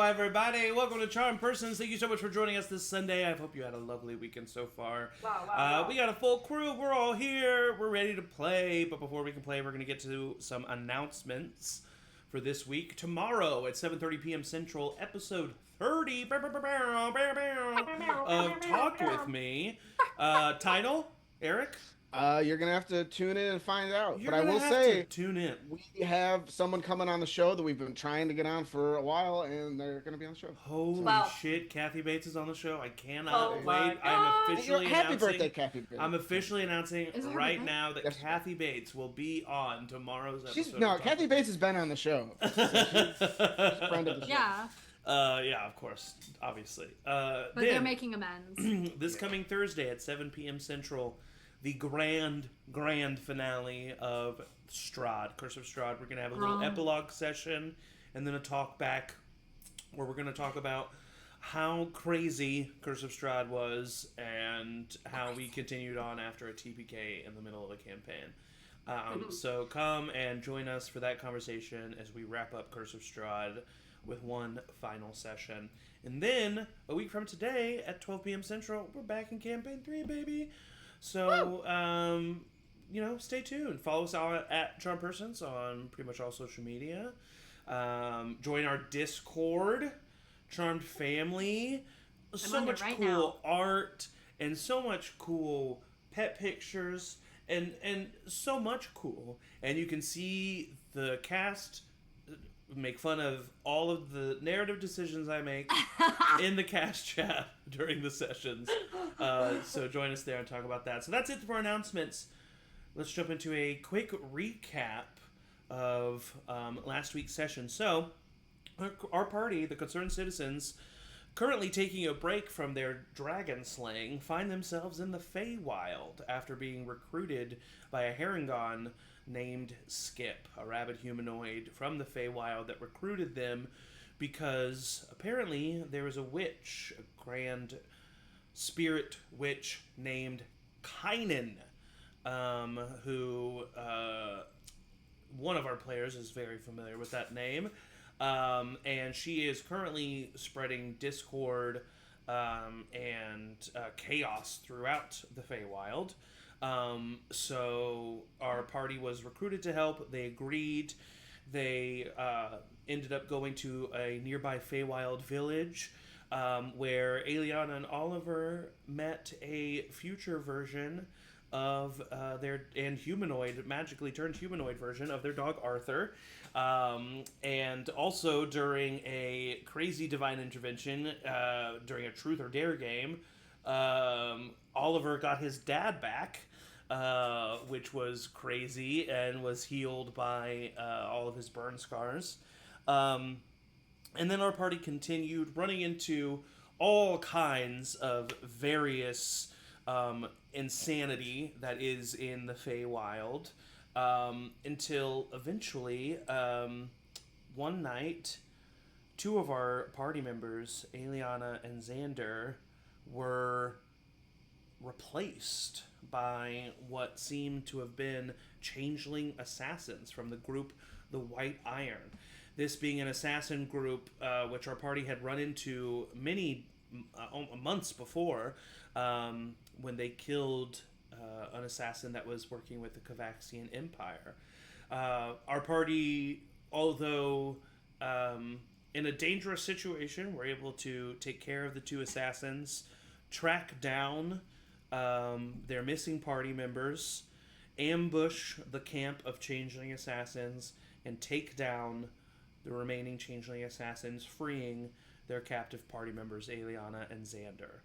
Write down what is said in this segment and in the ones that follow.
everybody. Welcome to CharmedPersons. Thank you so much for joining us this Sunday. I hope you had a lovely weekend so far. Wow. We got a full crew. We're all here. We're ready to play. But before we can play, we're going to get to some announcements for this week. Tomorrow at 7:30 p.m. Central, episode 30 of Talk With Me. Title, Eric? You're going to have to tune in and find out. You're but I gonna will have say, to tune in. we have someone coming on the show that we've been trying to get on for a while, and they're going to be on the show. Holy shit, Kathy Bates is on the show. I cannot wait. my God. I'm officially Happy announcing. birthday, Kathy Bates. I'm officially announcing right now that Yes. Kathy Bates will be on tomorrow's episode. Kathy Bates has been on the show. She's a friend of the show. Yeah, Yeah, of course, obviously. but they're making amends. This coming Thursday at 7 p.m. Central, the grand finale of Strahd, Curse of Strahd. We're going to have a little epilogue session and then a talk back where we're going to talk about how crazy Curse of Strahd was and how we continued on after a TPK in the middle of the campaign. So come and join us for that conversation as we wrap up Curse of Strahd with one final session. And then, a week from today at 12 p.m. Central, we're back in Campaign 3, baby. So, stay tuned. Follow us at CharmedPersons on pretty much all social media. Join our Discord, Charmed Family. So much cool art and so much cool pet pictures and so much cool. And you can see the cast make fun of all of the narrative decisions I make in the cast chat during the sessions. So join us there and talk about that. So that's it for announcements. Let's jump into a quick recap of last week's session. So our party, the Concerned Citizens, currently taking a break from their dragon slaying, find themselves in the Feywild after being recruited by a Harengon named Skip, a rabid humanoid from the Feywild that recruited them because apparently there was a witch, a grand spirit witch named Cullinan, who one of our players is very familiar with that name. And she is currently spreading discord and chaos throughout the Feywild. So our party was recruited to help. They agreed. They ended up going to a nearby Feywild village where Aeliana and Oliver met a future version of magically turned humanoid version of their dog Arthur. And also during a crazy divine intervention, during a truth or dare game, Oliver got his dad back, which was crazy and was healed by all of his burn scars. And then our party continued running into all kinds of various insanity that is in the Feywild, until eventually one night two of our party members, Aeliana and Xander, were replaced by what seemed to have been changeling assassins from the group the White Iron. This being an assassin group which our party had run into many months before, when they killed an assassin that was working with the Kavaxian Empire. Our party, although in a dangerous situation, were able to take care of the two assassins, track down their missing party members, ambush the camp of changeling assassins, and take down the remaining changeling assassins, freeing their captive party members, Aeliana and Xander.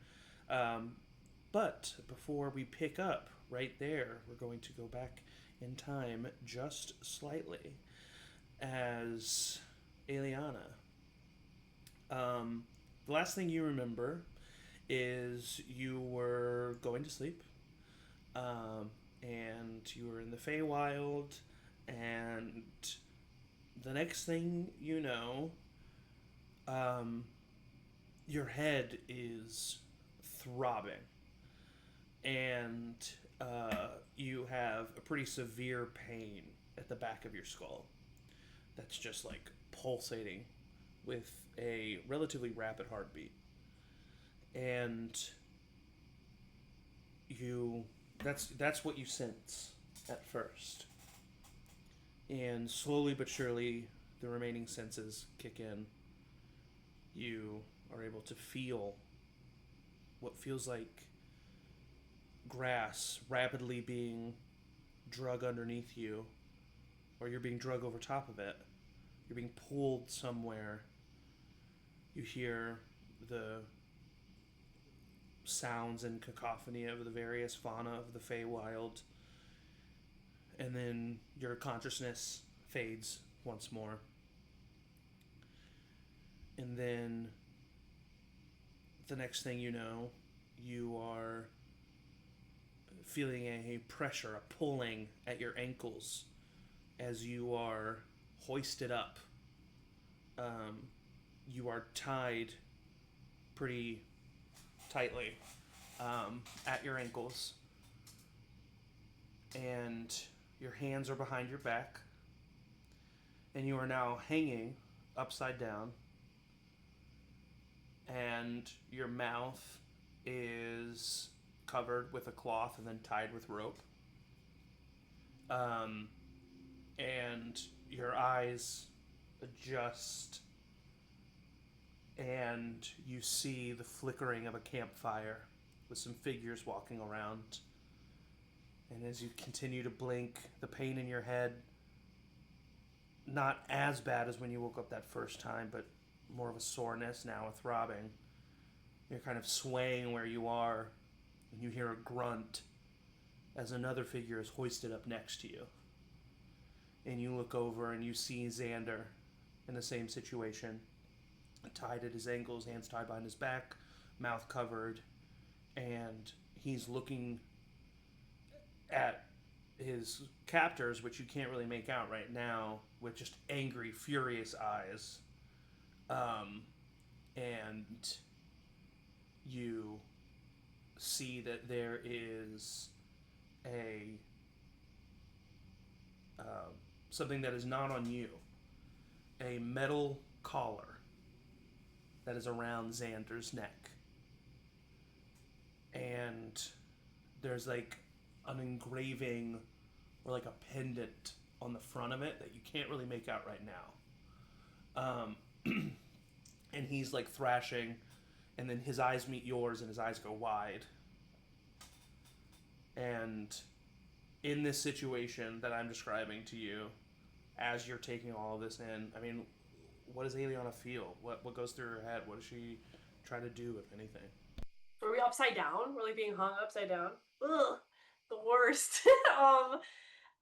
But before we pick up right there, we're going to go back in time just slightly. As Aeliana, the last thing you remember is you were going to sleep, and you were in the Feywild, and the next thing you know, your head is throbbing, and you have a pretty severe pain at the back of your skull that's just like pulsating with a relatively rapid heartbeat. And that's what you sense at first. And slowly but surely, the remaining senses kick in. You are able to feel what feels like grass rapidly being drug underneath you, or you're being drug over top of it. You're being pulled somewhere. You hear the sounds and cacophony of the various fauna of the Feywild, and then your consciousness fades once more. And then the next thing you know, you are feeling a pressure, a pulling at your ankles as you are hoisted up. You are tied pretty tightly at your ankles, and your hands are behind your back, and you are now hanging upside down, and your mouth is covered with a cloth and then tied with rope. And your eyes adjust, and you see the flickering of a campfire with some figures walking around. And as you continue to blink, the pain in your head, not as bad as when you woke up that first time, but more of a soreness now, a throbbing. You're kind of swaying where you are, and you hear a grunt as another figure is hoisted up next to you. And you look over and you see Xander in the same situation, tied at his ankles, hands tied behind his back, mouth covered, and he's looking at his captors, which you can't really make out right now, with just angry, furious eyes. And you see that there is a something that is not on you. A metal collar that is around Xander's neck. And there's like an engraving or like a pendant on the front of it that you can't really make out right now. And he's like thrashing, and then his eyes meet yours and his eyes go wide. And in this situation that I'm describing to you, as you're taking all of this in, I mean, what does Aeliana feel? What goes through her head? What does she try to do, if anything? Are we upside down? We're like being hung upside down? Ugh, the worst.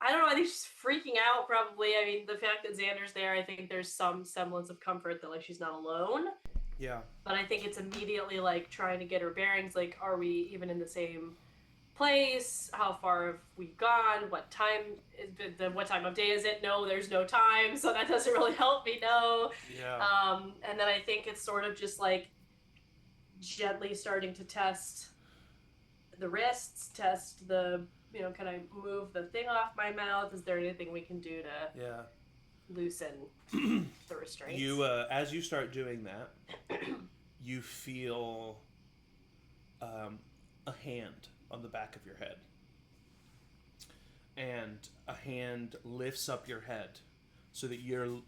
I don't know, I think she's freaking out probably. I mean, the fact that Xander's there, I think there's some semblance of comfort that like she's not alone. Yeah. But I think it's immediately like trying to get her bearings, like, are we even in the same place? How far have we gone? What time what time of day is it? No, there's no time, so that doesn't really help me know. Yeah. And then I think it's sort of just like gently starting to test the wrists, test the, you know, can I move the thing off my mouth? Is there anything we can do to loosen the restraints? You, as you start doing that, you feel a hand on the back of your head. And a hand lifts up your head so that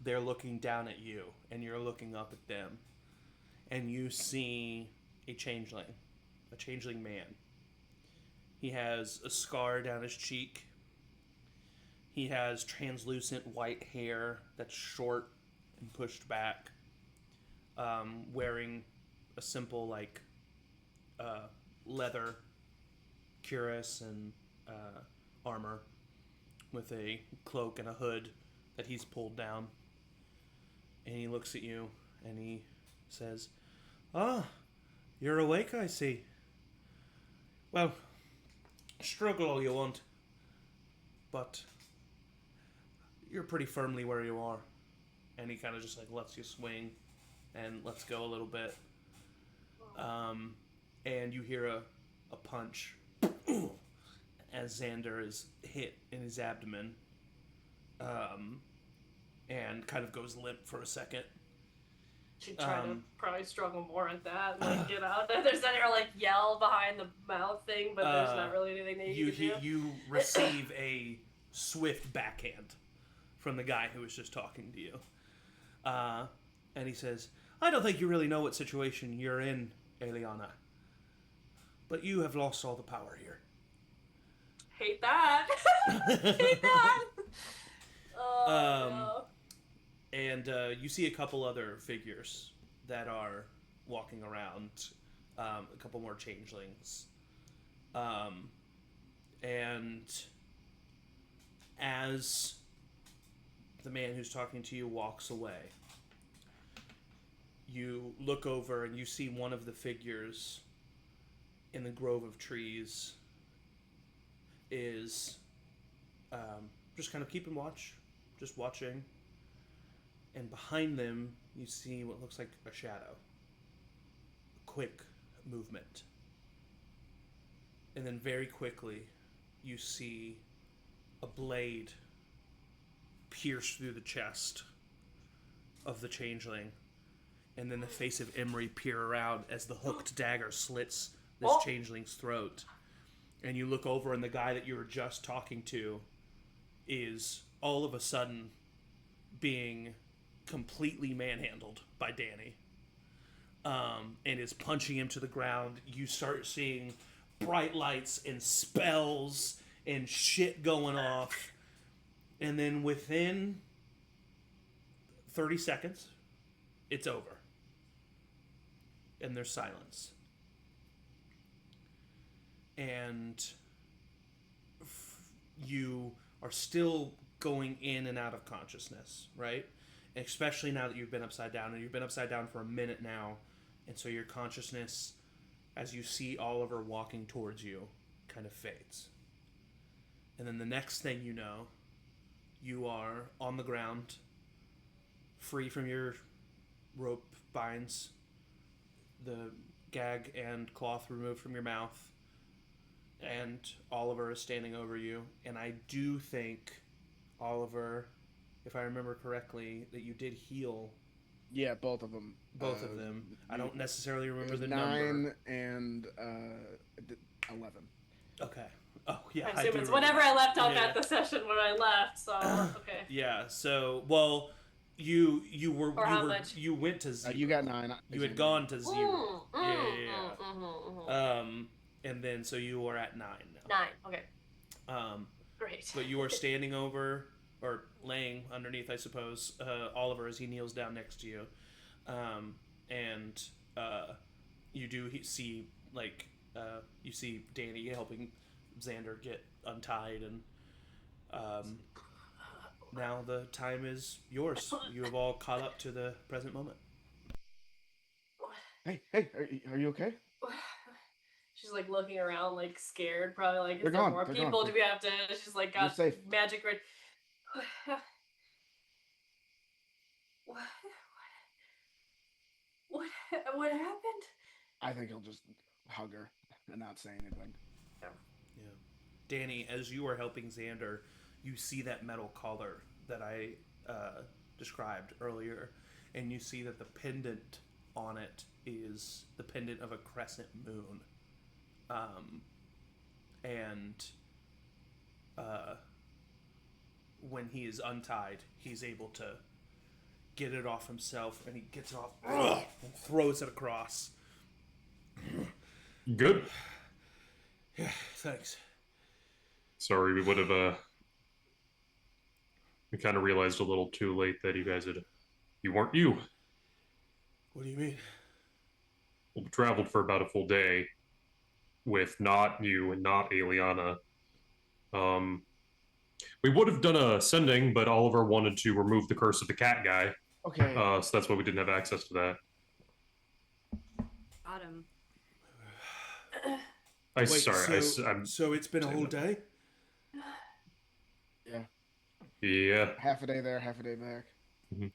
they're looking down at you and you're looking up at them. And you see a changeling man. He has a scar down his cheek. He has translucent white hair that's short and pushed back. Wearing a simple, like, leather cuirass and armor with a cloak and a hood that he's pulled down. And he looks at you and he says, "Ah, you're awake, I see. Well, struggle all you want, but you're pretty firmly where you are." And he kind of just like lets you swing and lets go a little bit. And you hear a punch as Xander is hit in his abdomen, and kind of goes limp for a second. She'd try to probably struggle more at that, like get out. There's that like yell behind the mouth thing, but there's not really anything that you can do. You receive a swift backhand from the guy who was just talking to you. And he says, I don't think you really know what situation you're in, Aeliana. But you have lost all the power here. Hate that. Hate that. Oh, no. And you see a couple other figures that are walking around. A couple more changelings. And as the man who's talking to you walks away, you look over and you see one of the figures in the grove of trees is just kind of keeping watch, just watching. And behind them, you see what looks like a shadow. A quick movement. And then very quickly, you see a blade pierce through the chest of the changeling. And then the face of Emory peer around as the hooked dagger slits this changeling's throat. And you look over and the guy that you were just talking to is all of a sudden being completely manhandled by Danny. And is punching him to the ground. You start seeing bright lights and spells and shit going off. And then within 30 seconds, it's over. And there's silence. And you are still going in and out of consciousness, right? And especially now that you've been upside down, and you've been upside down for a minute now, and so your consciousness, as you see Oliver walking towards you, kind of fades. And then the next thing you know, you are on the ground, free from your rope binds, the gag and cloth removed from your mouth, and Oliver is standing over you. And I do think, Oliver, if I remember correctly, that you did heal. Yeah, both of them. Both of them. I don't necessarily remember the 9 number. 9 and 11. Okay. Oh, yeah. I assume it's whenever I left off at the session when I left, so, okay. Yeah, so, well, you went to 0. You got 9. You had gone to 0. And then, so you were at 9 now. 9, okay. Great. But you are standing over, or laying underneath, I suppose, Oliver as he kneels down next to you. And you do see, like, you see Danny helping Xander get untied, and now the time is yours. You have all caught up to the present moment. Hey, are you okay? She's like looking around, like scared, probably like, is They're there gone. more They're people? gone. Do we have to? She's like got You're safe. magic red. What happened? I think he'll just hug her and not say anything. Yeah. Danny, as you are helping Xander, you see that metal collar that I described earlier, and you see that the pendant on it is the pendant of a crescent moon. When he is untied, he's able to get it off himself, and he gets it off and throws it across. Good. Yeah, thanks. Sorry, we would have, we kind of realized a little too late that you weren't you. What do you mean? We traveled for about a full day with not you and not Aeliana. We would have done a sending, but Oliver wanted to remove the curse of the cat guy. Okay. So that's why we didn't have access to that. Got him. So it's been a whole day? Yeah. Yeah. Half a day there, half a day back. Mm-hmm.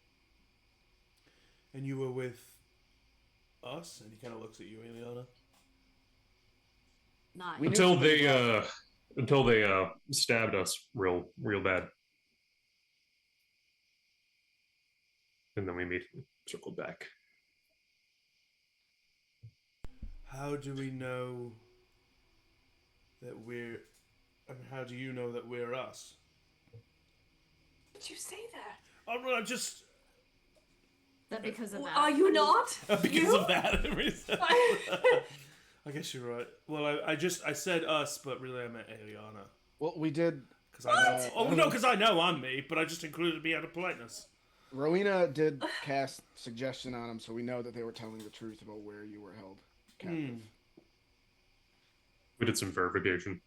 And you were with us? And he kind of looks at you, Aeliana. Not Until they stabbed us real bad. And then we circled back. How do we know that we're... And how do you know that we're us? Did you say that? Oh, no, just... That because of that. Are you not? Because You? of that. I guess you're right. Well, I said us, but really I meant Aeliana. Well, we did. Because I know. Oh, no, because I know I'm me, but I just included me out of politeness. Rowina did cast suggestion on him, so we know that they were telling the truth about where you were held captive. We did some verification.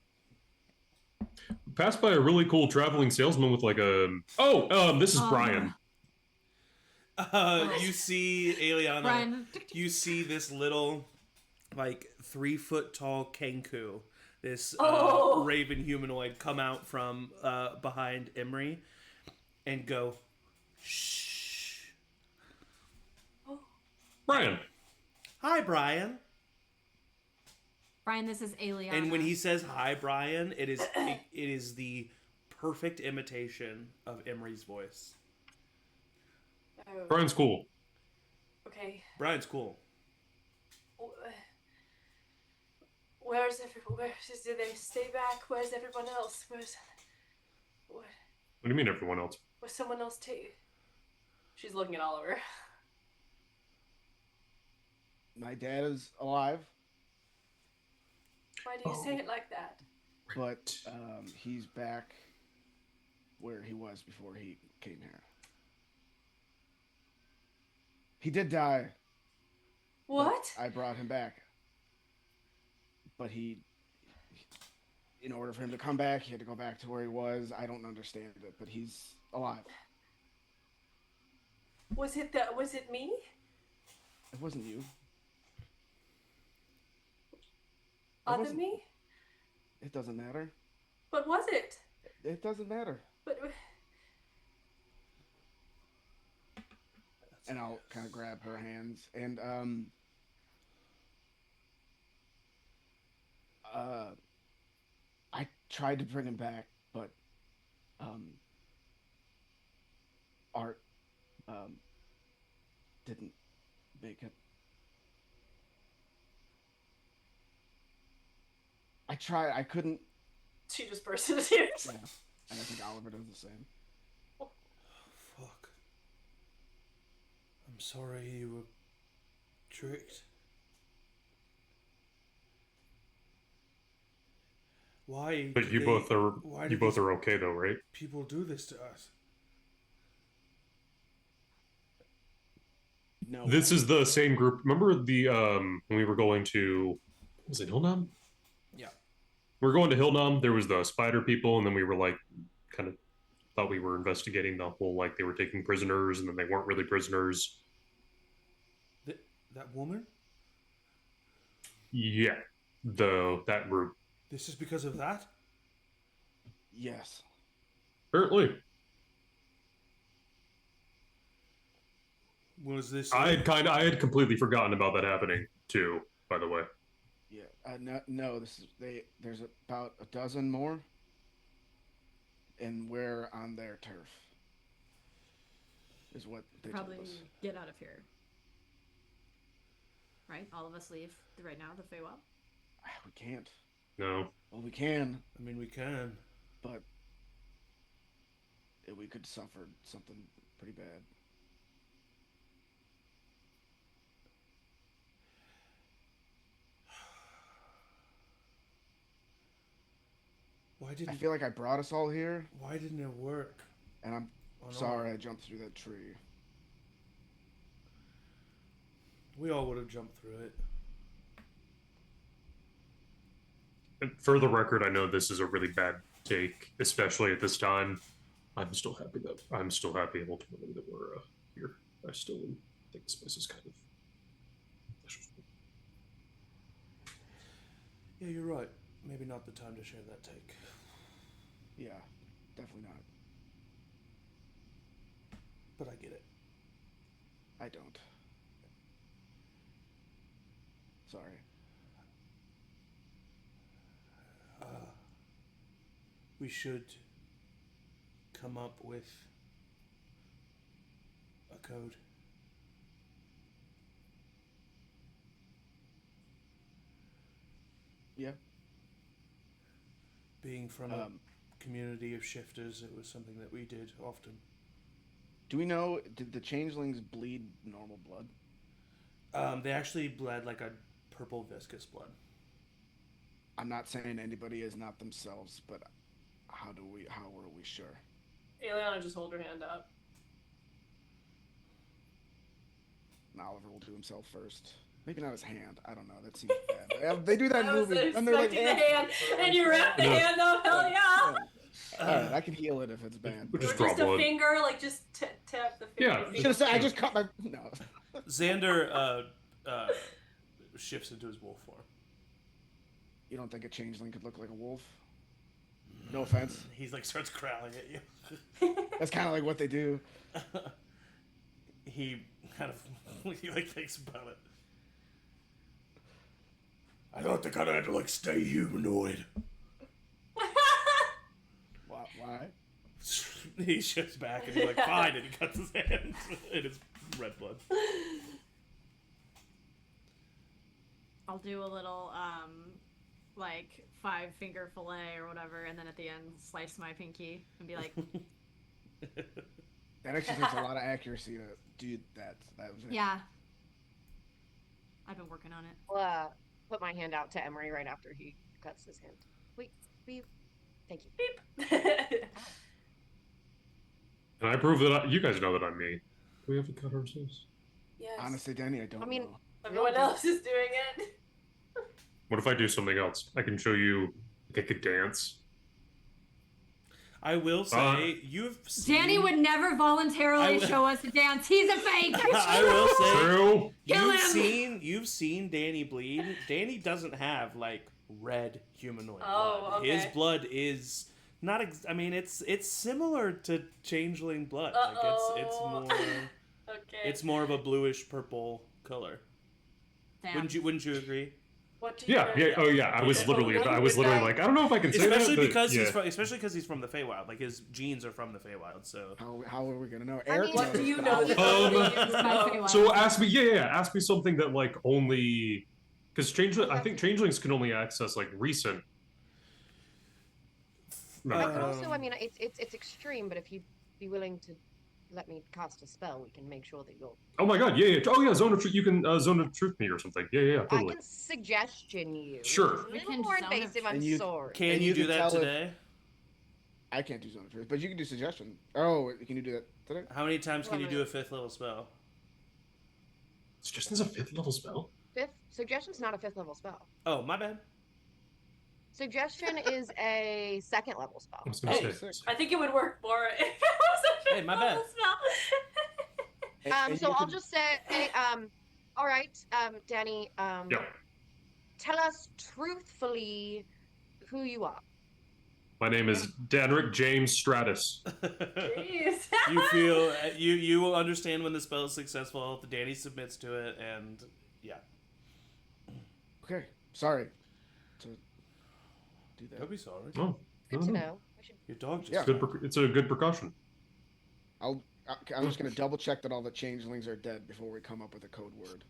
Passed by a really cool traveling salesman with like a... this is Brian. You see Aeliana. Brian. You see this little, 3-foot tall Kenku, this raven humanoid, come out from behind Emory and go, shh. Brian. Hi, Brian. Brian, this is Aeliana. And when he says hi, Brian, it is the perfect imitation of Emory's voice. Oh, Brian's cool. okay. Brian's cool. Where's everyone? Did they stay back? Where's everyone else? What What do you mean everyone else? was someone else take? She's looking at Oliver. My dad is alive, Why do you say it like that? but he's back where he was before he came here. He did die. What? I brought him back. But in order for him to come back, he had to go back to where he was. I don't understand it, but he's alive. Was it me? It wasn't you. Other wasn't- me? It doesn't matter. What was it? It doesn't matter. But And I'll kind of grab her hands and I tried to bring him back, but Art didn't make it. I tried. I couldn't. she just burst into tears. Yeah. And I think Oliver does the same. Fuck. I'm sorry you were tricked. Why? But you both are okay though, right? People do this to us. No. This is the same group. Remember the when we were going to, was it Hillnam? Yeah. We were going to Hillnam. There was the spider people, and then we were like, kind of thought we were investigating the whole like they were taking prisoners, and then they weren't really prisoners. That woman? Yeah, that group. This is because of that? Yes. Apparently, Was this... I had completely forgotten about that happening too. By the way. Yeah. No. This is There's about a dozen more, and we're on their turf. Is what they Probably told us. get out of here. Right? All of us leave right now, the Feywild? We can't. No. Well, we can, I mean, we can. but we could suffer something pretty bad. Why I didn't... feel like I brought us all here, Why didn't it work? and I'm Oh, no. sorry I jumped through that tree. We all would have jumped through it. And for the record, I know this is a really bad take, especially at this time. I'm still happy ultimately that we're here. I still think this place is kind of. Yeah, you're right. Maybe not the time to share that take. Yeah, definitely not. But I get it. I don't. Sorry. We should come up with a code. Yeah. Being from a community of shifters, it was something that we did often. Do we know, did the changelings bleed normal blood? They actually bled like a purple viscous blood. I'm not saying anybody is not themselves, but how were we sure? Aeliana just hold her hand up. And Oliver will do himself first. Maybe not his hand. I don't know. That seems bad. They do that in I was movies. And they're like, expecting the hand, and you wrap the hand up. Hell yeah! Alright, I can heal it if it's bad. We'll Or just draw just a blood. finger, like just tap the finger. Yeah. Should have said I just cut my. No. Xander shifts into his wolf form. You don't think a changeling could look like a wolf? No offense. He's like starts growling at you. That's kind of like what they do. He kind of he like thinks about it. I thought they kind of had to like stay humanoid. Why? He shifts back and he's like, fine, and he cuts his hand in his red blood. I'll do a little, like, 5-finger fillet or whatever, and then at the end, slice my pinky and be like, That actually takes a lot of accuracy to do that. That was it. yeah. I've been working on it. I'll put my hand out to Emory right after he cuts his hand. Wait. Thank you. And I prove that you guys know that I'm me. Do we have to cut ourselves? Yes. Honestly, Danny, I don't know. Everyone else is doing it. What if I do something else? I can show you like I could dance. I will say, you've seen... Danny would never voluntarily show us a dance. He's a fake. I will say, True. Kill him! you've seen Danny bleed. Danny doesn't have like red humanoid Oh, blood. okay. His blood is not. I mean, it's similar to changeling blood. Like it's more. Okay. It's more of a bluish purple color. Damn. Wouldn't you agree? What do you Yeah, yeah, oh yeah. I was literally like, I don't know if I can say Especially that. because but, especially because he's from the Feywild. Like his genes are from the Feywild. So How are we gonna know? I Eric, mean, What do you know? So ask me, ask me something that like only because I think changelings can only access like recent. I could also, I mean, it's extreme, but if you'd be willing to let me cast a spell, we can make sure that you'll. Oh my god, yeah. Oh yeah, zone of truth. You can zone of truth me or something. Yeah, I totally. can suggestion you. Sure. A We little can more zone of invasive. I'm And you- sorry. can And you you do can that tell if- today? I can't do zone of truth, but you can do suggestion. Oh, can you do that today? How many times can you do a 5th level spell? Suggestion's a 5th level spell. Suggestion's not a 5th level spell. Oh, my bad. Suggestion is a 2nd level spell. I was gonna Hey, say. I think it would work more if it was a Hey, my bad. spell. And So you I'll can- just say, all right, Danny, Yeah. tell us truthfully who you are. My name is Danrek James Stratus. Jeez. You feel you will understand when the spell is successful. Danny submits to it, and yeah, Okay, sorry to do that. don't be sorry. Oh, Good to know. I should. Your dog just Yeah. It's a good precaution. I'm just gonna double check that all the changelings are dead before we come up with a code word.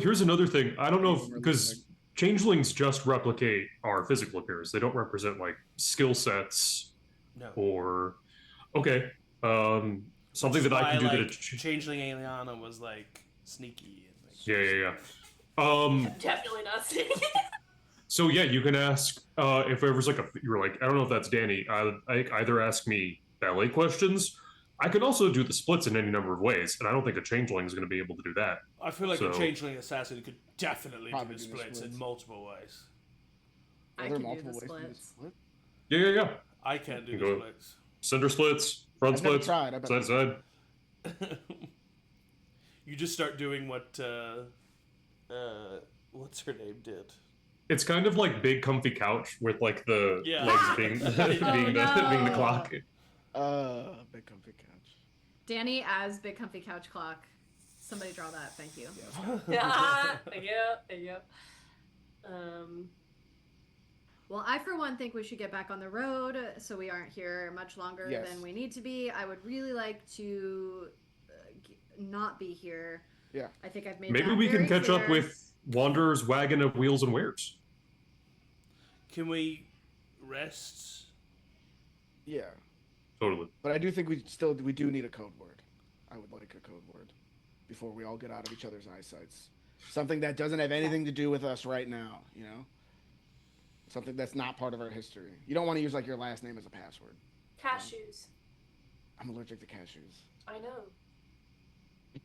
Here's another thing. I don't know if Really because changelings just replicate our physical appearance. They don't represent like skill sets no. or something Which is that I can do why, that. like, Changeling Aeliana was like sneaky. And, like, Yeah. Definitely not sneaky. So yeah, you can ask if there's like you're like I don't know if that's Danny. I either ask me ballet questions. I can also do the splits in any number of ways, and I don't think a changeling is going to be able to do that. I feel like So- a changeling assassin could definitely Probably do the do the splits in splits. multiple ways. Are I there can do multiple the ways to do splits. split? Yeah. I can't do You the go- splits. Center splits, front I've never splits, tried. I bet side to side. You just start doing what what's her name did. It's kind of like big comfy couch with like the Yeah. legs being being the no. clock. Big comfy couch. Danny as Big Comfy Couch Clock. Somebody draw that. Thank you. Yeah. Yep. Well, I, for one, think we should get back on the road so we aren't here much longer Yes. than we need to be. I would really like to not be here. Yeah. I think I've made Maybe that we can very catch up clear. with Wanderer's Wagon of Wheels and Wares. Can we rest? Yeah, Totally. but I do think we do need a code word. I would like a code word before we all get out of each other's eyesights. Something that doesn't have anything to do with us right now. You know, something that's not part of our history. You don't want to use like your last name as a password. Cashews. I'm allergic to cashews. I know.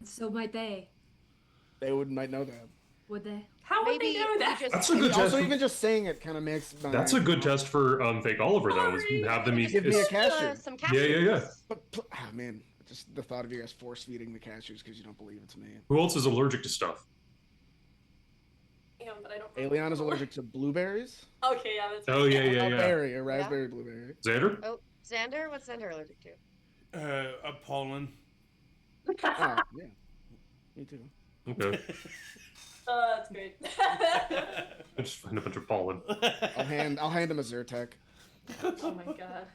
So might they? They might know that. Would they? How would Maybe they know we that? just That's a good test. Also, even just saying it kind of makes. That's a good test for fake Oliver though. Is Sorry. have them eat. Give me a is- cashew. some Yeah, yeah, yeah. cashews. But man, just the thought of you guys force feeding the cashews because you don't believe it's me. Who else is allergic to stuff? Yeah, but I don't. Aliana's allergic to blueberries. Okay, yeah, that's. Oh yeah, A yeah, yeah. berry, a raspberry blueberry. Xander? Oh, Xander? What's Xander allergic to? A pollen. Oh, yeah. Me too. Okay. Oh, that's great. I just find a bunch of pollen. I'll hand him a Zyrtec. Oh my god.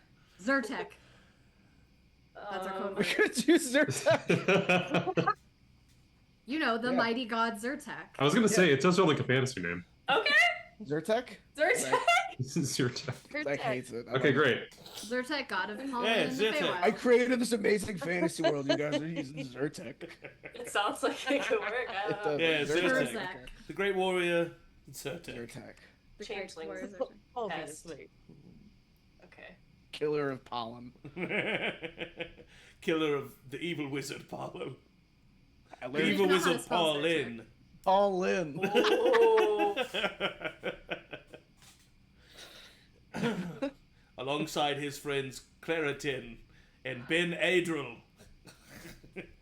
Zyrtec. That's our code We word. could use Zyrtec. You know, the Yeah. mighty god Zyrtec. I was gonna say it does sound like a fantasy name. Okay. Zyrtec? Zyrtec. This is your time. Zach hates it. Okay, great. Zyrtec, god of pollen Yeah, in the Zyrtec. Feywild. I created this amazing fantasy world. You guys are using Zyrtec. It sounds like it could work. I It don't know. does. Yeah, Zyrtec. Zyrtec. Okay. The Great Warrior. Zyrtec. Zyrtec. The Changelings. great warrior Zyrtec. Obviously. Okay. Killer of pollen. Killer of the evil wizard Paulo. The Allergic- evil know how to wizard spell Paulin. All in. Oh. Alongside his friends Claritin and Ben Adril.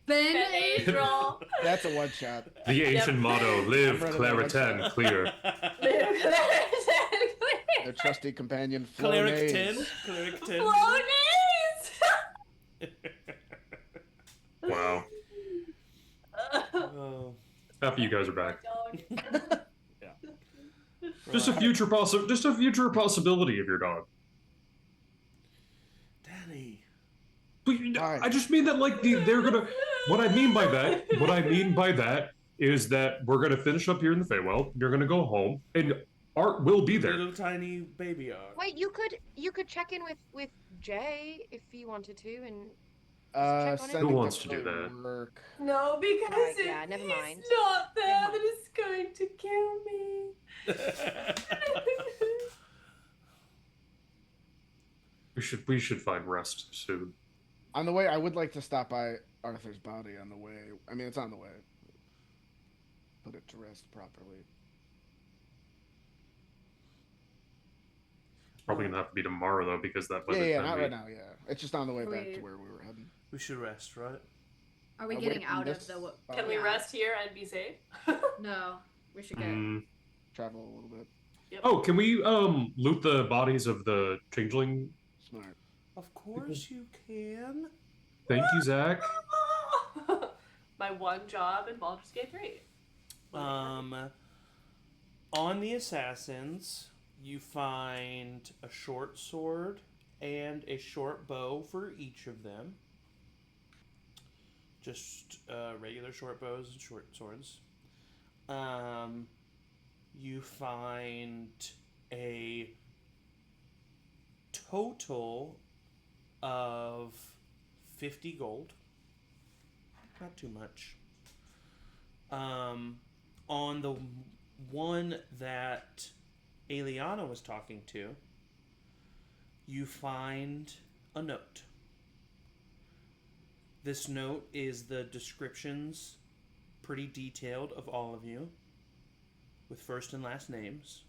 Ben Adriel. That's a one shot. The ancient motto: "Live, I'm running Claritin, clear." Their trusty companion, Cleric Flonase. 10. Cleric 10. Flonase. Wow. Oh. Happy you guys are back. Yeah. Just a future possibility of your dog. Danny. But Why? I just mean that like they're gonna. What I mean by that is that we're gonna finish up here in the Feywild. You're gonna go home, and Art will be there. Little tiny baby arc. Wait, you could check in with Jay if you wanted to, and check on it? Sending Who wants doesn't to do really that? Work. No, because Right, if yeah, never he's mind. not there, Never then mind. it's going to kill me. We should find rest soon. On the way, I would like to stop by Arthur's body on the way. I mean, it's on the way. Put it to rest properly. Probably gonna have to be tomorrow though, because that. by the Yeah, time not we- right now. Yeah, it's just on the way back We- to where we were heading. We should rest, right? Are we Away getting from out this of the... body. Can we Yeah. rest here and be safe? No. We should get... Mm. Travel a little bit. Oh, can we loot the bodies of the changeling? Smart. Of course you can. Thank you, Zach. My one job in Baldur's Gate 3. On the assassins, you find a short sword and a short bow for each of them. Just regular short bows and short swords. You find a total of 50 gold. Not too much. On the one that Aeliana was talking to, you find a note. This note is the descriptions, pretty detailed, of all of you, with first and last names.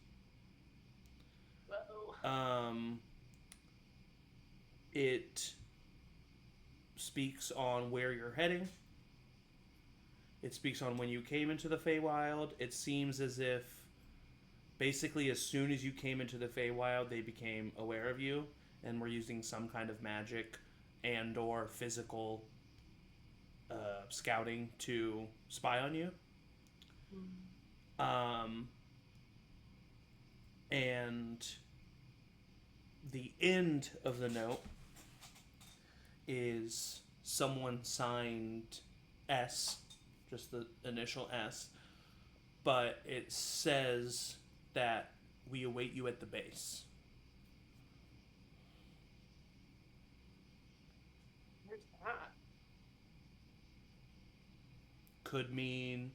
Whoa. It speaks on where you're heading. It speaks on when you came into the Feywild. It seems as if, basically, as soon as you came into the Feywild, they became aware of you and were using some kind of magic and/or physical scouting to spy on you. And the end of the note is someone signed S, just the initial S, but it says that we await you at the base. Where's that? Could mean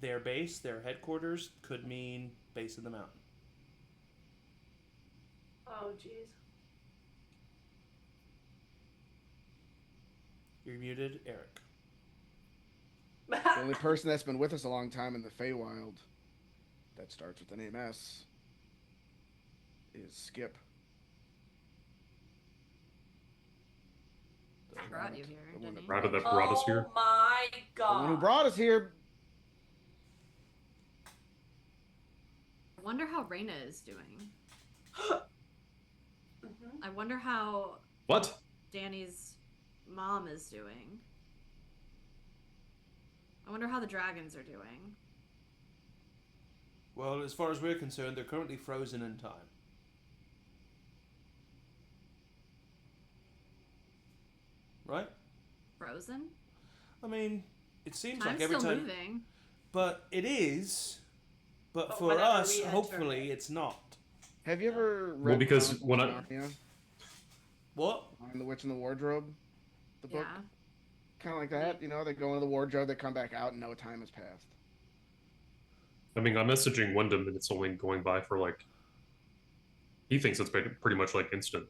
their base, their headquarters. Could mean base of the mountain. Oh, jeez. You're muted, Eric. The only person that's been with us a long time in the Feywild that starts with the name S is Skip. The I brought you one- here, the one didn't that he? Brought us here. Oh my The one who god. brought us here. I wonder how Reyna is doing. Mhm. I wonder how What? Danny's mom is doing. I wonder how the dragons are doing. Well, as far as we're concerned, they're currently frozen in time. Right? Frozen? I mean, it seems Time's like every still time, moving. but it is. But But for whenever us, we enter hopefully, it. it's not. Have you ever read Well, because Chronicles when of I- Narnia? What? On The Witch in the Wardrobe, the book? Yeah. Kind of like that, you know, they go into the wardrobe, they come back out, and no time has passed. I mean, I'm messaging Wyndham, and it's only going by for like. He thinks it's pretty much like instant.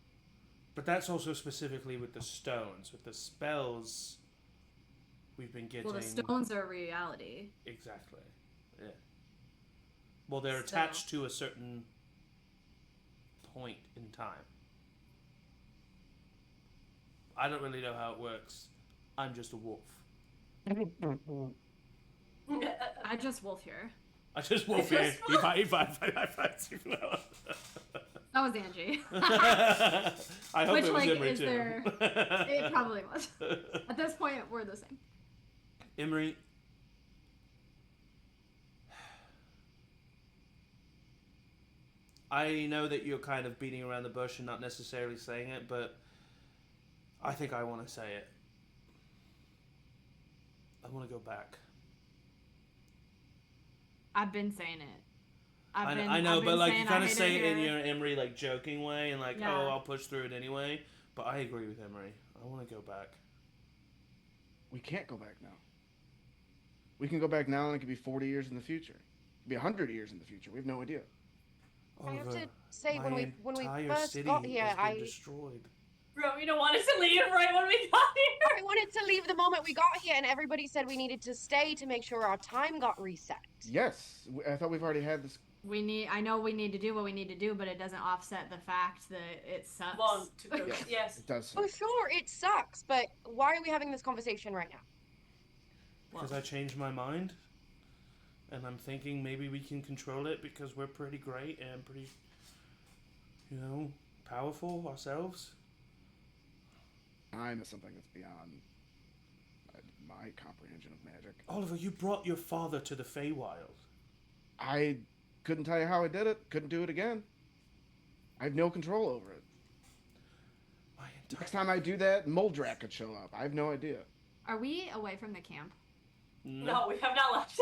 But that's also specifically with the stones. With the spells, we've been getting. Well, the stones are reality. Exactly. Yeah. Well, they're So- attached to a certain point in time. I don't really know how it works. I'm just a wolf. I just wolf here. I just wolf here. He fights you. That was Angie. I hope Which, it was like, Emory is too. there- It probably was. At this point, we're the same. Emory. I know that you're kind of beating around the bush and not necessarily saying it, but I think I want to say it. I want to go back. I've been saying it. I know, but like you kind of say it in your. your Emory like joking way, and like, Yeah. oh, I'll push through it anyway. But I agree with Emory. I want to go back. We can't go back now. We can go back now, and it could be 40 years in the future. It could be 100 years in the future. We have no idea. I have Oliver, to say, when my we entire first city got here, has been I destroyed. Rowina wanted to leave right when we got here. wanted to leave the moment we got here, and everybody said we needed to stay to make sure our time got reset. Yes, I thought we've already had this. I know we need to do what we need to do, but it doesn't offset the fact that it sucks. Long to go. Yes, Yes. it does. Oh, sure, it sucks, but why are we having this conversation right now? Because I changed my mind. And I'm thinking maybe we can control it because we're pretty great and pretty, powerful ourselves. Time is something that's beyond my comprehension of magic. Oliver, you brought your father to the Feywild. I couldn't tell you how I did it. Couldn't do it again. I have no control over it. My Next entire... time I do that, Moldrak could show up. I have no idea. Are we away from the camp? No, we have not left.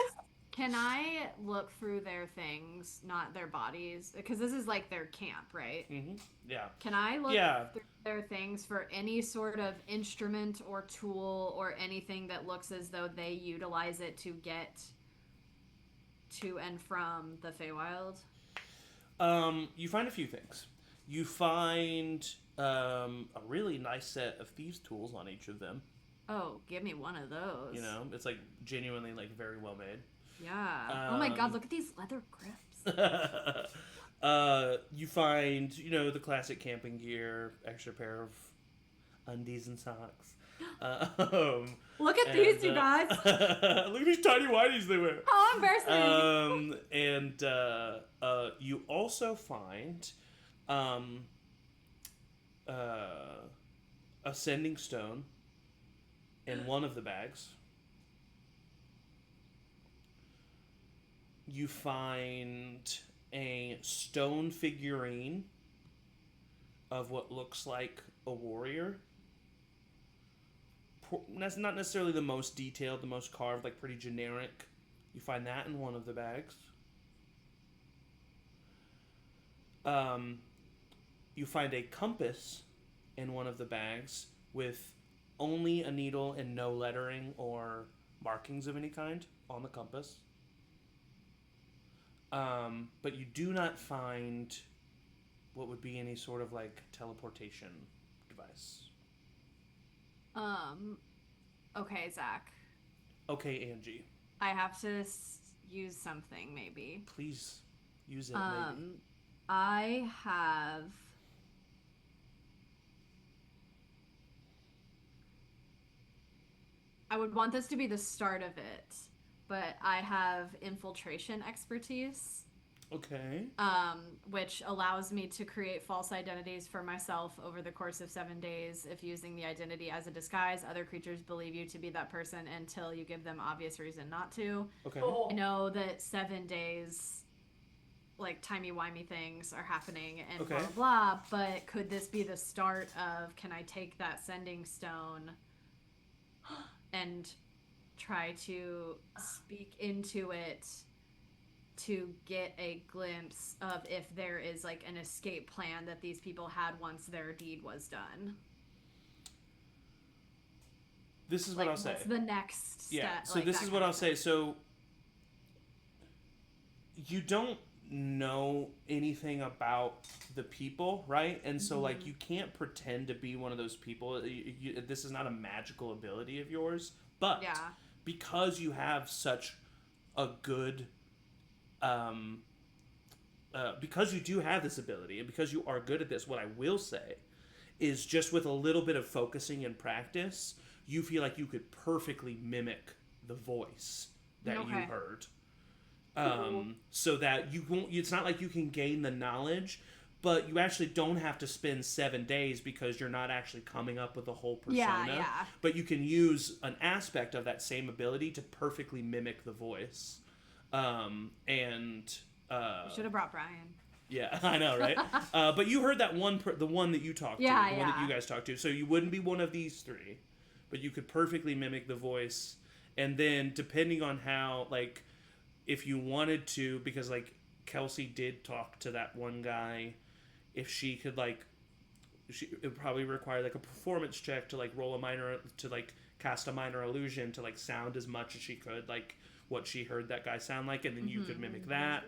Can I look through their things, not their bodies? Because this is like their camp, right? Mm-hmm. Yeah. Can I look Yeah. through their things for any sort of instrument or tool or anything that looks as though they utilize it to get to and from the Feywild? You find a few things. You find a really nice set of thieves' tools on each of them. Oh, give me one of those. It's like genuinely like very well made. Yeah. Oh my god, look at these leather grips. You find, the classic camping gear, extra pair of undies and socks. Look at these, you guys. Look at these tiny whiteys they wear. How embarrassing. And you also find a sending stone in one of the bags. You find a stone figurine of what looks like a warrior. That's not necessarily the most detailed, the most carved, like pretty generic. You find that in one of the bags. You find a compass in one of the bags with only a needle and no lettering or markings of any kind on the compass. But you do not find what would be any sort of like teleportation device. Okay, Zach. Okay, Angie. I have to use something, maybe. Please use it, maybe. I have... I would want this to be the start of it, but I have infiltration expertise. Okay. Which allows me to create false identities for myself over the course of 7 days. If using the identity as a disguise, other creatures believe you to be that person until you give them obvious reason not to. Okay. Oh. I know that 7 days, like, timey-wimey things are happening and Okay. blah, blah, blah, but could this be the start of, can I take that sending stone and try to speak into it to get a glimpse of if there is like an escape plan that these people had once their deed was done? This is what I'll say. What's the next step? Yeah, so this is what I'll say. So you don't know anything about the people, right? And so like you can't pretend to be one of those people. This is not a magical ability of yours, but Yeah. because you have such a good because you do have this ability and because you are good at this, what I will say is just with a little bit of focusing and practice, you feel like you could perfectly mimic the voice that you Okay. heard. So that you won't, it's not like you can gain the knowledge, but you actually don't have to spend 7 days because you're not actually coming up with a whole persona. Yeah. But you can use an aspect of that same ability to perfectly mimic the voice. You should have brought Brian. Yeah, I know, right? But you heard that the one that you talked to, the one that you guys talked to. So you wouldn't be one of these three, but you could perfectly mimic the voice. And then depending on how, like, if you wanted to, because like Kelsey did talk to that one guy, if she could like, it would probably require like a performance check to like cast a minor illusion to like sound as much as she could, like what she heard that guy sound like, and then you could mimic that,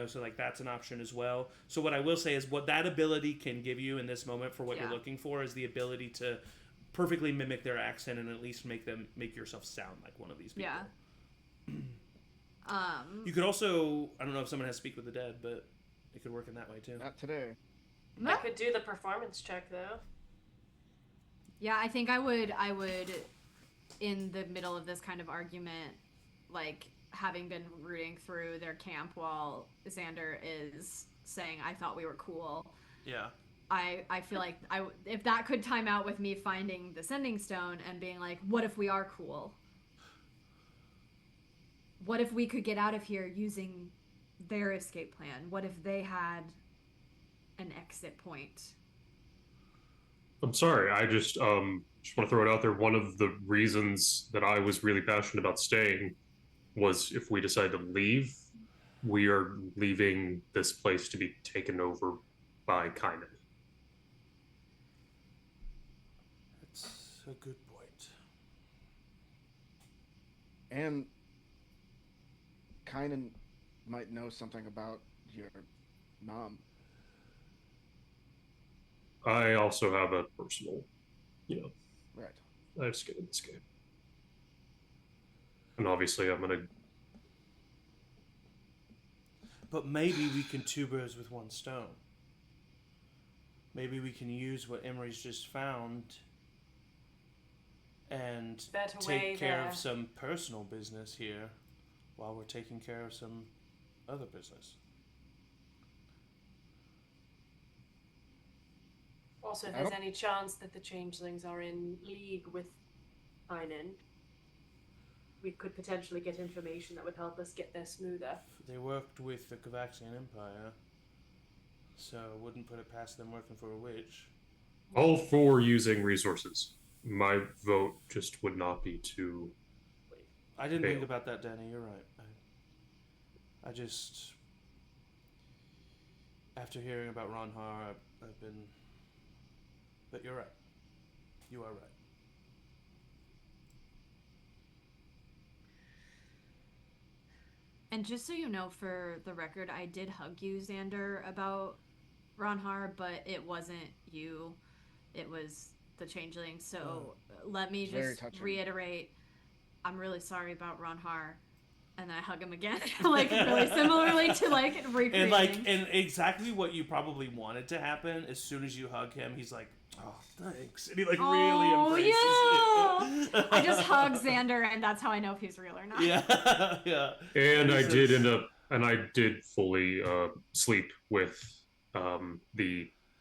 so like that's an option as well. So what I will say is what that ability can give you in this moment for what you're looking for is the ability to perfectly mimic their accent and at least make yourself sound like one of these people. Yeah. You could also, I don't know if someone has Speak with the Dead, but it could work in that way too. Not today. I could do the performance check though. Yeah, I think I would, in the middle of this kind of argument, like, having been rooting through their camp while Xander is saying, I thought we were cool. Yeah. I feel like if that could time out with me finding the sending stone and being like, what if we are cool? What if we could get out of here using their escape plan? What if they had an exit point? I'm sorry, I just want to throw it out there. One of the reasons that I was really passionate about staying was if we decide to leave, we are leaving this place to be taken over by Cullinan. That's a good point. And Cullinan might know something about your mom. I also have a personal, Right. I have skin in this game. And obviously I'm gonna... But maybe we can two birds with one stone. Maybe we can use what Emory's just found and Better way take care to- of some personal business here while we're taking care of some other business. Also, if I there's don't- any chance that the changelings are in league with Cullinan, we could potentially get information that would help us get there smoother. They worked with the Kavaxian Empire, so wouldn't put it past them working for a witch. All for using resources. My vote just would not be to... I didn't Fail. think about that, Danny. You're right. I just... After hearing about Ronhar, I've been... But you're right. You are right. And just so you know, for the record, I did hug you, Xander, about Ronhar, but it wasn't you. It was the changeling. So let me Very just touching. reiterate, I'm really sorry about Ronhar. And then I hug him again, like really similarly to like recreating. And exactly what you probably wanted to happen. As soon as you hug him, he's like, "Oh, thanks," and he like really embraces you. I just hug Xander, and that's how I know if he's real or not. Yeah, yeah. And I did fully sleep with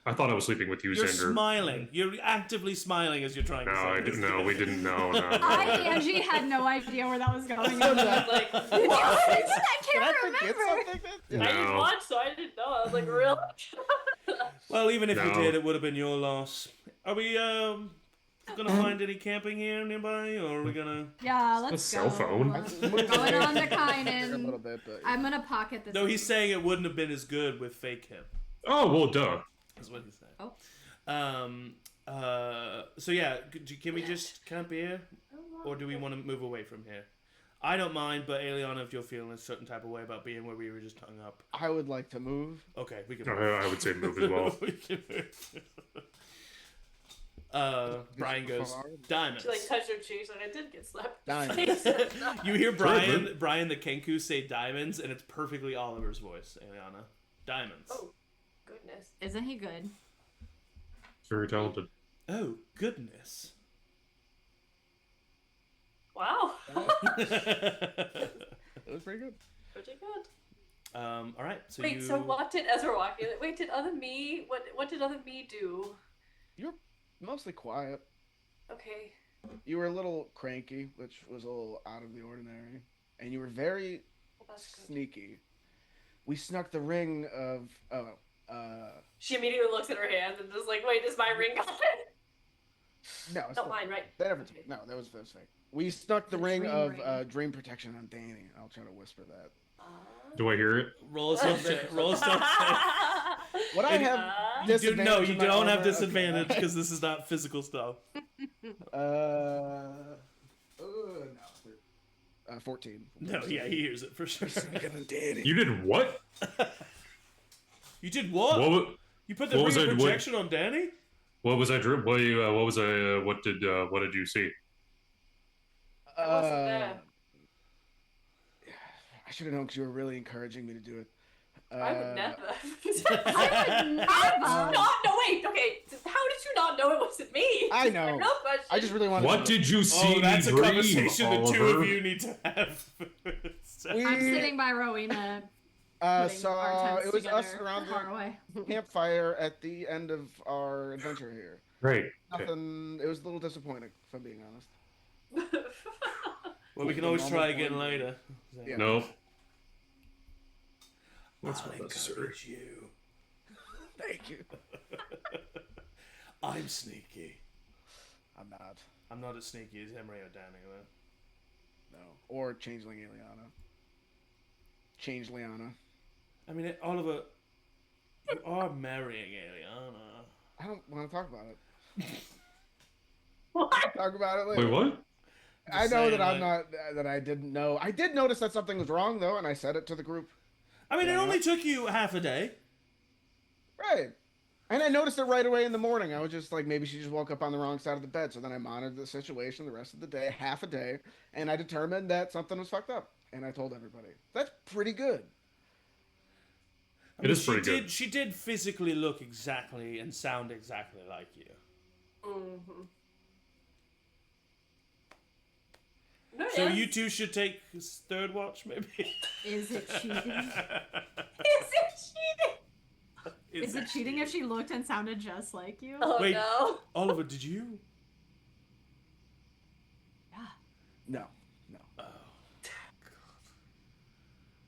I thought I was sleeping with you, You're Xander. smiling. You're actively smiling as you're trying to say this. No, we didn't know. No. Angie had no idea where that was going. I was like, what? I Did I can't forget remember. something? No. I didn't watch, so I didn't know. I was like, really? Well, even if you No. did, it would have been your loss. Are we gonna find any camping here nearby, or are we gonna? Yeah, let's A cell go. phone. Going on to A little Kynan. bit, but I'm gonna pocket this. No, he's saying it wouldn't have been as good with fake him. Oh, well, duh. That's what he's saying. Oh. So yeah, can we just camp here, or do we want to move away from here? I don't mind, but Aeliana, if you're feeling a certain type of way about being where we were just hung up, I would like to move. okay, we can. I would say move as well. We can move. Brian goes, diamonds. She like touched her cheeks, like I did get slapped. Diamonds. You hear Sure, Brian the Kenku say diamonds, and it's perfectly Oliver's voice, Aeliana. Diamonds. Oh, goodness. Isn't he good? Very talented. Oh, goodness. Wow. It was pretty good. Pretty good. All right. So Wait, you... so what did Ezra walk in? Wait, did other me? What did other me do? You were mostly quiet. Okay. You were a little cranky, which was a little out of the ordinary, and you were very Well, that's good. sneaky. We snuck the ring of She immediately looks at her hands and just like, wait, is my ring gone? no, it's Not not mine, right? That never took. No, that was fake. We snuck the The ring dream of ring. dream protection on Danny. I'll try to whisper that. Do I hear it? roll a stealth check. Roll a stealth check. What I And- have You disadvantage you in my don't have armor? disadvantage Okay. because this is not physical stuff. No. 14. No, yeah, he hears it for sure. Danny. You did what? You did what? You put the what was ring of it- what- protection on Danny? What was I? What did you see? I wasn't there. I should have known because you were really encouraging me to do it. I would never. I would never. No, wait, okay. How did you not know it wasn't me? I know. My real question. I just really wanted What to did you see? Oh, that's a dream, conversation the two of Oliver? you need to have. We I'm sitting by Rowina. putting our saw tents it was us together around far the away. campfire at the end of our adventure here. Right. Okay. Nothing. It was a little disappointing, if I'm being honest. Well, we can always try again later. Yeah. No. That's I'll not necessary. encourage you. Thank you. I'm sneaky. I'm not. I'm not as sneaky as Emory or Danny, though. No. Or Changeling Aeliana. Change Liana. I mean, Oliver, you are marrying Aeliana. I don't want to talk about it. What? Talk about it later. Wait, what? I Just know saying, that I'm like- not. That I didn't know. I did notice that something was wrong though, and I said it to the group. I mean, it Yeah. only took you half a day. Right. And I noticed it right away in the morning. I was just like, maybe she just woke up on the wrong side of the bed. So then I monitored the situation the rest of the day, half a day, and I determined that something was fucked up. And I told everybody. That's pretty good. I It mean, is pretty good. She did physically look exactly and sound exactly like you. Mm-hmm. No, So yes. you two should take third watch, maybe. Is it cheating? Is it cheating? Is it cheating if she looked and sounded just like you? Oh Wait. no. Oliver, did you? Yeah. No. Oh, God.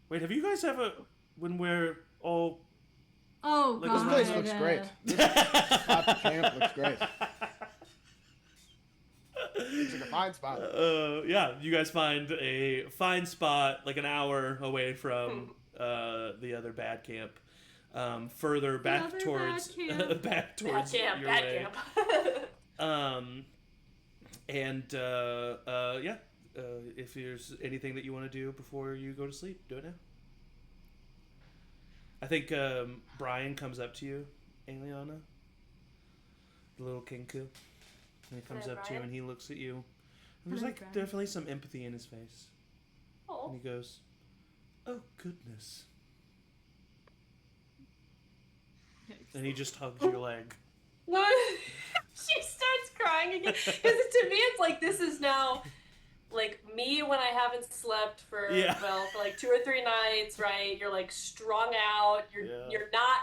Wait, have you guys ever, when we're all... Oh Like, god. This place looks great. This spot, the camp looks great. It's like a fine spot. Yeah, you guys find a fine spot like an hour away from the other bad camp. further back Another towards bad camp. back towards Bad your camp, way. bad camp. If there's anything that you want to do before you go to sleep, do it now. I think Brian comes up to you, Aeliana, the little kinku, and he comes Yeah, up to you Brian? and he looks at you. And there's Hello, like Brian. definitely some empathy in his face, and Oh. he goes, "Oh goodness," and he just hugs your leg. She starts crying again. Because to me, it's like this is now like me when I haven't slept for Yeah. for like 2 or 3 nights, right? You're like strung out. You're not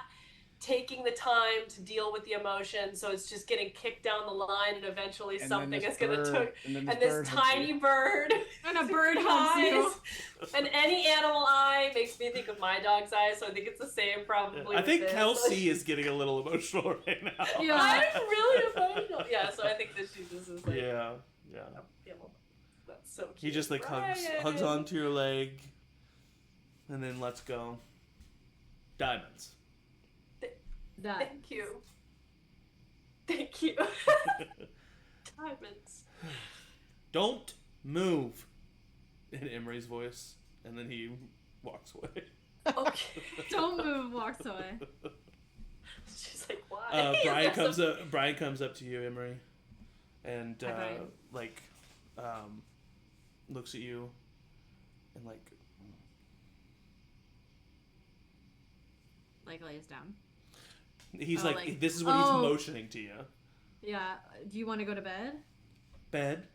taking the time to deal with the emotion, so it's just getting kicked down the line, and eventually And then something this is gonna bird- took. and then And bird this hugs you. tiny bird. And a bird hugs you. eyes. And any animal eye makes me think of my dog's eyes, so I think it's the same probably. I with think this. Kelsey is getting a little emotional right now. Yeah. I'm really emotional. Yeah, so I think that she just is like, Yeah. well, that's so cute. He just like hugs Brian. onto your leg, and then lets go. Diamonds. That. Thank you. Thank you. Diamonds. Don't move. In Emory's voice, and then he walks away. Okay. Don't move, walks away. She's like, why? Brian comes up to you, Emory, and Hi, Brian. looks at you, and Like lays down. he's Oh, like, this is what he's oh. motioning to you. Yeah. Do you want to go to bed? Bed.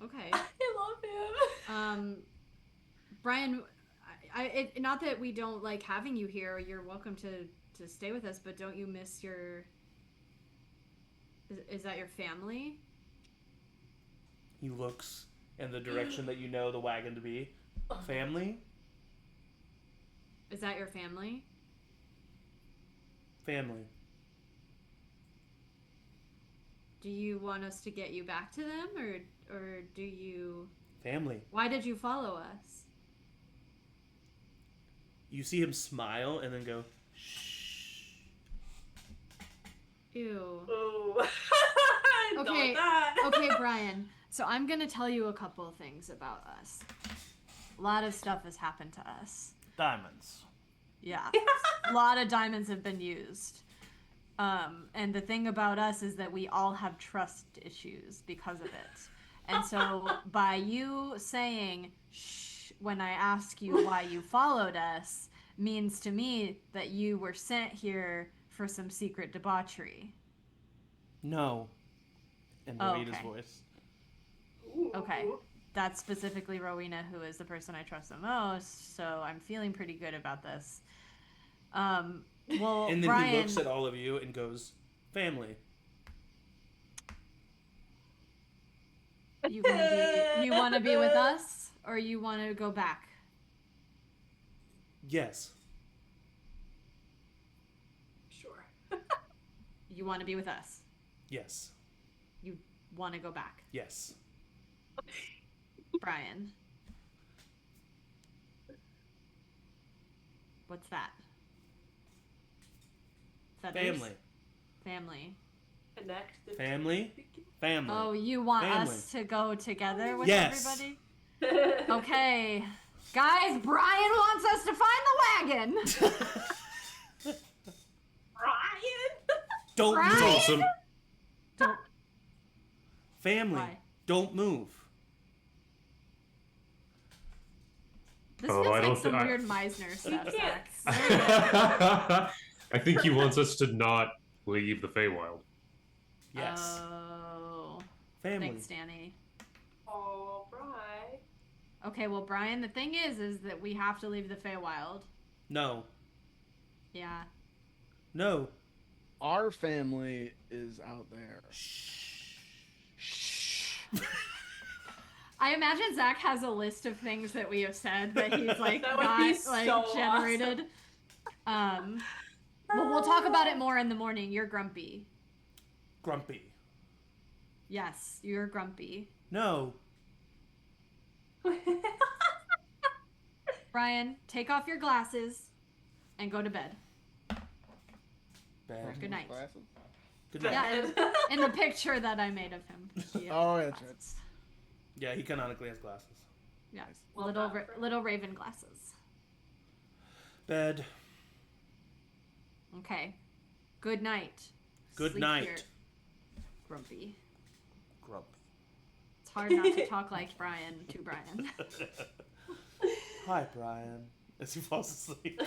Okay. I love him. Brian, not that we don't like having you here. You're welcome to stay with us, but don't you miss your? Is that your family? He looks in the direction that you know the wagon to be. Family. Is that your family? Family. Do you want us to get you back to them, or do you? Family. Why did you follow us? You see him smile and then go, shh. Ew. Ooh. Don't Okay. that. Okay, Brian. So I'm gonna tell you a couple of things about us. A lot of stuff has happened to us. Diamonds. Yeah. A lot of diamonds have been used. And the thing about us is that we all have trust issues because of it. And so by you saying shh when I ask you why you followed us means to me that you were sent here for some secret debauchery. No. In Oh, Rowina's okay. voice. Ooh. Okay. That's specifically Rowina, who is the person I trust the most, so I'm feeling pretty good about this. Well, And then Brian, he looks at all of you and goes, family. you want to be with us, or you want to go back? Yes. Sure. You want to be with us. Yes. You want to go back, Yes. Brian. What's that? Feathers? Family. Family. Connect the Family. Family. Oh, you want Family. us to go together with Yes. everybody? Okay. Guys, Brian wants us to find the wagon. Brian. Don't Brian? It's move. awesome. Don't. Family. Why? Don't move. This Oh, feels I like don't some thi- I- weird Meisner stuff, can't. Zach. I think he wants us to not leave the Feywild. Yes. Oh. Family. Thanks, Danny. Oh, Brian. Okay, well, Brian, the thing is that we have to leave the Feywild. No. Yeah. No. Our family is out there. I imagine Zach has a list of things that we have said that he's like That would got be like so generated. Well, we'll talk about it more in the morning. You're grumpy. Grumpy. Yes, you're grumpy. No. Brian, take off your glasses. and go to bed. Bad. Good night. Glasses? Good night. Yeah, in the picture that I made of him. he has Oh, that's glasses. Yeah, he canonically has glasses. Yeah, Well little done, friend. little raven glasses. Bed. Okay. Good night. Good Sleep night. here, Grumpy. Grump. It's hard not to talk like Brian to Brian. Hi, Brian. As he falls asleep.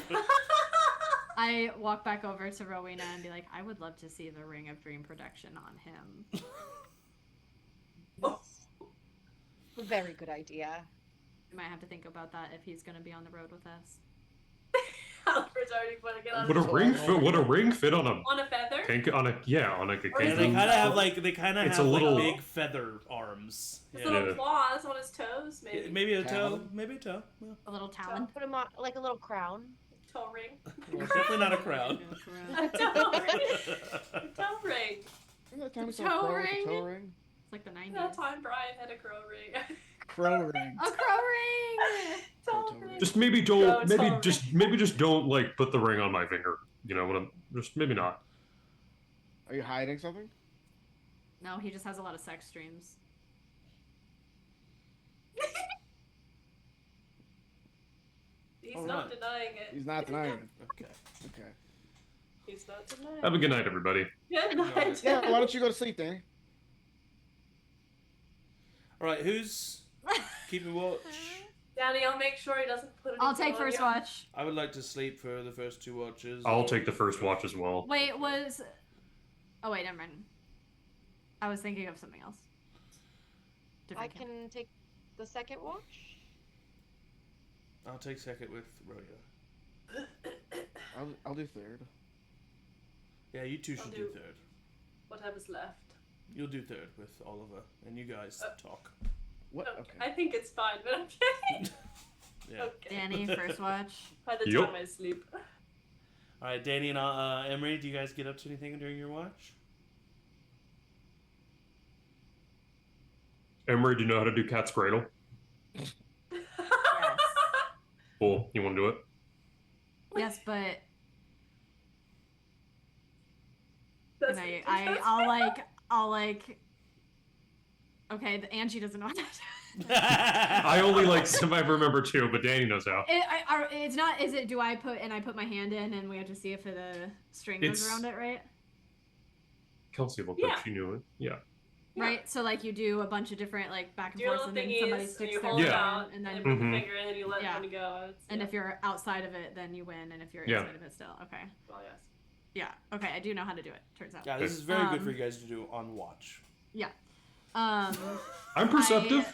I walk back over to Rowina and be like, I would love to see the Ring of Dream production on him. A very good idea. We might have to think about that if he's going to be on the road with us. Alfred's already putting it on Would a his ring shoulder. fit? Would a ring fit on a On a feather? pink? On a on like a Or is And they kangaroo? kind of have like It's have a little- like big feather arms. His Yeah. little Yeah. claws on his toes, maybe. Yeah, maybe a toe. Talon? Maybe a toe. Yeah. A little talon. Put him on like a little crown. Toe ring. Well, it's definitely not a crown. A toe ring. A toe ring. Remember that time we saw Toe a crow with ring? a toe ring? It's like the 90s. That time Brian had a crow ring. Crow ring. A crow ring! toe toe ring. ring. Just maybe No, don't. it's Maybe all just don't like put the ring on my finger. You know what I'm? Just maybe not. Are you hiding something? No, he just has a lot of sex dreams. He's All not right. denying it. He's not denying it. Okay. Okay. He's not denying Have a it. good night, everybody. Good night. Yeah, why don't you go to sleep, Danny? All right. Who's keeping watch? Danny, I'll make sure he doesn't put it I'll take first watch. I would like to sleep for the first 2 watches. I'll take the first watch as well. Wait, was... Oh, wait, never mind. I was thinking of something else. I Different camp. can take the second watch. I'll take second with Rowina. I'll do third. Yeah, you two I'll should do- do third. Whatever's left. You'll do third with Oliver, and you guys talk. What? Okay. Okay. I think it's fine, but okay. Yeah. Okay. Danny, first watch. By the Yup. time I sleep. All right, Danny and Emory, do you guys get up to anything during your watch? Emory, do you know how to do cat's cradle? Yes. Cool. You want to do it? Yes, but That's and it. I'll like. Okay, the Angie doesn't know how to. I only like some I remember too, but Danny knows how. It's not. Is it? Do I put my hand in and we have to see if the string goes It's- around it, right? Kelsey looked Yeah. like she knew it. Yeah. Yeah. Right. So like you do a bunch of different like back and Do your forth, little and then somebody thingies, and sticks you their hold it Yeah. hand, out, and then you put Mhm. the finger in, and you let Yeah. one go. and yeah. if you're outside of it, then you win, and if you're Yeah. inside of it, still okay. Well, yes. Yeah. Okay. I do know how to do it. Turns out. Yeah, this is very good Um, for you guys to do on watch. Um. I'm perceptive.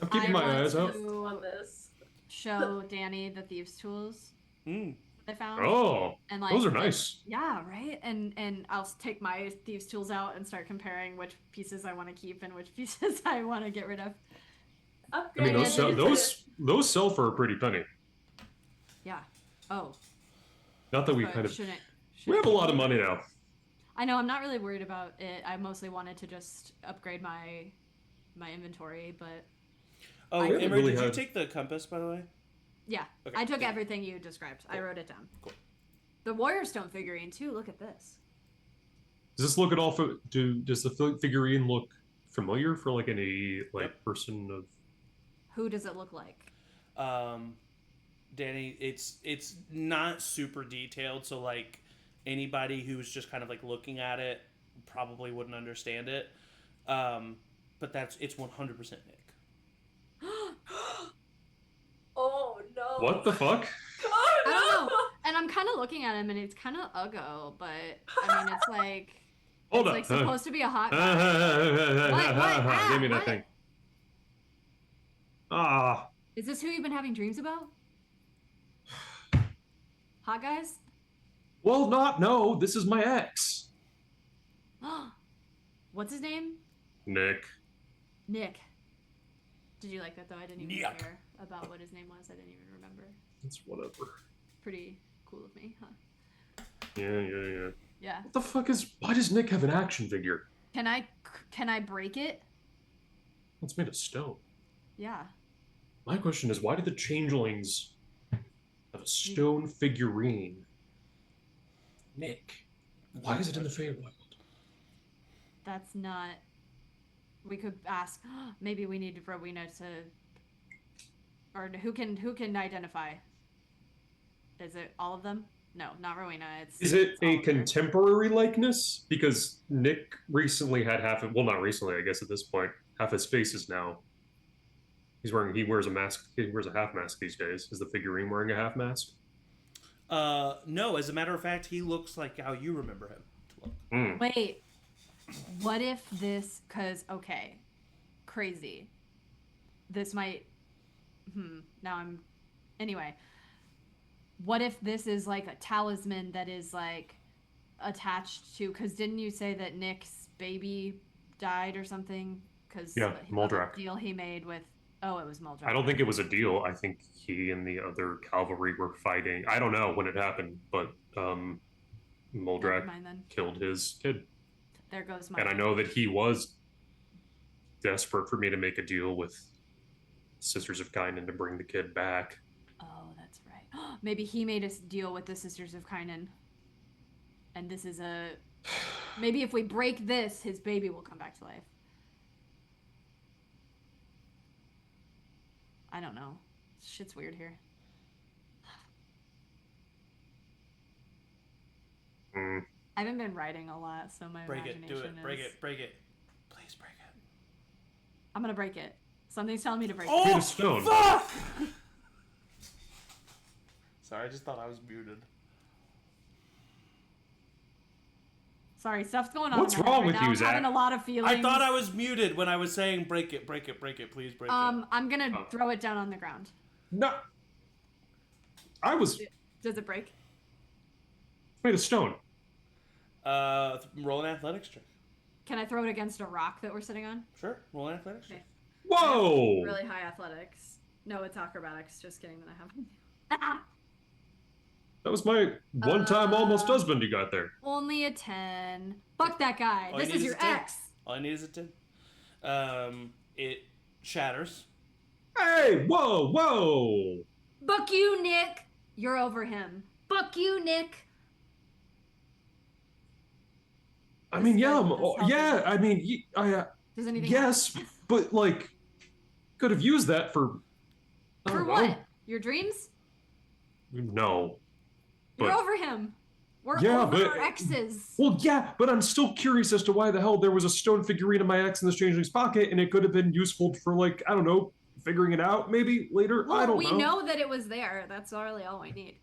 I'm keeping I my want eyes out. to On this. show Danny the thieves' tools Mm. that I found. Oh, and like those are nice. Yeah, right. And I'll take my thieves' tools out and start comparing which pieces I want to keep and which pieces I want to get rid of. I Upgrade. mean, those Yeah, sell, yeah, those sell for a pretty penny. Yeah. Oh. Not that we but kind of shouldn't. we have a lot of money now. I know. I'm not really worried about it. I mostly wanted to just upgrade my inventory, but Oh, I Emory, really did you had- take the compass, by the way? yeah, Okay, I took cool. everything you described. I Cool. wrote it down. Cool. The Warrior Stone figurine too. Look at this. Does this look at all? Does the figurine look familiar for like any like Yep. person of? Who does it look like? Danny, it's not super detailed, so like anybody who's just kind of like looking at it probably wouldn't understand it. But it's 100% Nick. Oh no. What the fuck? Oh I no. don't know. And I'm kind of looking at him, and it's kind of uggo, but I mean, it's like Hold it's up. like supposed to be a hot guy. Ah, Give me that what? thing. Ah, Is this who you've been having dreams about? Hot guys? well, no. This is my ex, What's his name? Nick. Nick. Did you like that though? I didn't even Yuck. care about what his name was. I didn't even remember. It's whatever. Pretty cool of me, huh? Yeah. Yeah. What the fuck is? Why does Nick have an action figure? Can I break it? It's made of stone. Yeah. My question is, why did the changelings have stone figurine. Nick, why is it in the Feywild? That's not. We could ask. Maybe we need Rowina to. Or who can identify? Is it all of them? No, not Rowina. Is it all a of her. contemporary likeness? Because Nick recently had half of, well, not recently, I guess at this point, half his face is now. He wears a mask. He wears a half mask these days. Is the figurine wearing a half mask? No, as a matter of fact, he looks like how you remember him to look. Wait, what if this? Cause okay, crazy. This might. Now I'm. Anyway. What if this is like a talisman that is like attached to? Because didn't you say that Nick's baby died or something? Because Yeah, Muldrak. deal he made with. Oh, it was Muldrak. I don't think it was a deal. I think he and the other cavalry were fighting. I don't know when it happened, but Never Muldrak mind then. killed his kid. There goes my. And I know that he was desperate for me to make a deal with Sisters of Kynan to bring the kid back. Oh, that's right. Maybe he made a deal with the Sisters of Kynan. And this is a. Maybe if we break this, his baby will come back to life. I don't know. Shit's weird here. I haven't been writing a lot, so my Break it, imagination do it, is... break it, break it. Please break it. I'm gonna break it. Something's telling me to break Oh, Made of stone. fuck! Sorry, I just thought I was muted. Sorry, stuff's going on. What's in my wrong head with right now. you, I'm Zach? having a lot of feelings. I thought I was muted when I was saying break it, break it, break it, break it, please break it. I'm gonna throw it down on the ground. No. I was Does it break? made of stone. Roll an athletics check. Can I throw it against a rock that we're sitting on? Sure, roll an athletics check. Okay. Whoa! Really high athletics. No, it's acrobatics. Just kidding that I have. That was my one-time almost husband you got there. Only a 10. Fuck that guy. All you This need is is your a 10. ex. All I need is a 10. It shatters. Hey, whoa, whoa! Fuck you, Nick. You're over him. Fuck you, Nick. I mean, yeah, This yeah. I mean, Does anything yes, but like, could have used that for. I For don't what? know. Your dreams? No. You're But- over him. We're Yeah, over but- our exes. Well, yeah, but I'm still curious as to why the hell there was a stone figurine of my ex in the Changeling's pocket, and it could have been useful for, like, I don't know, figuring it out maybe later. Well, I don't we know. know that it was there. That's really all we need.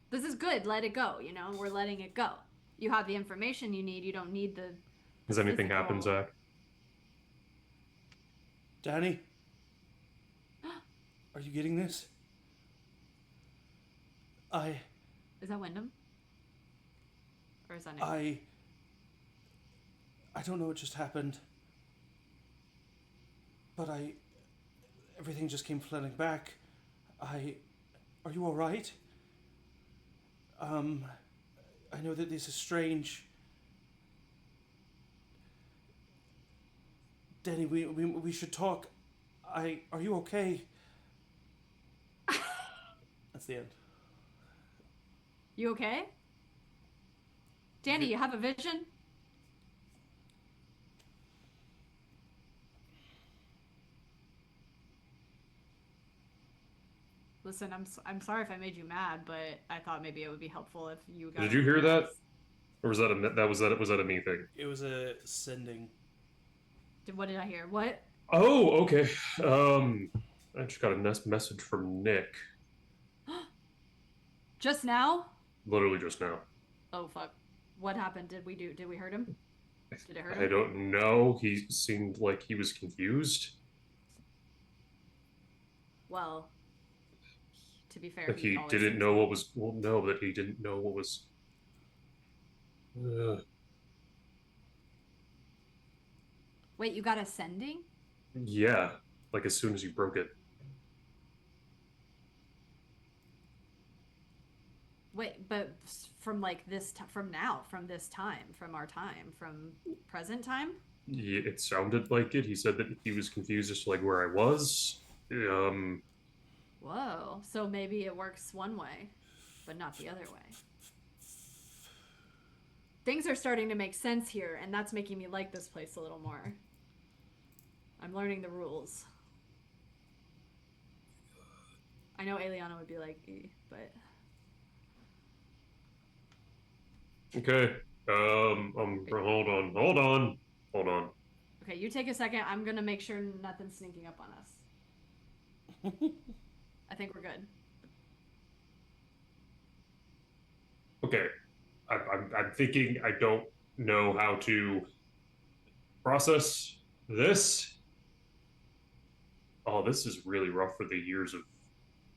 This is good. Let it go. You know, we're letting it go. You have the information you need. You don't need the. Has anything physical- happened, Zach? Danny? Are you getting this? Is that Wyndham? Or is that Nick? I don't know what just happened. But everything just came flooding back. Are you alright? I know that this is strange. Danny, we should talk. Are you okay? That's the end. You okay? Danny, you have a vision? Listen, I'm sorry if I made you mad, but I thought maybe it would be helpful if you got. Did you hear that? Or was that a me thing? It was a sending. What did I hear? What? Oh, okay. I just got a message from Nick, Just now? literally just now. Oh fuck! What happened? Did we hurt him? Did it hurt him? I don't know. He seemed like he was confused. Well, to be fair, Like he always didn't seems know like- what was. Well, no, that he didn't know what was. Wait, you got a sending? Yeah, like as soon as you broke it. Wait, but from like this, from now, from this time, from our time, from present time? Yeah, it sounded like it. He said that he was confused as to like where I was. Whoa. So maybe it works one way, but not the other way. Things are starting to make sense here, and that's making me like this place a little more. I'm learning the rules. I know Aeliana would be like, but... Okay. Hold on. Okay, you take a second. I'm gonna make sure nothing's sneaking up on us. I think we're good. Okay. I'm thinking I don't know how to process this. Oh, this is really rough for the years of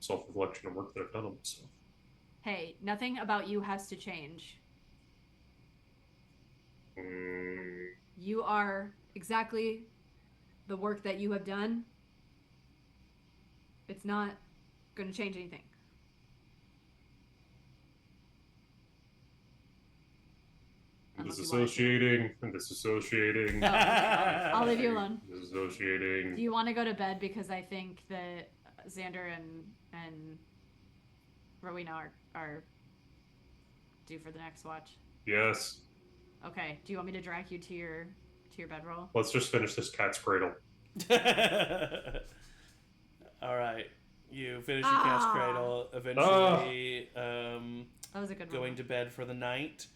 self-reflection and work that I've done on myself. Hey, nothing about you has to change. You are exactly the work that you have done. It's not going to change anything. I'm disassociating. Oh, okay. I'll leave you alone. Disassociating. Do you want to go to bed? Because I think that Xander and Rowina are due for the next watch. Yes. Okay. Do you want me to drag you to your bedroll? Let's just finish this cat's cradle. All right. You finish your cat's cradle. Eventually, that was a good going one. to bed for the night.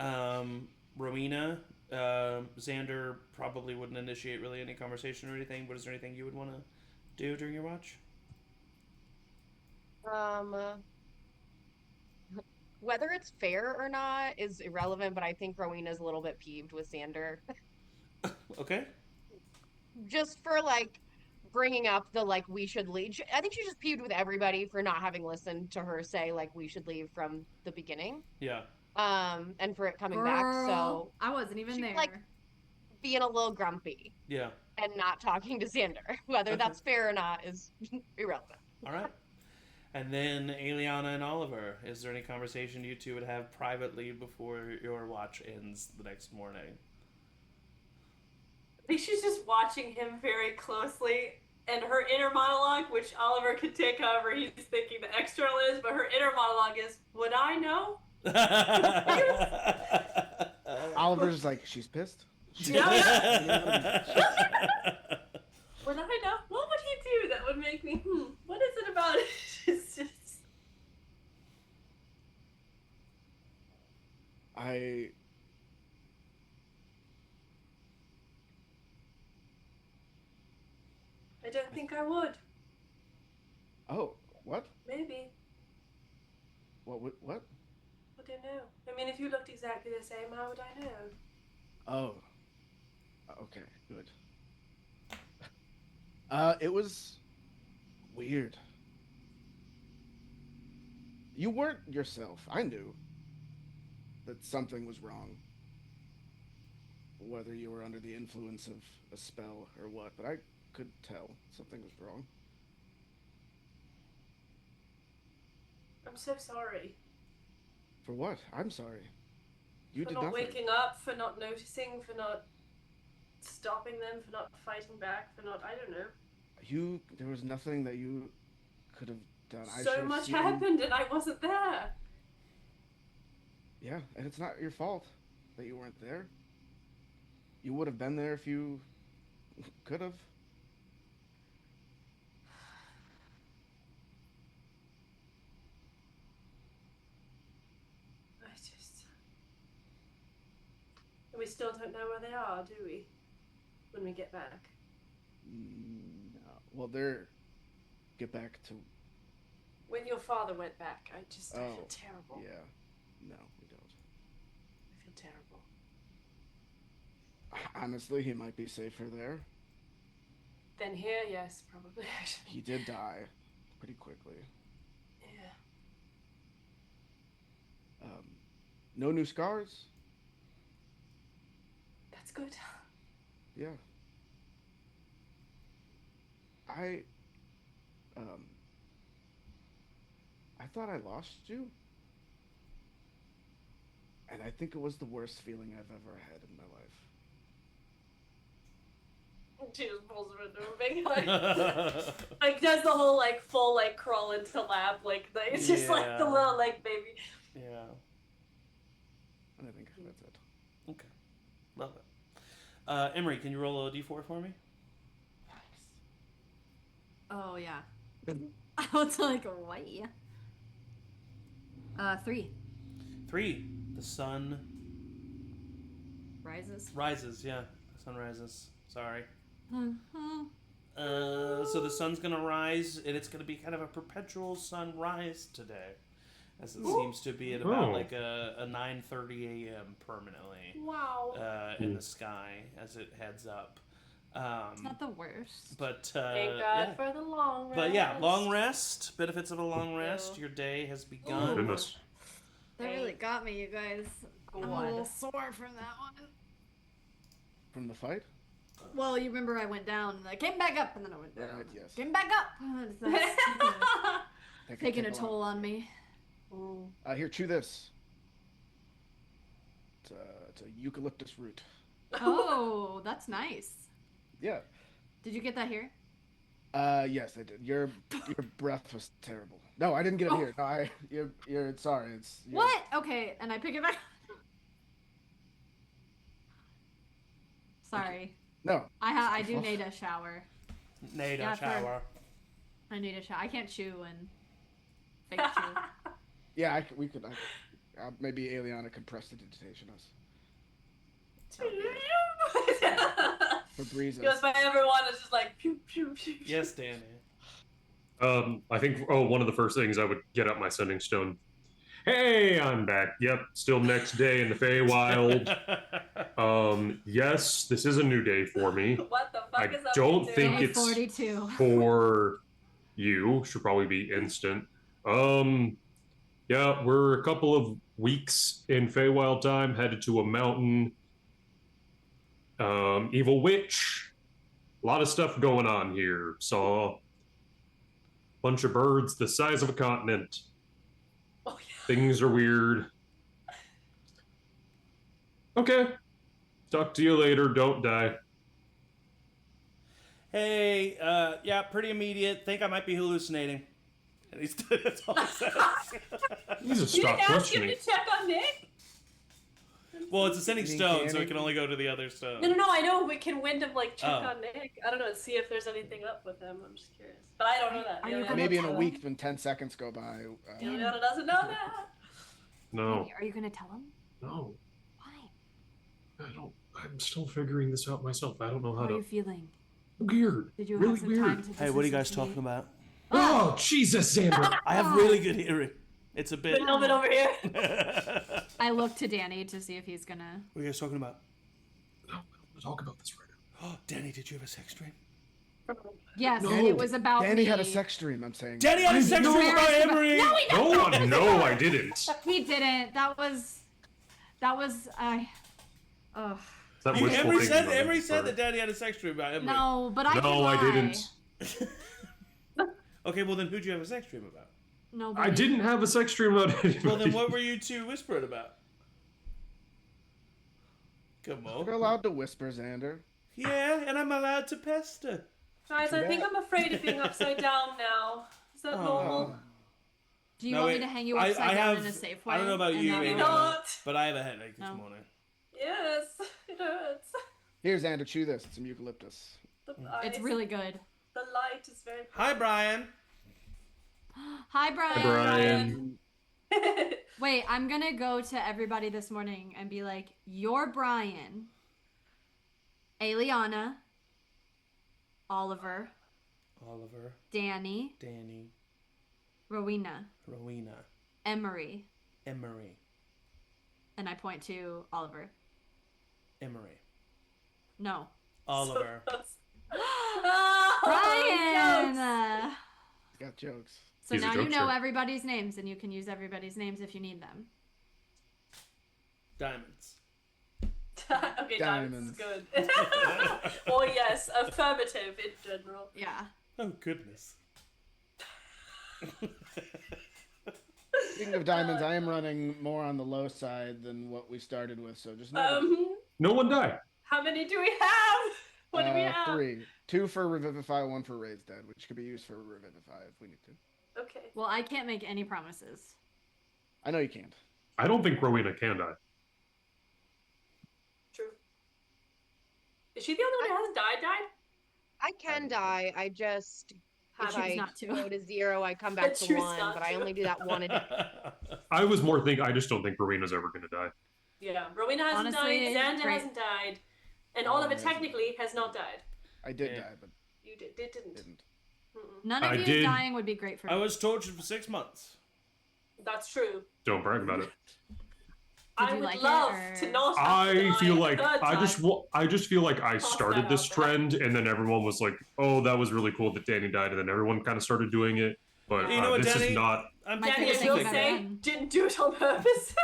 Rowina, Xander probably wouldn't initiate really any conversation or anything, but is there anything you would want to do during your watch? Whether it's fair or not is irrelevant, but I think Rowina's a little bit peeved with Xander. Okay. Just for, like, bringing up the, like, we should leave. I think she's just peeved with everybody for not having listened to her say, like, we should leave from the beginning. Yeah. And for it coming back, so... I wasn't even there. Like, being a little grumpy. Yeah. And not talking to Xander. Whether that's fair or not is irrelevant. All right. And then Aeliana and Oliver, is there any conversation you two would have privately before your watch ends the next morning? I think she's just watching him very closely, and her inner monologue, which Oliver could take however he's thinking the external is, but her inner monologue is, would I know? Oliver's like, she's pissed. She's Yeah. pissed. Would I know? What would he do that would make me, what is it about it? It's just... I don't think I would. Oh, what? Maybe. What? I don't know. I mean, if you looked exactly the same, how would I know? Oh. Okay, good. It was weird. You weren't yourself. I knew that something was wrong. Whether you were under the influence of a spell or what, but I could tell something was wrong. I'm so sorry. For what? I'm sorry. You For did not nothing. waking up, for not noticing, for not stopping them, for not fighting back, for not, I don't know. There was nothing that you could have done. I So should have much seen... happened and I wasn't there. Yeah, and it's not your fault that you weren't there. You would have been there if you could have. We still don't know where they are, do we? When we get back. No. Well, get back to... When your father went back, I feel terrible. Yeah. No, we don't. I feel terrible. Honestly, he might be safer there. Then here, yes, probably. He did die pretty quickly. Yeah. No new scars? That's good. Yeah. I thought I lost you. And I think it was the worst feeling I've ever had in my life. She just pulls him into a big hug. Like does the whole like full like crawl into lap like it's just like the Yeah. little like baby. Yeah. I think that's it. Okay. Love it. Emory, can you roll a d4 for me? Oh yeah. I was like, what? 3 3. The sun rises. rises. Yeah, the sun rises. Sorry. Mm-hmm. So the sun's gonna rise, and it's gonna be kind of a perpetual sunrise today, as it seems to be at about like a 9:30 a.m. permanently Wow. in the sky as it heads up. It's not the worst. But Thank God yeah. for the long rest. But yeah, long rest. Benefits of a long Thank rest. you. Your day has Oh, begun. goodness. That really got me, you guys. I'm a little sore from that one. From the fight? Well, you remember I went down and I came back up and then I went down. Right, yes. Came back up. That's That could taking a take toll on me. Here, chew this. It's a eucalyptus root. Oh, that's nice. Yeah. Did you get that here? Yes, I did. Your breath was terrible. No, I didn't get it here. No, you're sorry. What? Okay, and I pick it back. Sorry. No. I do need a shower. Need Yeah, a shower. I need a shower. I can't chew and fake chew. Yeah, we could. Maybe Aeliana could prestidigitation us. For breezes. Goes by everyone is just like pew pew pew. Yes, Danny. I think one of the first things I would get up my sending stone. Hey, I'm back. Yep, still next day in the Feywild. Yes, this is a new day for me. What the fuck I is up don't with think you? it's 42. for you. Should probably be instant. Yeah, we're a couple of weeks in Feywild time, headed to a mountain. Evil witch. A lot of stuff going on here. Saw a bunch of birds the size of a continent. Oh, yeah. Things are weird. Okay. Talk to you later. Don't die. Hey, yeah, pretty immediate. Think I might be hallucinating. And he's that's all he says. He's a You stop didn't ask him questioning. to check on Nick? Well, it's a sending Eating stone, so candy? it can only go to the other stone. No, I know. We can Wyndham like check Oh. on Nick. I don't know, see if there's anything up with him. I'm just curious. But I don't know that. Are you Ileana gonna Maybe in a tell week him? when 10 seconds go by. Ileana doesn't know that. No. Are you gonna tell him? No. Why? I don't. I'm still figuring this out myself. I don't know How how are you to. feeling? Weird. Did you really have some weird. time to Hey, what are you guys talking disassociate? about? Oh, Jesus, Xander. I have really good hearing. It's a bit. Put Elvin over here. What I look to Danny to see if he's gonna. are you guys talking about? No, I don't want to talk about this right now. Oh, Danny, did you have a sex dream? Yes, No. it was about Danny me. had a sex dream, I'm saying. Danny had a sex no, dream about embarrassed about- Emory. No, he didn't. No, I didn't. He didn't. That was I. Ugh. Is that wishful Emory thinking said on Emory his said part? that Danny had a sex dream about Emory. No, but I can No, I lie. didn't. Okay, well then who'd you have a sex dream about? Nobody. I didn't have a sex dream about anybody. Well then what were you two whispering about? Come You're on. allowed to whisper, Xander. Yeah, and I'm allowed to pester. Guys, I think I'm afraid of being upside down now. Is that normal? Do you No, want wait, me to hang you I upside down have- in a safe way? I don't know about and you, that Amy, way- Not. but I have a headache this No. morning. Yes, it hurts. Here, Xander, chew this. It's some eucalyptus. The It's eyes- really good. The light is very. Hi, Brian. Hi, Brian. Brian. Wait, I'm gonna go to everybody this morning and be like, "You're Brian, Aeliana, Oliver, Oliver, Danny, Danny, Rowina, Rowina, Emory," Emory, and I point to Oliver. Emory, No, Oliver. Oh, Brian. jokes. He's got jokes. So He's a now you know jokester. everybody's names, and you can use everybody's names if you need them. Diamonds. Okay, diamonds Diamonds. is good. Oh yes, affirmative in general. Yeah. Oh goodness. Speaking of diamonds, I am running more on the low side than what we started with, so just know. No one died. How many do we have? What do we have? 3. 2 for Revivify, 1 for Raise Dead, which could be used for Revivify if we need to. Okay. Well, I can't make any promises. I know you can't. I don't think Rowena can die. True. Is she the only one who hasn't died? I can die. I just I if choose I not to. go to 0, I come back to choose 1, not but I to. only do that one a day. I was more thinking, I just don't think Rowena's ever going to die. Yeah. Rowena hasn't Honestly, died. Xander great. hasn't died. And Oliver hasn't technically has not died. I did Yeah. die, but You didn't. didn't. Mm-mm. None of I you did- dying would be great for me. I was tortured for 6 months. That's true. Don't brag about it. I you would like it, love or- to not have to I die feel a like third time. I just feel like I Toss started that this out there. trend, and then everyone was like, "Oh, that was really cool that Danny died," and then everyone kind of started doing it. But You know what, this Danny? is not. I'm My Danny, favorite I thing will about say, it. didn't do it on purpose.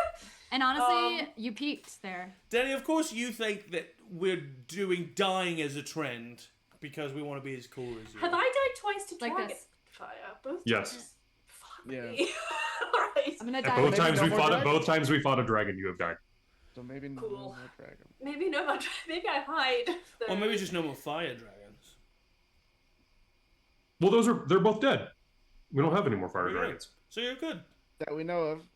And honestly, Um, you peaked there. Danny, of course you think that we're doing dying as a trend because we want to be as cool as you. Have I died twice to Like dragon this. fire? Both Yes. times? Fuck Yeah. me. Alright. I'm gonna At die. both with times no we more fought. dragon? Both times we fought a dragon, you have died. So maybe no Cool. more dragon. Maybe no more. Maybe I hide. Or maybe just no more fire dragons. Well, they're both dead. We don't have any more fire Yeah. dragons. So you're good. That we know of.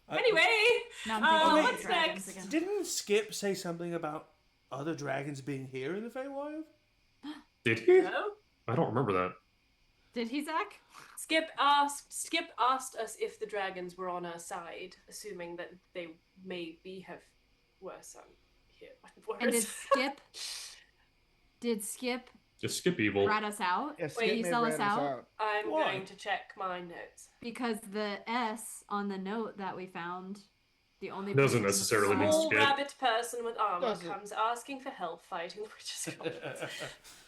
Anyway, Now I'm thinking about what's dragons next? again. Didn't Skip say something about other dragons being here in the Feywild? Did he? no. I don't remember that. Did he, Zach? Skip asked us if the dragons were on our side, assuming that they maybe were some here. And did Skip Just skip evil. rat us out? Yeah, Wait, Skip you may sell rat us out? I'm Why? going to check my notes. Because the S on the note that we found, the only Doesn't person with necessarily mean Small Skip. rabbit person with armor Doesn't. comes asking for help fighting the witches' goblins.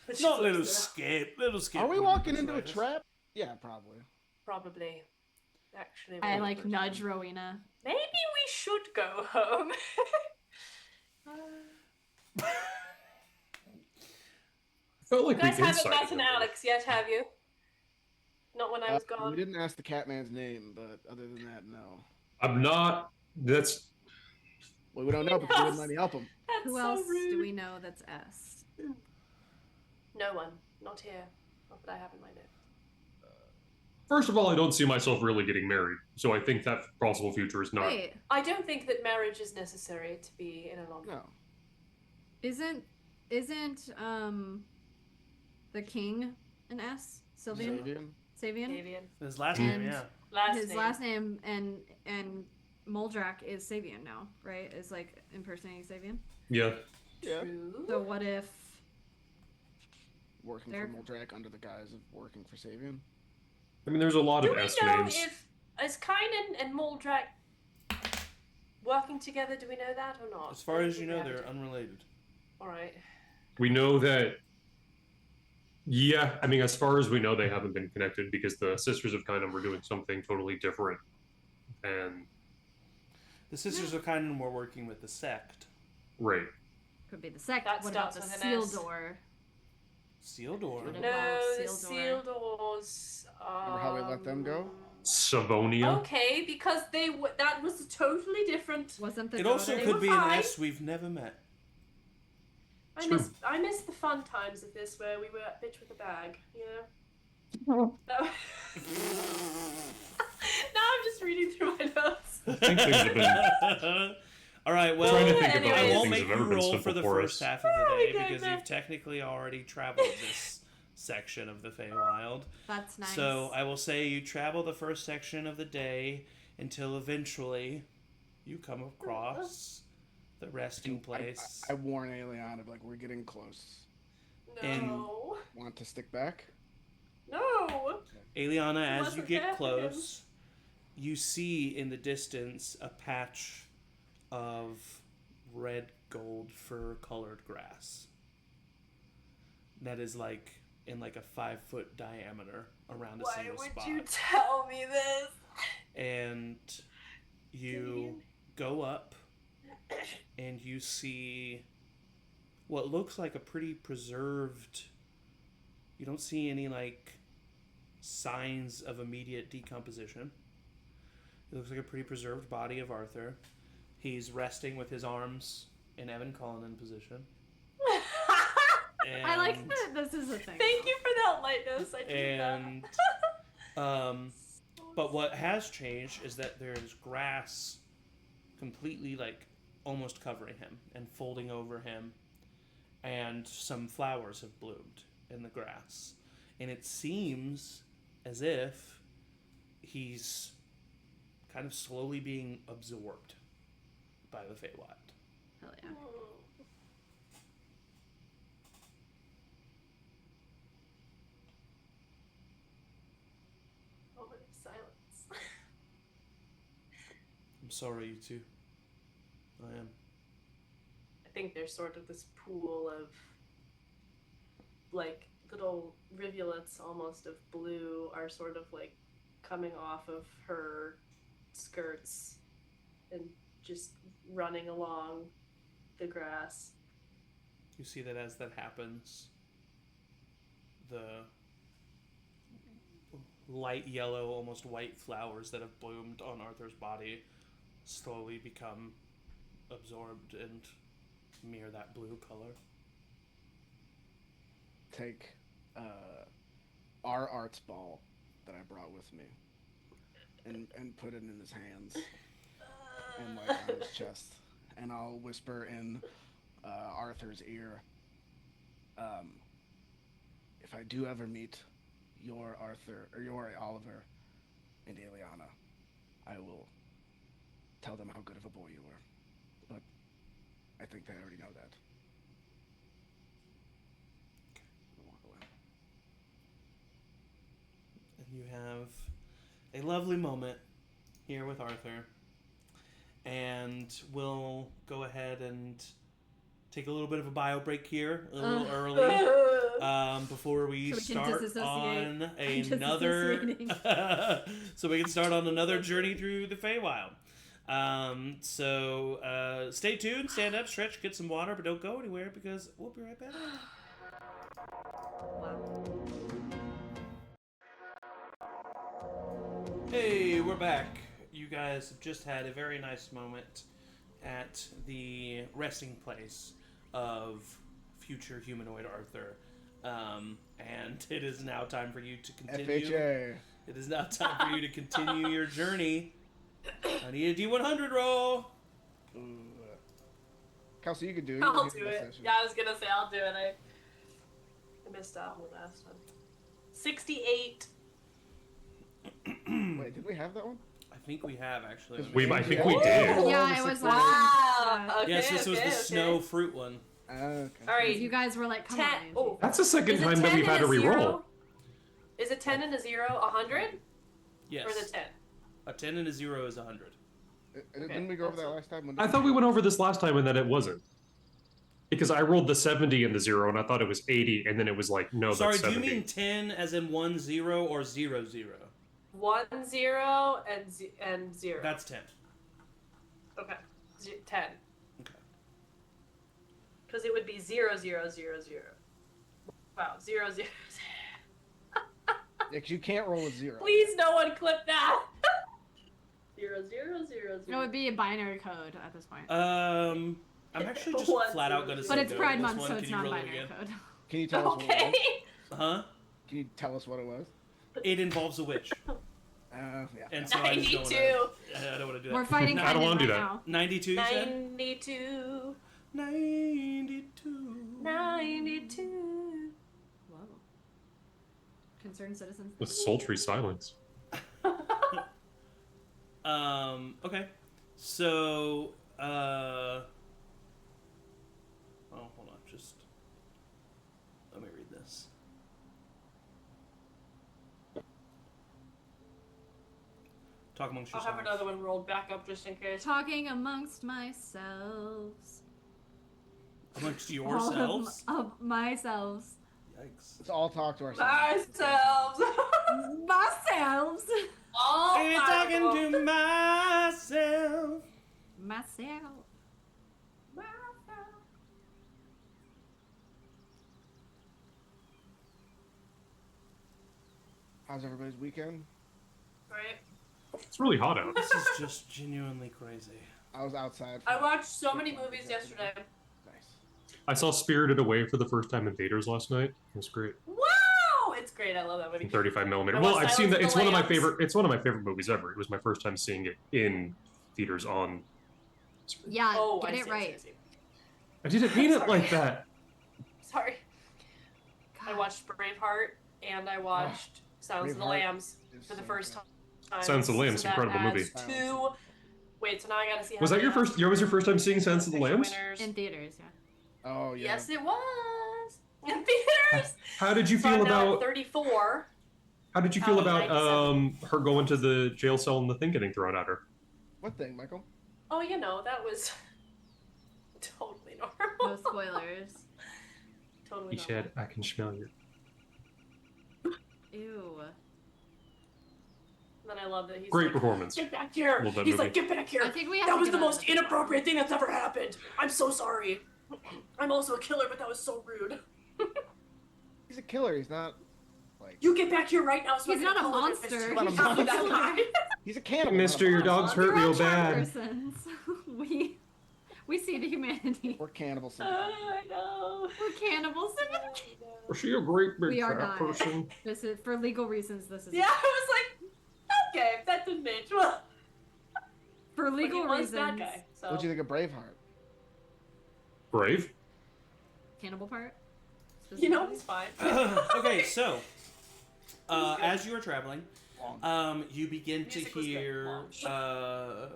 Which Not is little also- Skip. Little Skip. Are we wouldn't walking into a betray us. trap? Yeah, probably. Probably. Actually, I really. like nudge Rowena. Maybe we should go home. Felt like You guys we haven't incited met an them. Alex yet, have you? Not when I was We gone. didn't ask the Catman's name, but other than that, no. I'm not. That's. Well, we don't know because we wouldn't let me help him. That's Who so else rude. do we know that's S? No one. Not here. Not that I have in my notes. First of all, I don't see myself really getting married, so I think that possible future is not. Wait, I don't think that marriage is necessary to be in a long. No. isn't the king an S? Sylvian? Sabian? Savian? Davian. His last And- name, yeah. Last His name. last name and Moldrak is Savian now, right? Is like impersonating Savian. Yeah. Yeah. True. So what if Working There- for Muldrak under the guise of working for Sabian. I mean, there's a lot Do of we S know names. if is Kynan and Moldrak working together? Do we know that or not? As far as you know, Yeah. they're unrelated. All right. We know that. Yeah, I mean, as far as we know, they haven't been connected because the Sisters of Kindom were doing something totally different. And The Sisters of Kindom were working with the sect. right, could be the sect? That What about the starts with an seal S. door? Seal door. Would it- No, involves the seal seal doors. Remember how we let them go? Savonia. Okay, because that was totally different. Wasn't the It also daughter- could be an fine. S we've never met. True. I miss the fun times of this where we were a bitch with a bag, you know? No. Now I'm just reading through my notes. I think things have been. All right, well, trying to think about I how won't things make have you ever been roll simple for the for first us. half of the Oh my day because goodness. you've technically already traveled this section of the Feywild. That's nice. So I will say you travel the first section of the day until eventually you come across the resting place. I warn Aeliana, like, we're getting close. No. Want to stick back? No. Aeliana, as you Wasn't get happening. close, you see in the distance a patch of red gold fur colored grass that is like in like a 5-foot diameter around a Why single would spot. you tell me this? And you go up and you see what looks like a pretty preserved, you don't see any like signs of immediate decomposition. It looks like a pretty preserved body of Arthur. He's resting with his arms in Evan Cullinan position. I like And- that this is a thing. Thank you for that lightness. I need And that. but what has changed is that there's grass completely like almost covering him and folding over him, and some flowers have bloomed in the grass, and it seems as if he's kind of slowly being absorbed by the Feywild. Hell yeah. Moment of silence. I'm sorry, you two. I am. I think there's sort of this pool of like little rivulets almost of blue are sort of like coming off of her skirts and just running along the grass. You see that as that happens, the light yellow, almost white flowers that have bloomed on Arthur's body slowly become absorbed and mirror that blue color. Take our arts ball that I brought with me and put it in his hands and like on his chest, and I'll whisper in Arthur's ear, if I do ever meet your Arthur or your Oliver and Aeliana, I will tell them how good of a boy you were. But I think they already know that. I'll walk away. And you have a lovely moment here with Arthur. And we'll go ahead and take a little bit of a bio break here, a little early, before we So we can start disassociate. on I'm another. disassociating. So we can start on another journey through the Feywild. So stay tuned, stand up, stretch, get some water, but don't go anywhere because we'll be right back. Wow. Hey, we're back. You guys have just had a very nice moment at the resting place of future humanoid Arthur. And it is now time for you to continue. FHA. It is now time for you to continue your journey. I need a D100 roll. Ooh. Kelsey, you can do it. I'll You can do this it. session. Yeah, I was gonna say I'll do it. I missed out on the last one. 68. Wait, did we have that one? I think we have actually. I think we did. Yeah, it was Wow. Okay, Yes, this was okay, the okay. snow fruit one. Okay. All right. You guys were like, come 10. on. Angie. Oh, That's the second is it time 10 that we've and had a to re-roll. 0? Is it 10 and a 0 100? Yes. Or is it 10? A 10 and a 0 is 100. Didn't we go over that last time? When I thought we went over this last time and then it wasn't. Because I rolled the 70 and the 0 and I thought it was 80 and then it was like, no, Sorry, that's do 70. you mean 10 as in 1 0 or 0 0? 1 0 and 0. That's 10. Okay. 10. Okay. Because it would be 0 0 0 0. Wow, 0 0 0. Yeah, 'cause you can't roll a 0. Please, no one clip that. 0 0 0 It would be a binary code at this point. I'm actually just 1 flat out 0 gonna say But it's go Pride with this Month, one. so Can it's you roll it non-binary again? code. Can you tell us what it Okay. was? Huh? Can you tell us what it was? It involves a witch. Yeah. And so I just don't 92. want to do that. We're fighting I don't Kainan wanna do right that. now. 92, you said? 92. 92. 92. Whoa. Concerned citizens. With sultry silence. Okay. So, oh, hold on. Just, let me read this. Talk amongst I'll yourselves. have another one rolled back up just in case. Talking amongst myselves. Amongst All yourselves? of myselves. Yikes. Let's all talk to ourselves. Ourselves. Myselves. All I'm five of talking them. to myself. Myself. How's everybody's weekend? Right. It's really hot out. This is just genuinely crazy. I was outside. I watched so many movies yesterday. Nice. I saw Spirited Away for the first time in theaters last night. It was great. Wow, it's great. I love that movie. 35 millimeter. I Well, watched I've seen Silence that. of It's the one of my Lambs. favorite. It's one of my favorite movies ever. It was my first time seeing it in theaters on. Yeah, Oh, get I it see, right. I see. I didn't mean it Sorry. like that. Sorry. I God. watched Braveheart and I watched Silence of the Braveheart Lambs is for the so first good. time. Silence of the Lambs, that incredible movie. adds two. Wait, so now I gotta see. Was how that your many first? Was your first time seeing Silence of the picture Lambs? winners. In theaters, yeah. Oh yeah. Yes, it was in theaters. How did you So feel I'm now at about? 34. How did you feel Oh, about 97. her going to the jail cell and the thing getting thrown at her? What thing, Michael? Oh, you know that was totally No normal. spoilers. Totally He normal. said, "I can smell you." Ew. Then I love that he's Great like, performance. get back here. Love that He's movie. like, get back here. I think we have That to was get the on most to the inappropriate thing that's ever happened. I'm so sorry. I'm also a killer, but that was so rude. He's a killer. He's not like. You get back here right now. So I He's can not a apologize monster. to you. Not a He's not monster. that guy. He's a cannibal. Mister, your dog's hurt We're real all bad. Charmed-Persons. we see the humanity. We're cannibals. I know. We're cannibals. Was she a great big We are fat not. person? This is for legal reasons. This is Yeah, I was like, okay, that didn't age well. for But he legal was reasons. that guy. So. What'd you think of Braveheart? Brave. Cannibal part. You know, it's fine. Okay, so as you are traveling, you begin to Music was good. hear Long.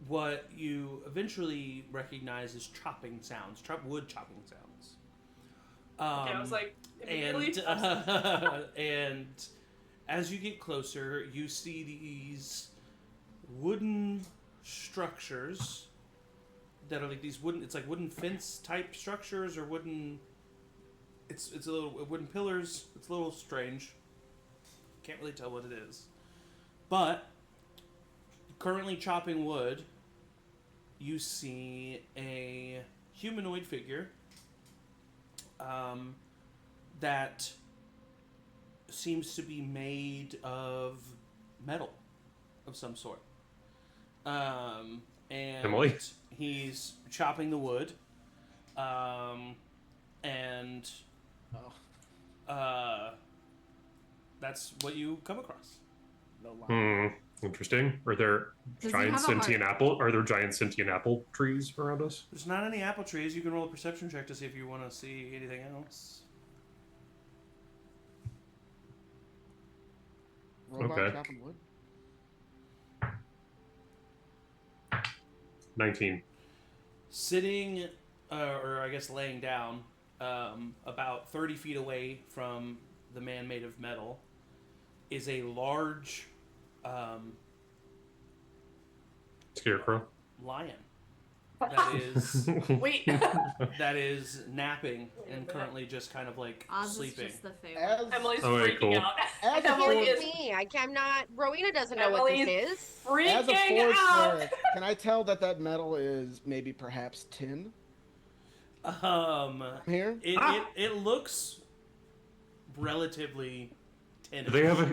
what you eventually recognize as chopping sounds, wood chopping sounds. Okay, I was like, immediately. And as you get closer, you see these wooden structures that are like these wooden. It's like wooden fence type structures or wooden. It's a little wooden pillars. It's a little strange. Can't really tell what it is, but currently chopping wood. You see a humanoid figure that seems to be made of metal of some sort. And Emily? he's chopping the wood. And that's what you come across. No lie. Interesting. Are there Does he giant have a sentient apple? Are there giant sentient apple trees around us? There's not any apple trees. You can roll a perception check to see if you want to see anything else. Robot Okay. chopping wood. 19. Sitting, or I guess laying down, about 30 feet away from the man made of metal, is a large Scarecrow. lion that is Wait. that is napping and currently just kind of like Oz is sleeping. just the favorite. As, Emily's Oh, wait, freaking cool. out. As a Emily force- is me. I'm not. Rowena doesn't know what Emily's this is. as a freaking force out. cleric, can I tell that metal is maybe perhaps tin? Here? It looks relatively Do they have a?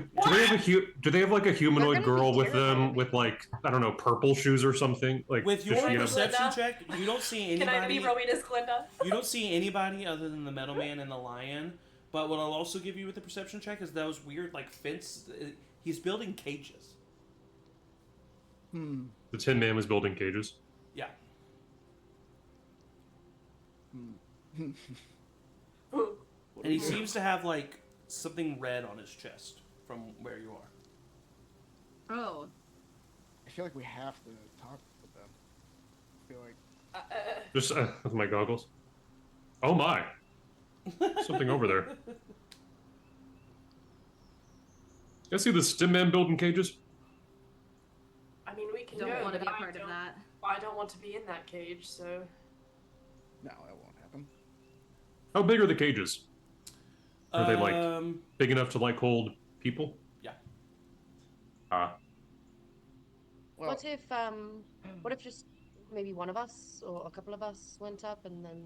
Do they have like a humanoid gonna be girl with terrified them of with like I don't know purple shoes or something? Like with does your she have- perception Glinda? check. You don't see Can I be anybody. Rowena's Glinda? You don't see anybody other than the metal man and the lion. But what I'll also give you with the perception check is those weird like fence. He's building cages. Hmm. The Tin Man was building cages. Yeah. Hmm. And he seems to have like something red on his chest from where you are. Oh, I feel like we have to talk with them. I feel like Just with my goggles. Oh my! Something over there. I see the Tin Man building cages. I mean, we can don't go. want to be but a part of that. I don't want to be in that cage, so. no, that won't happen. How big are the cages? Are they like Um, big enough to like hold people? Yeah. Ah. Well, What if just maybe one of us or a couple of us went up and then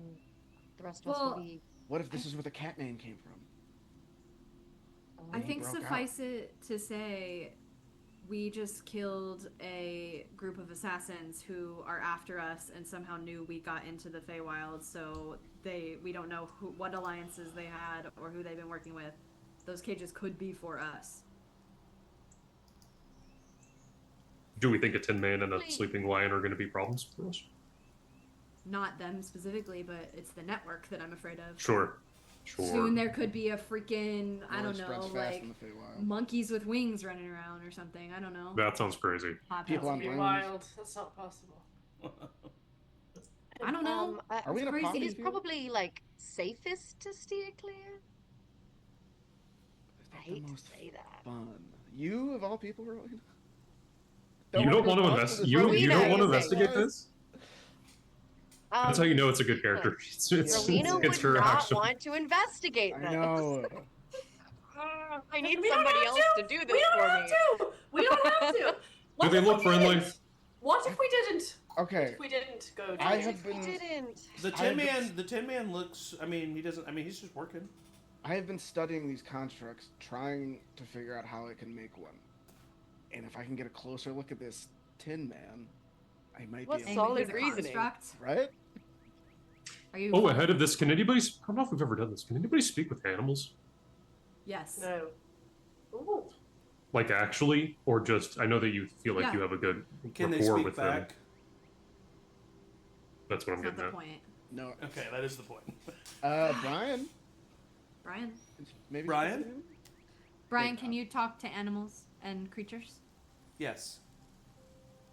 the rest of us Well, would be. what if this is where the Catman came from? I think broke out. suffice it to say, We just killed a group of assassins who are after us and somehow knew we got into the Feywild, so we don't know what alliances they had or who they've been working with. Those cages could be for us. Do we think a tin man and a sleeping lion are going to be problems for us? Not them specifically, but it's the network that I'm afraid of. Sure. Soon there could be a freaking, I don't Word know, spreads fast like in the Feywild. monkeys with wings running around or something. I don't know. That sounds crazy. People on That'd be planes. wild. That's not possible. I don't know. Are we in a crazy. poppy It is field? probably like safest to steer clear. It's I not the hate to most say that. fun. You of all people, Rowina? You don't want to invest. You Rowena don't want to is investigate this. That's how you know it's a good character. Rowena it's would her not action. want to investigate I this. know. I need We don't somebody have else to do this We don't for have me. to. We don't have to. What they if look we friendly? didn't? What if we didn't? Okay. If we didn't go. I to have We been didn't. The I Tin have- Man. The Tin Man looks. I mean, he doesn't. I mean, he's just working. I have been studying these constructs, trying to figure out how I can make one. And if I can get a closer look at this Tin Man, I might What's be able solid He's a reasoning. construct. right? Are you? Oh, ahead of this, can anybody? I don't know if we've ever done this. Can anybody speak with animals? Yes. No. Ooh. Like actually, or just? I know that you feel like Yeah. you have a good Can they rapport speak with back? them. That's what I'm That's not getting the at. point. No. Okay, that is the point. Brian? Brian? Maybe Brian? speak with him? Brian, can you talk to animals and creatures? Yes.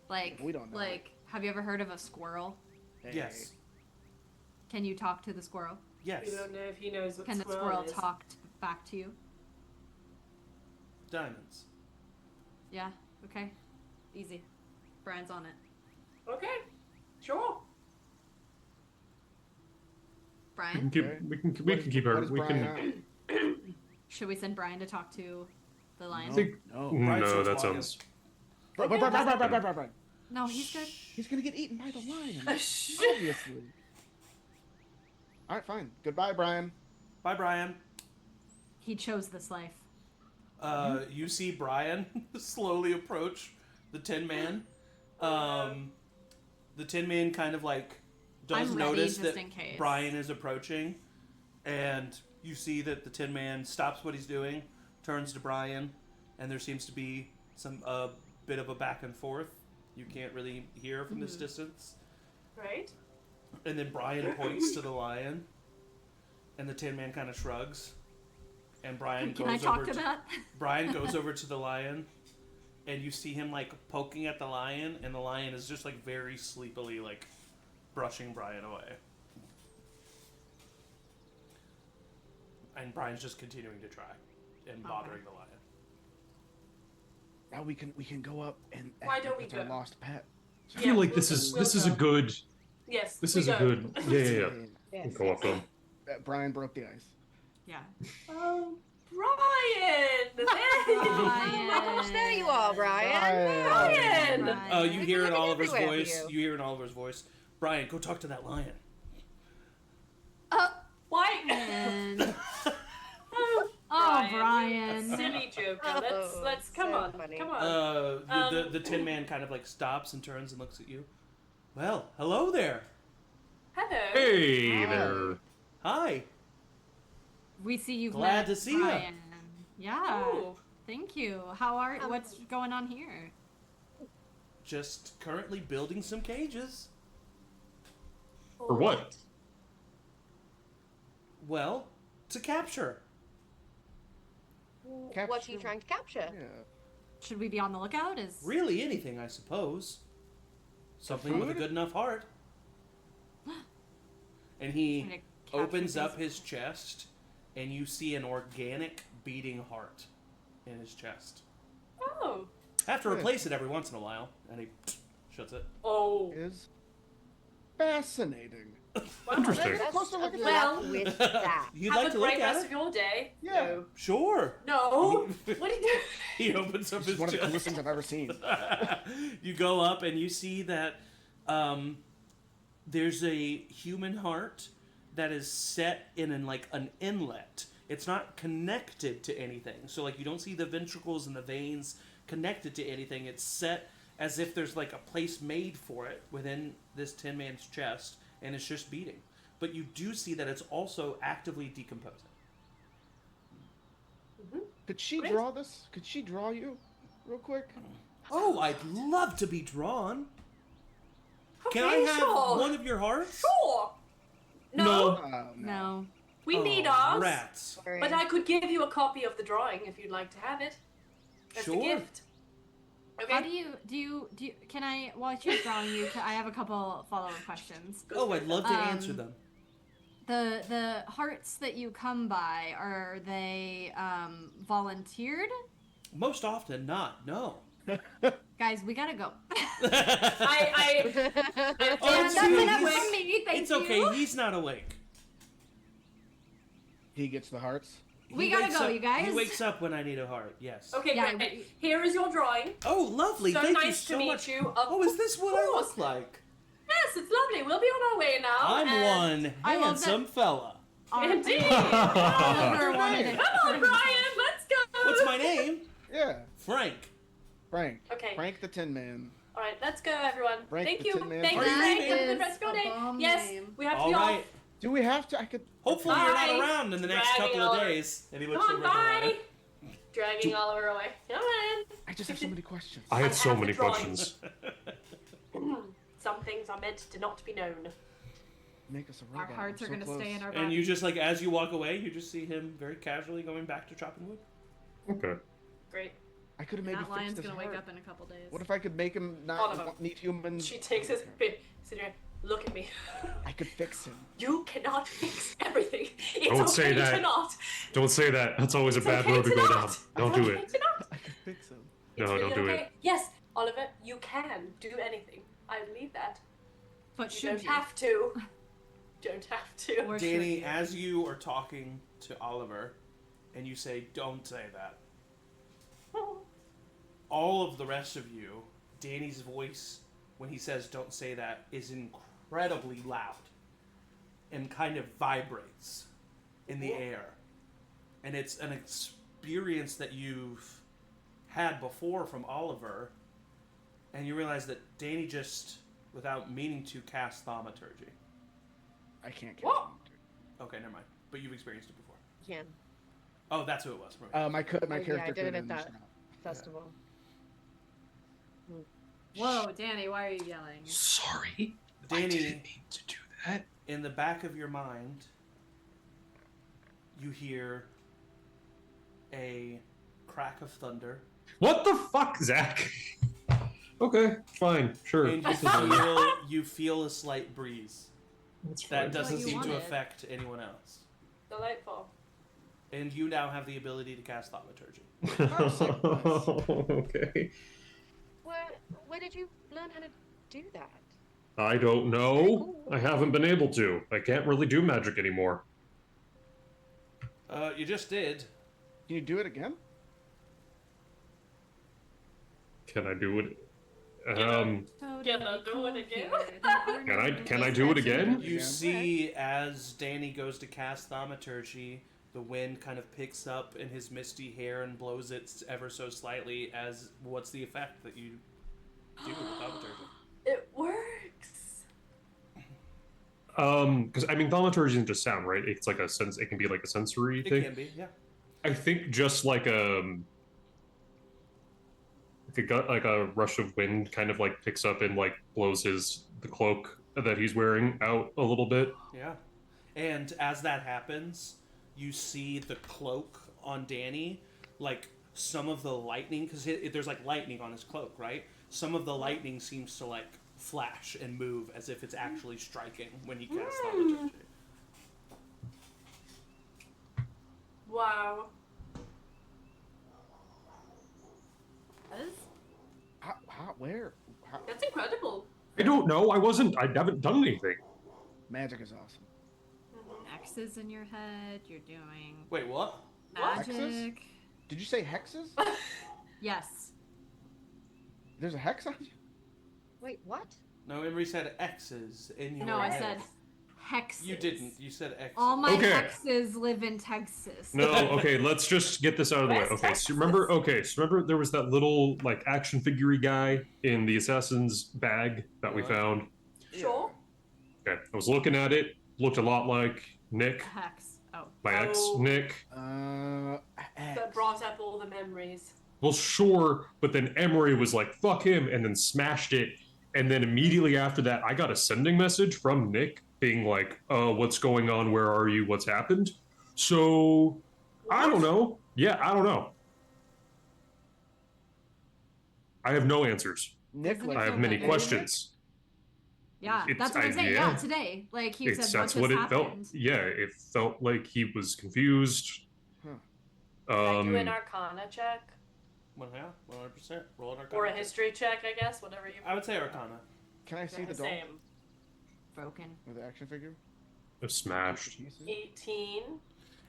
Like, We don't know. like, have you ever heard of a squirrel? Hey. Yes. Can you talk to the squirrel? Yes. We don't know if he knows what Can the squirrel squirrel is. talk back to you? Diamonds. Yeah. Okay. Easy. Brian's on it. Okay. Sure. We Brian, can keep. Okay. We can What keep what our. is We Brian can. on? should we send Brian to talk to the lion? No. think- No. Brian No, starts that walking. sounds. Brian. No, he's good. He's gonna get eaten by the lion. Shit. Obviously. Alright, fine. Goodbye, Brian. Bye, Brian. He chose this life. You see Brian slowly approach the Tin Man. The Tin Man kind of like does I'm ready notice just that in case. Brian is approaching, and you see that the Tin Man stops what he's doing, turns to Brian, and there seems to be some bit of a back and forth. You can't really hear from this distance. Right? And then Brian points to the lion, and the Tin Man kind of shrugs. And Brian Can goes I talk over to that? Brian goes over to the lion, and you see him like poking at the lion, and the lion is just like very sleepily like brushing Brian away. And Brian's just continuing to try and bothering the lion. Now we can go up and Why don't we it's our go? lost pet. I feel like this we'll is a go. good. Yes. This we is a go. good. Yeah. Yes, Go up to him. Brian broke the ice. Yeah. Oh, Brian! There you Oh my gosh, there you are, Brian. Brian! Oh, you We've hear been in looking Oliver's everywhere for voice. you. You hear in Oliver's voice. Brian, go talk to that lion. Why? And Oh, oh, you Brian. silly joker. Oh, Let's come so on. funny. Come on. The Tin Man kind of like stops and turns and looks at you. Well, hello there. Hello. Hey Hi. there. Hi. We see you've Glad met to see ya. Brian. Yeah. Ooh. Thank you. How are? What's going on here? Just currently building some cages. For what? Well, to capture. What's he trying to capture? Yeah. Should we be on the lookout? Is Really anything, I suppose. Something with a Food? good enough heart. And trying he to capture opens up things? his chest, and you see an organic beating heart in his chest. Oh. Have to Good. replace it every once in a while, and he shuts it. Oh. Is fascinating. Well, Interesting. let's- Closer look at Well, Luck with that. You'd have like a to look great at rest it? of your day. Yeah. Sure. No. What are you doing? He opens up It's his one of the chest. coolest things I've ever seen. You go up and you see that there's a human heart that is set in an inlet. It's not connected to anything. So like you don't see the ventricles and the veins connected to anything. It's set as if there's like a place made for it within this Tin Man's chest, and it's just beating. But you do see that it's also actively decomposing. Could she Great. draw this? Could she draw you, real quick? Oh, I'd love to be drawn. Can I Okay, have sure. one of your hearts? Sure. No, No. No. we need Oh, ours. Rats. Sorry. But I could give you a copy of the drawing if you'd like to have it. As Sure. a gift. Okay. How do you, can I, while she's drawing you, I have a couple follow-up questions. Oh, I'd love to answer Um, them. The hearts that you come by, are they volunteered? Most often not, no. Guys, we gotta go. I Oh, Yeah, it's that's you. enough He's- from me, thank It's you. okay, he's not awake. He gets the hearts. We He gotta wakes go, up- you guys. He wakes up when I need a heart, yes. Okay, Yeah, great. Here is your drawing. Oh, lovely, So thank you nice so to meet much. you. Of Oh, is this what I course. look like? Yes, it's lovely. We'll be on our way now. I'm and- one I love that- handsome fella. Indeed. Oliver wanted it. Come on, Brian. Let's go. What's my name? Yeah. Frank. Frank. Okay. Frank the Tin Man. All right, let's go, everyone. Frank Thank the you. Tin Man. Thank you, Are you Frank. leaving? Have a good rest of your Is day. a bomb Yes, name. we have to All be right. off. Do we have to? I could. Hopefully you're Bye. not around in the next Dragging couple of Oliver. days. And he Come looks on, over at bye. Rowina. Dragging Oliver away. Come on. I just have so many questions. I I had so have the many drawing. questions. Some things are meant to not be known. Make us a Our robot. hearts I'm are so gonna close. stay in our And bodies. you just like, as you walk away, you just see him very casually going back to chopping wood. Okay. Great. I could have maybe That lion's fixed his gonna wake heart. up in a couple days. What if I could make him Oliver. not need humans? She takes his bit. Sit here. Look at me. I could fix him. You cannot fix everything. It's Don't okay say that. to not. Don't say that. That's always a It's bad okay road to to go not. down. Don't It's do okay it. to not. I could fix him. It's No, really don't do okay. it. Yes, Oliver, you can do anything. I believe that. But You should don't you? have to. Don't have to. Or should Danny, you? as you are talking to Oliver, and you say, "Don't say that," all of the rest of you, Danny's voice, when he says "Don't say that," is incredibly loud, and kind of vibrates in the air, and it's an experience that you've had before from Oliver, and you realize that Danny just, without meaning to, cast thaumaturgy. I can't catch What? him. Okay, never mind. But you've experienced it before. Can. Oh, that's who it was. Right. My Oh, yeah, I character did it could at that understand. festival. Whoa, Danny, why are you yelling? Sorry. Danny- I didn't mean to do that. In the back of your mind, you hear a crack of thunder, What the fuck, Zach? Okay, fine, sure. and you feel a slight breeze That's that fine. doesn't you seem to wanted. affect anyone else. Delightful. And you now have the ability to cast thaumaturgy. Okay. Where did you learn how to do that? I don't know. I haven't been able to. I can't really do magic anymore. You just did. Can you do it again? Can I do it? Can I do it again? Can I do it again? You Again. see, as Danny goes to cast thaumaturgy, the wind kind of picks up in his misty hair and blows it ever so slightly. As what's the effect that you do with the thaumaturgy? It works. Because I mean, thaumaturgy isn't just sound, right? It's like a sense. It can be like a sensory It thing. can be, yeah. I think just like like a rush of wind kind of like picks up and like blows the cloak that he's wearing out a little bit. Yeah. And as that happens, you see the cloak on Danny, like some of the lightning, because there's like lightning on his cloak, right? Some of the lightning seems to like flash and move as if it's actually striking when he casts thaumaturgy. Wow. Where? How? That's incredible. I don't know. I haven't done anything. Magic is awesome. X's in your head, you're doing Wait, what? What? magic. Did you say hexes? Yes. There's a hex on you? Wait, what? No, Emory said X's in your No, I head. said hexes. You didn't. You said X. All my Okay. hexes live in Texas. No, okay, let's just get this out of the way. West Okay, Texas. so remember there was that little like action figure guy in the assassin's bag that we Uh-huh. found? Sure. Okay, I was looking at it, looked a lot like Nick, A hex. Oh. my ex Oh. Nick. That brought up all the memories. Well, sure, but then Emory was like, fuck him, and then smashed it. And then immediately after that, I got a sending message from Nick being like, what's going on? Where are you? What's happened? So, I don't know. Yeah, I don't know. I have no answers. Nick, Doesn't it I have feel many better, questions. Yeah, It's- that's what I'm saying. yeah. Yeah, today. Like he said, That's what what just it felt. happened. Yeah, it felt like he was confused. Huh. Can I do an Arcana check? 100%. Roll an Arcana. Or a history check, I guess, whatever you I would say Arcana. can I see They're the the doll same. Broken. with the action figure? Smashed. 18.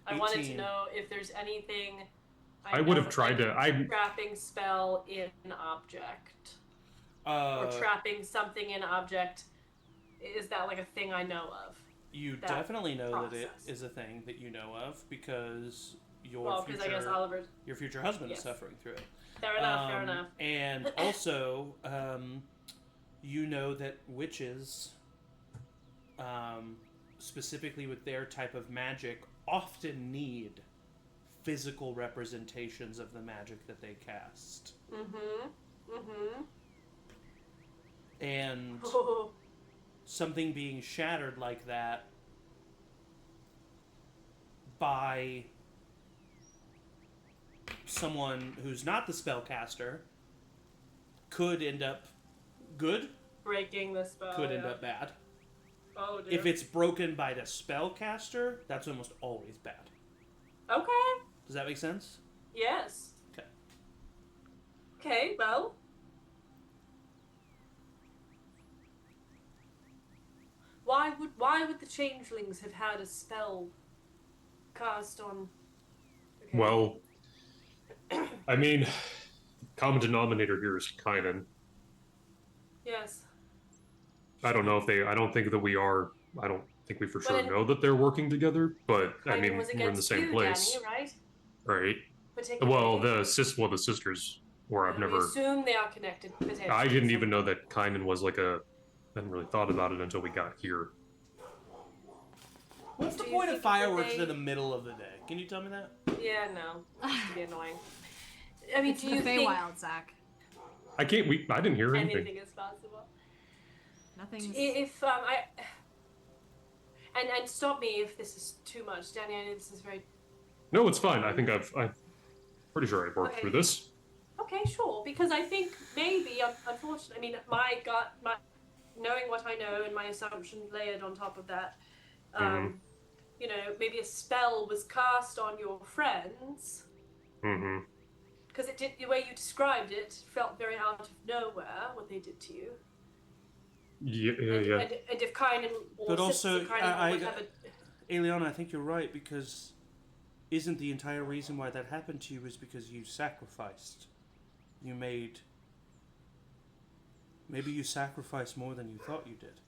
I wanted to 18. know if there's anything I would have know, tried like to. trapping spell in object. Or Uh, trapping something in object. Is that like a thing I know of? you that definitely know that it process. is a thing that you know of because your Well, because I guess Oliver's. your future husband is Yes. suffering through it. Fair enough, fair enough. And also, you know that witches, specifically with their type of magic, often need physical representations of the magic that they cast. And something being shattered like that by someone who's not the spellcaster could end up good, Breaking the spell. could end yeah. up bad. Oh, dear. If it's broken by the spellcaster, that's almost always bad. Okay. Does that make sense? Yes. Okay. Okay, well. Why would the changelings have had a spell cast on? Okay. Well, I mean, common denominator here is Cullinan. Yes. I don't know if they. I don't think that we are. I don't think we for sure Well, know that they're working together. But I Cullinan mean, was we're in the against same you, place, Danny, right? right? Particularly. Well, the sisters, or I've We never. assume they are connected. Potentially. I didn't even know that Cullinan was like a. I hadn't really thought about it until we got here. What's the Do you point of think that fireworks they- in the middle of the day? Can you tell me that? Yeah, no. It'd be annoying. I mean, It's do the you think Feywild, Zach. I can't. I didn't hear anything. anything is possible? Nothing's. If and stop me if this is too much, Danny. I know this is very No, it's fine. I think I'm pretty sure I worked Okay. through this. okay, sure. Because I think maybe, unfortunately, I mean, my knowing what I know and my assumptions layered on top of that, you know, maybe a spell was cast on your friends. Mm-hmm. Because it did, the way you described it felt very out of nowhere what they did to you. Yeah. And if Cullinan or But also, Sister Cullinan I- would have a Aeliana, I think you're right, because isn't the entire reason why that happened to you is because you sacrificed? Maybe you sacrificed more than you thought you did.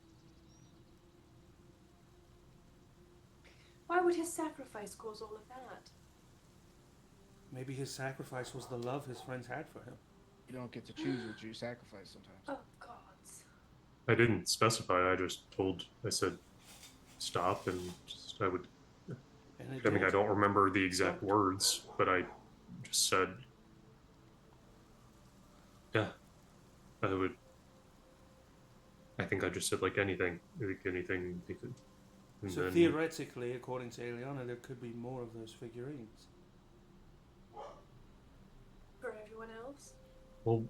Why would his sacrifice cause all of that? Maybe his sacrifice was the love his friends had for him. You don't get to choose what you sacrifice sometimes. Oh, gods. I didn't specify. I said stop, and I would. And it I mean, did. I don't remember the exact words, but I just said, yeah, I would. I think I just said like anything they could. And So then, theoretically, according to Aeliana, there could be more of those figurines. For everyone else? well,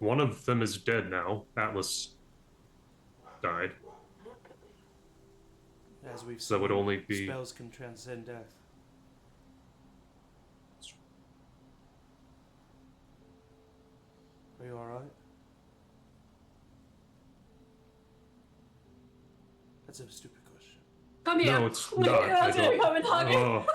one of them is dead now. Atlas died. As we've So that would seen, only be- spells can transcend death. Are you alright? That's a stupid question. Come here. No, it's Come not. here. I Let's go. don't- Come and hug me. Oh,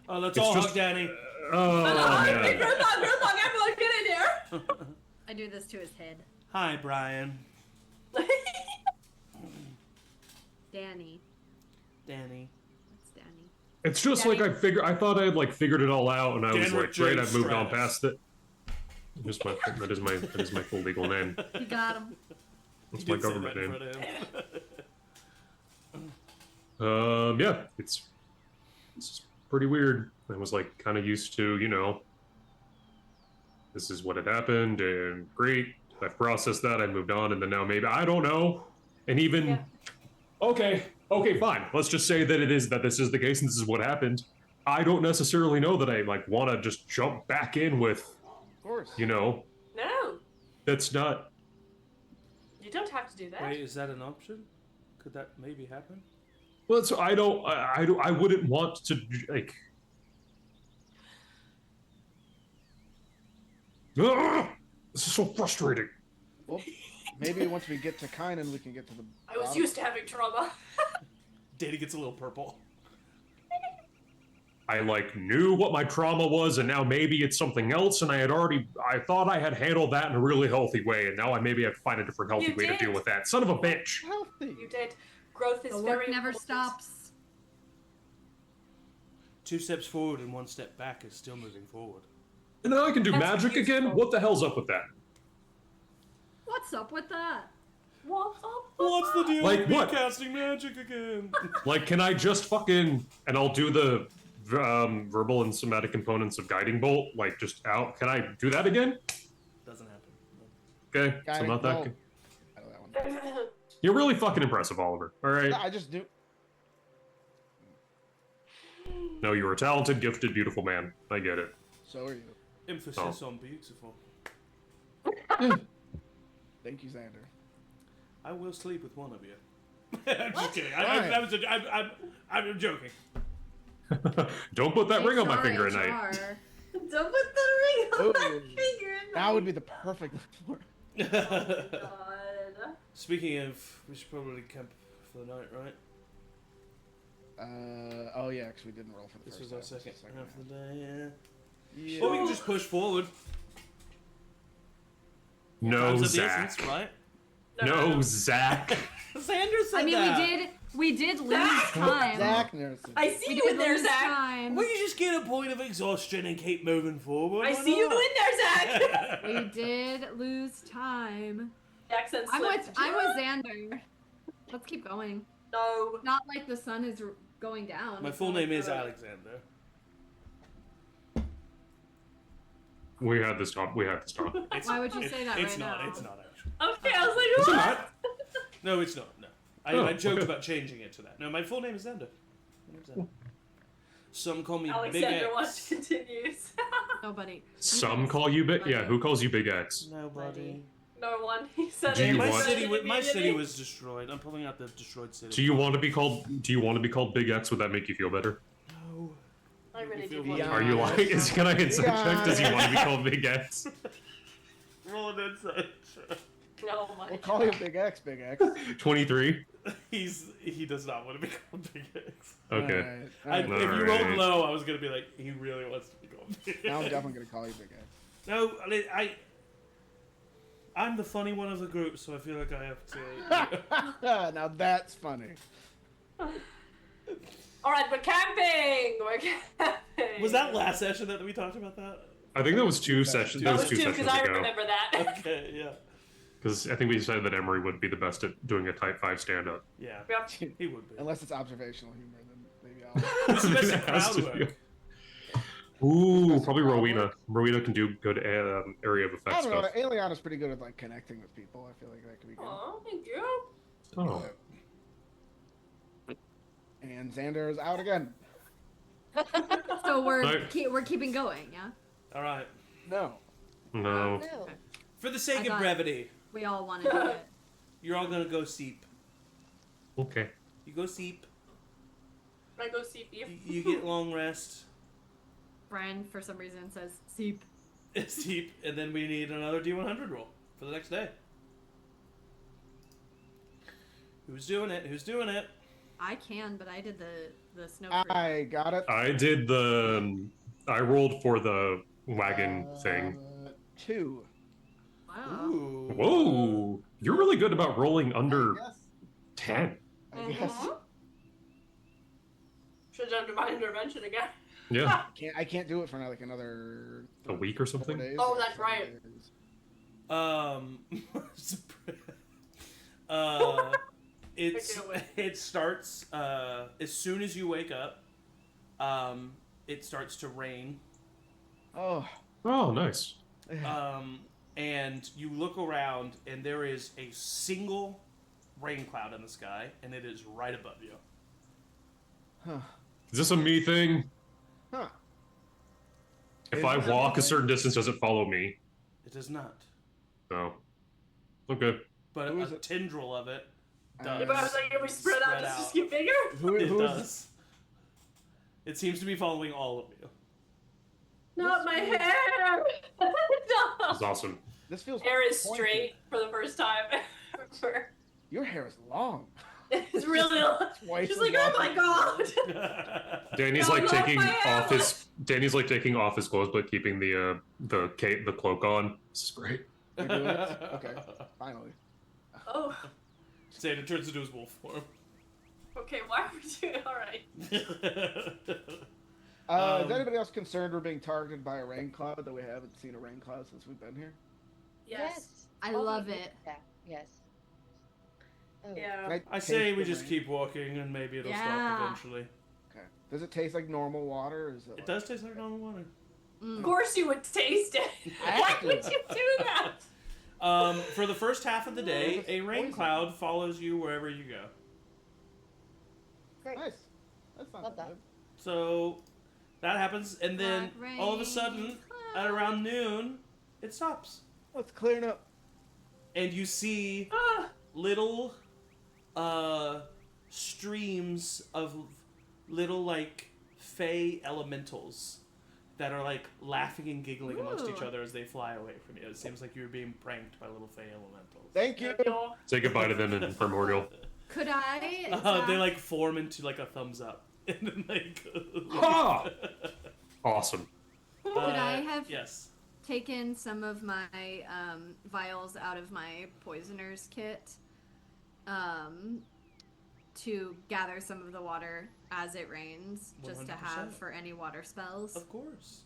Oh, let's It's all just- hug Danny. oh man. Group hug, everyone get in here. I do this to his head. Hi, Brian. Danny. Danny. What's Danny? It's just Danny. like I thought I had like figured it all out, and I was Danrek like, great, James I've moved on Stratus. past it. That is my full legal name. You got him. That's You my did say government that in name. front of him. Yeah, it's pretty weird. I was like kind of used to, this is what had happened, and great, I've processed that, I moved on, and then now maybe I don't know, and even Yeah. okay, fine. Let's just say that this is the case, and this is what happened. I don't necessarily know that I like want to just jump back in with, Of course. No, that's not. you don't have to do that. Wait, is that an option? Could that maybe happen? Well, so I wouldn't want to like. This is so frustrating. Well, maybe once we get to Kynan, we can get to the. I was bottom. used to having trauma. Data gets a little purple. I like knew what my trauma was, and now maybe it's something else. And I thought I had handled that in a really healthy way, and now I maybe have to find a different healthy You way to did. deal with that. Son of a bitch! Healthy. You did. Growth is The very work never important. stops. 2 steps forward and 1 step back is still moving forward. And now I can do That's magic again. useful. What the hell's up with that? What's up with that? What's up? What's the deal Like with me what? casting magic again? Like, can I just fucking and I'll do the verbal and somatic components of guiding bolt, like just out. Can I do that again? Doesn't happen. Okay, so Guiding not that. bolt. I know that one. You're really fucking impressive, Oliver. All right. Yeah, I just do. No, you are a talented, gifted, beautiful man. I get it. So are you. Emphasis on beautiful. Thank you, Xander. I will sleep with one of you. I'm just kidding. Why? I'm joking. Don't put that ring on my HR. finger at night. Don't put the ring on my Ooh. finger. That would be the perfect. God. Speaking of, we should probably camp for the night, right? Oh yeah, because we didn't roll for the This first was our half, second this is half of the day, yeah. Yeah. Well, we can just push forward. No, Time's of the Zach. essence, right? No, Zach. Xander said I mean, that. we did lose time. Zach Nelson. I see We you did in there, lose Zach. time. Well, you just get a point of exhaustion and keep moving forward. I Why see you not? in there, Zach. We did lose time. Accent I'm slipped. with Xander. Let's keep going. No. Not like the sun is going down. My It's full not name like is the- Alexander. We had this talk. It's, Why would you say that it's right not, now? It's not actually. Okay, I was like, Is it what? not? No, it's not. No, Oh, I joked okay. about changing it to that. No, my full name is Xander. My name's Xander. Some call me Big Alexander X. wants to continues. Nobody. Some call you big. Yeah, who calls you Big X? Nobody. No one. He said Do it. you My want- city, my city immediately. was destroyed. I'm pulling out the destroyed city. Do you want to be called? Do you want to be called Big X? Would that make you feel better? No. I really You do feel want Yeah. Are you like? Can I inside check? Does he want to be called Big X? Roll an insight. Oh my We'll call you Big X, Big X. 23. He does not want to be called Big X. Okay. If you rolled Alright. low, I was gonna be like, he really wants to be called Big X. Now I'm definitely gonna call you Big X. No, I'm the funny one of the group, so I feel like I have to. Now that's funny. All right, we're camping. We're camping. Was that last session that we talked about that? I think that was two sessions. That That was was two two sessions because I ago. remember that. Okay, yeah, Because I think we decided that Emory would be the best at doing a Type 5 stand-up. yeah. Yep. He would be. Unless it's observational humor, then maybe I'll. Who's the best at It has crowd to work? be. Ooh, Best at probably crowd Rowina. work? Rowina can do good area of I effect don't know. stuff. Aeliana's pretty good at like connecting with people. I feel like that could be good. Oh, thank you. Oh. And Xander is out again. So we're Right. we're keeping going, yeah. All right. No. No. No. For the sake I of got- brevity, We all want to do it. you're all gonna go seep. Okay. You go seep. I go see you. You get long rest. Brian, for some reason, says seep. Seep, and then we need another D100 roll for the next day. Who's doing it? Who's doing it? I can, but I did the snow crew. I got it. I did the. I rolled for the wagon thing. 2. Wow. Ooh. Whoa! You're really good about rolling under 10. I guess. Should have done divine intervention again. Yeah, I can't do it for like another a week or 4 something. days. Oh, Yeah, that's 7 right. days. It's can't wait. it starts as soon as you wake up. It starts to rain. Oh. Oh, nice. And you look around, and there is a single rain cloud in the sky, and it is right above you. Huh. Is this a me thing? Huh. If Is I this a walk me a certain distance, does it follow me? It does not, No. Okay. but Who is a it? tendril of it Uh, does. But I was like, if we spread out, Spread does out. this get bigger? Who It is does. It seems to be following all of you. Not my hair! That's No! awesome. This feels Hair is pointy. straight for the first time ever. Your hair is long. It's really Twice She's as like, oh long my as god! Danny's No, like not taking my hair. off his. Danny's like taking off his clothes, but keeping the cloak on. This is great. We're doing it? Okay. Finally. Oh, Santa turns into his wolf form. okay, why are we doing alright? Is anybody else concerned we're being targeted by a rain cloud, that we haven't seen a rain cloud since we've been here? Yes. I Oh, love yeah. it. Yes. Oh. Yeah. Can I taste say we the just rain? keep walking, and maybe it'll stop Yeah. eventually. Okay. Does it taste like normal water? Or is it, It like... does taste like normal water. Of course you would taste it. I Why have to. would you do that? For the first half of the day, It's a rain poison. cloud follows you wherever you go. Great. Nice. That's not Love that that. bad. So that happens, and then Black all of a rain sudden, at around noon, it stops, Let's clear up. and you see Ah, little streams of little like fey elementals that are like laughing and giggling amongst each Ooh. other as they fly away from you. It seems like you're being pranked by little fey elementals. Thank you. no. Say goodbye to them in primordial. Could I? They like form into like a thumbs up, and then like. Ha! Awesome. Could I have Yes. taken some of my vials out of my poisoner's kit to gather some of the water as it rains, just to 100%. have for any water spells? Of course.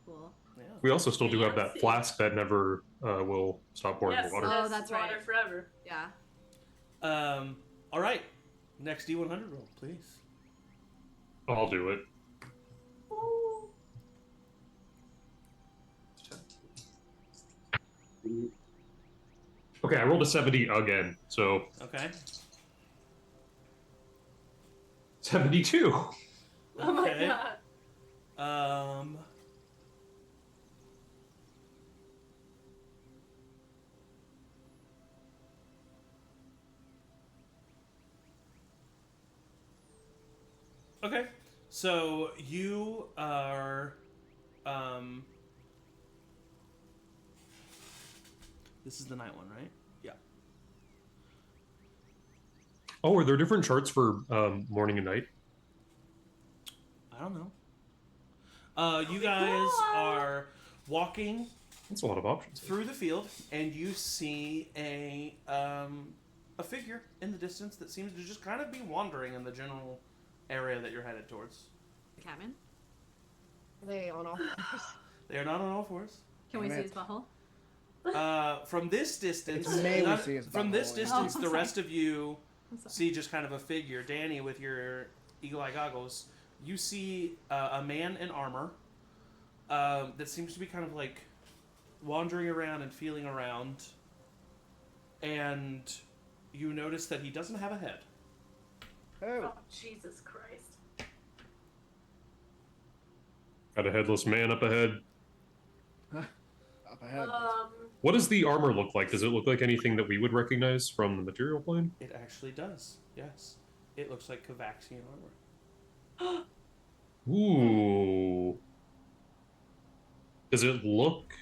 Cool. Yeah. We also still do have that Fancy. flask that never will stop pouring Yes, water. Oh, that's water right. forever. Yeah. All right. Next D100 roll, please. I'll do it. Ooh. Okay, I rolled a 70 again, so Okay. 72. Oh my Okay. god. Okay. So you are this is the night one, right? Yeah. Oh, are there different charts for morning and night? I don't know. You guys are walking That's a lot of options. through the field, and you see a figure in the distance that seems to just kind of be wandering in the general area that you're headed towards. The cabin. Are they on all fours? They are not on all fours. Can we Damn see it. his butthole? From this distance, It's mainly see his from this butthole, yeah. distance, Oh, the I'm sorry. rest of you I'm sorry. see just kind of a figure. Danny, with your eagle-eye goggles, you see a man in armor that seems to be kind of like wandering around and feeling around, and you notice that he doesn't have a head. Oh. Oh, Jesus Christ. Got a headless man up ahead. Up ahead. What does the armor look like? Does it look like anything that we would recognize from the material plane? It actually does. Yes, it looks like Kovaxian armor. Ooh. Does it look?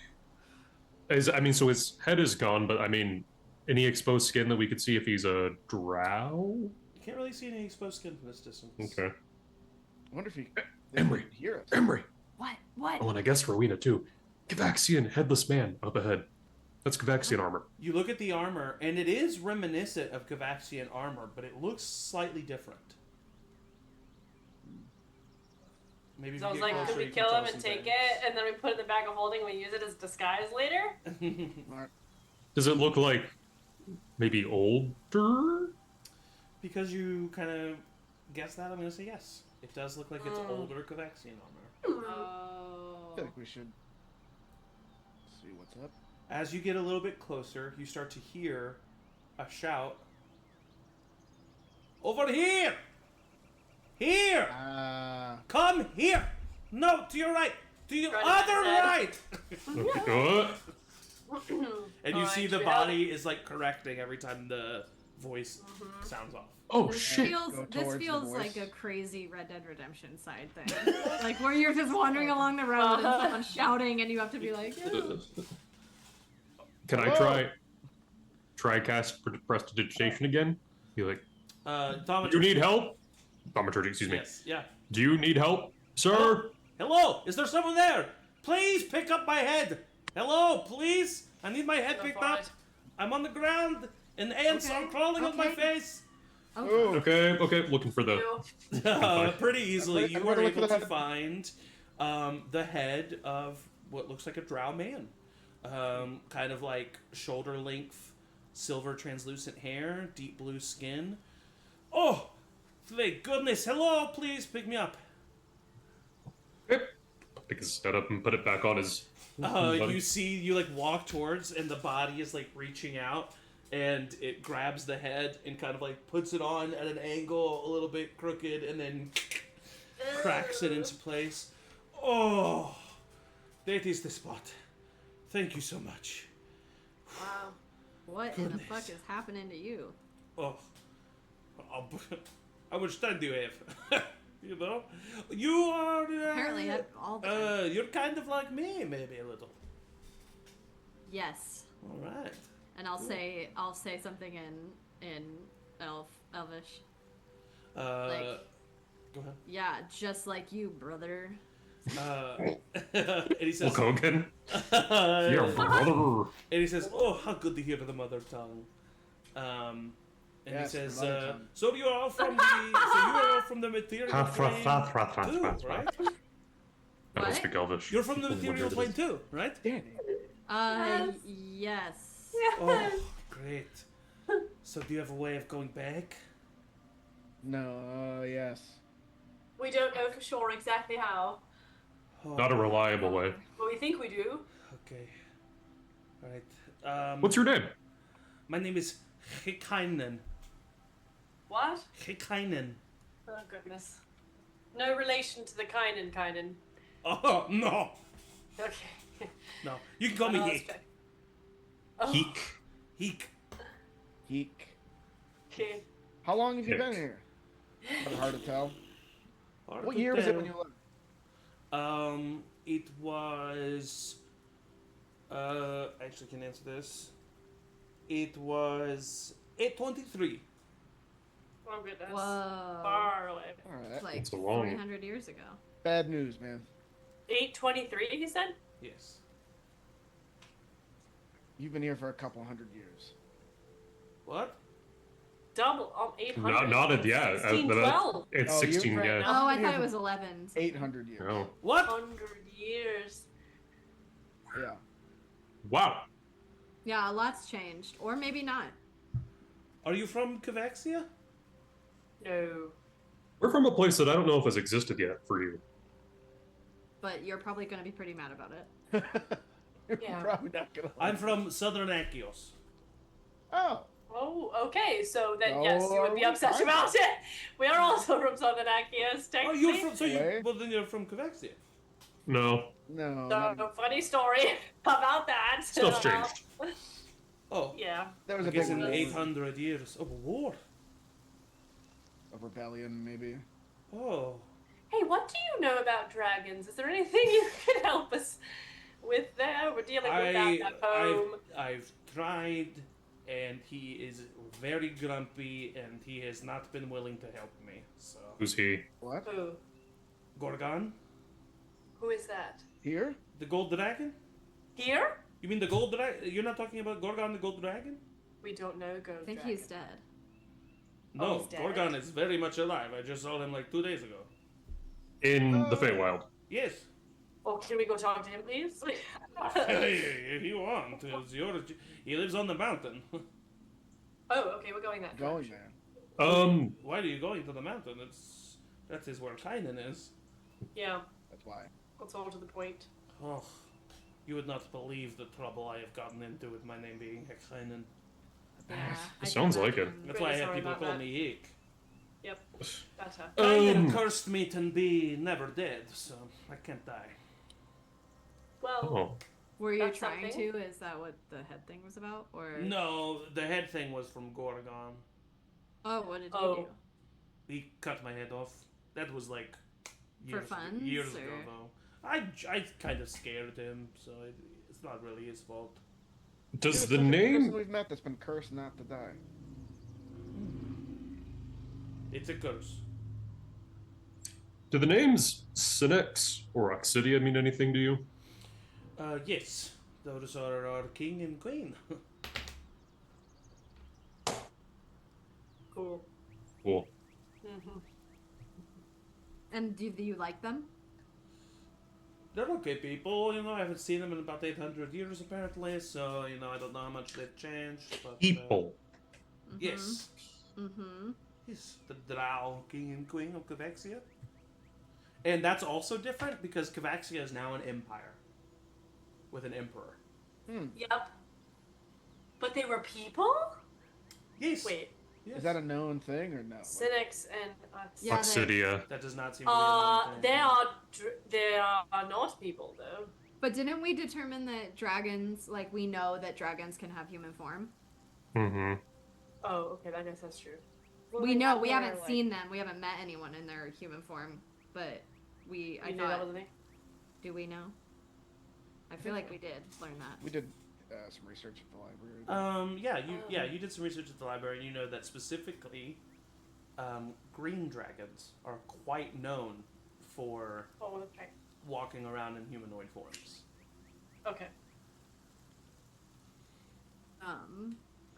So his head is gone, but I mean, any exposed skin that we could see if he's a drow? You can't really see any exposed skin from this distance. Okay. I wonder if he Emory. can hear us. Emory. What? What? Oh, and I guess Rowina too. Kovaxian headless man up ahead. That's Kavaxian armor. You look at the armor, and it is reminiscent of Kavaxian armor, but it looks slightly different. Maybe if So I you was get like, closer, could we you can kill tell him and some take things. it, and then we put it in the bag of holding and we use it as disguise later? Alright. Does it look like maybe older? Because you kind of guessed that, I'm going to say yes. It does look like it's older Kavaxian armor. I Oh. feel like we should see what's up. As you get a little bit closer, you start to hear a shout. Over here! Here! Come here! No, to your right! To your Right other above right! Okay. And you Oh, see I the should body is like correcting every time the voice sounds off. Oh This shit! feels Go this towards the feels voice. like a crazy Red Dead Redemption side thing, like where you're just wandering along the road and someone's shouting and you have to be like, "Yeah." Can I try cast prestidigitation again? Be like, Thaumaturgy. you need help? Thaumaturgy, excuse me. Yes, yeah. Do you need help, sir? Hello, is there someone there? Please pick up my head. Hello, please. I need my head Go picked for up. it. I'm on the ground, and ants are Okay, crawling on my okay. face. Okay. Okay, looking for the. You. Pretty easily, you I'm were gonna look able for the to find the head of what looks like a drow man. Kind of like shoulder length, silver translucent hair, deep blue skin. Oh, thank goodness. Hello, please pick me up. Pick his head up and put it back on his. body. You see, you like walk towards, and the body is like reaching out, and it grabs the head and kind of like puts it on at an angle, a little bit crooked, and then cracks it into place. Oh, that is the spot. Thank you so much. Wow. What in the Goodness. fuck is happening to you? Oh, how much time do you have? You know, you are Apparently, all the time. you're kind of like me, maybe a little. Yes, All right. and I'll say something in Elvish. Go ahead. Yeah, just like you, brother. And he says, Hulk Hogan. and Yeah, brother. he says, "Oh, how good to hear the mother tongue." And Yes, he the says, mother tongue. "So you are all from the material plane too, right? I don't speak Elvish. You're from the material plane too, right? Danny. Yes. Oh, great. So do you have a way of going back?" No, yes. We don't know for sure exactly how, Oh, Not a reliable way. but we think we do. Okay. All right. What's your name? My name is Hikainen. What? Hikainen. Oh goodness. No relation to the Kynan. Oh no, Okay. no. You can call me I'll Hik. check. Oh, Heek. Hik. Heek. okay. How long have you Hick. been here? Hard to tell. Hard What to year was it tell. when you left? It was. I actually can answer this. It was 823. Oh goodness. Whoa. Far away. All right. Like That's a long- 300 years ago. Bad news, man. 823, you said? Yes. You've been here for a couple hundred years. What? Double. 800. Not at yeah. 16, but 12. It's Oh, you- 16. Right Yeah. now. Oh, I Here thought it for was 11. 800 years. Oh. What? 100 years. Yeah. Wow. Yeah, a lot's changed, or maybe not. Are you from Kavaxia? No. We're from a place that I don't know if has existed yet for you. But you're probably going to be pretty mad about it. You're Yeah. probably not gonna. I'm from Southern Akios. Oh. Oh, okay. So then, Oh, yes, you would be are we? upset about it. We are also from Southern Akios, Oh, technically. you're from. So you. Okay. Well, then you're from Kavaxia. No. No. So, not- funny story about that. Stuff's changed. Oh. Yeah. There was I a guess big in war. 800 years of a war. Of rebellion, maybe. Oh. Hey, what do you know about dragons? Is there anything you can help us with there? We're dealing with that back home. I've tried, and he is very grumpy, and he has not been willing to help me. So, Who's he? What? Who? Gorgon, Who is that? Here? the gold dragon. Here? You mean the gold dragon? You're not talking about Gorgon the gold dragon? We don't know Go I think Dragon. he's dead. No, he's dead. Gorgon is very much alive. I just saw him like 2 days ago. In the Feywild. Yes. Oh, can we go talk to him, please? If you want, it's yours. He lives on the mountain. Oh, okay, we're going that Going direction. there. Why are you going to the mountain? That is where Cullinan is. Yeah, That's why. that's all to the point. Oh, you would not believe the trouble I have gotten into with my name being Cullinan. Yeah, It sounds like it. imagine. That's Really why I have sorry people about call that. me Eek. Yep, gotcha. Cullinan cursed me to be never dead, so I can't die. Well, Oh. Were you That's trying something. to? Is that what the head thing was about? Or No, the head thing was from Gorgon. Oh, what did Oh. you do? He cut my head off. That was like For funs, years ago, or- though. I kind of scared him, so it's not really his fault. Does You're the second person name we've met that's been cursed not to die. It's a curse. do the names Synex or Oxidia mean anything to you? Yes. Those are our king and queen. cool. Cool. Mm-hmm. And do you like them? They're okay people, you know, I haven't seen them in about 800 years apparently, so, you know, I don't know how much they've changed, but... People. Yes. Mm-hmm. He's the Drow king and queen of Cavaxia. And that's also different because Cavaxia is now an empire. With an emperor. Yep. But they were people? Yes. Wait, Yes. Is that a known thing or no? Cynics and Yeah, they- Oxidia. That does not seem to be a known thing. they are not people though. But didn't we determine that dragons, like, we know that dragons can have human form? Mm-hmm. Oh, okay, I guess that's true. We know, we haven't seen them. We haven't met anyone in their human form. But I You knew that thought, was a thing? do we know? I feel like we did learn that. We did some research at the library. You did some research at the library, and you know that specifically, green dragons are quite known for Oh, okay. walking around in humanoid forms. Okay.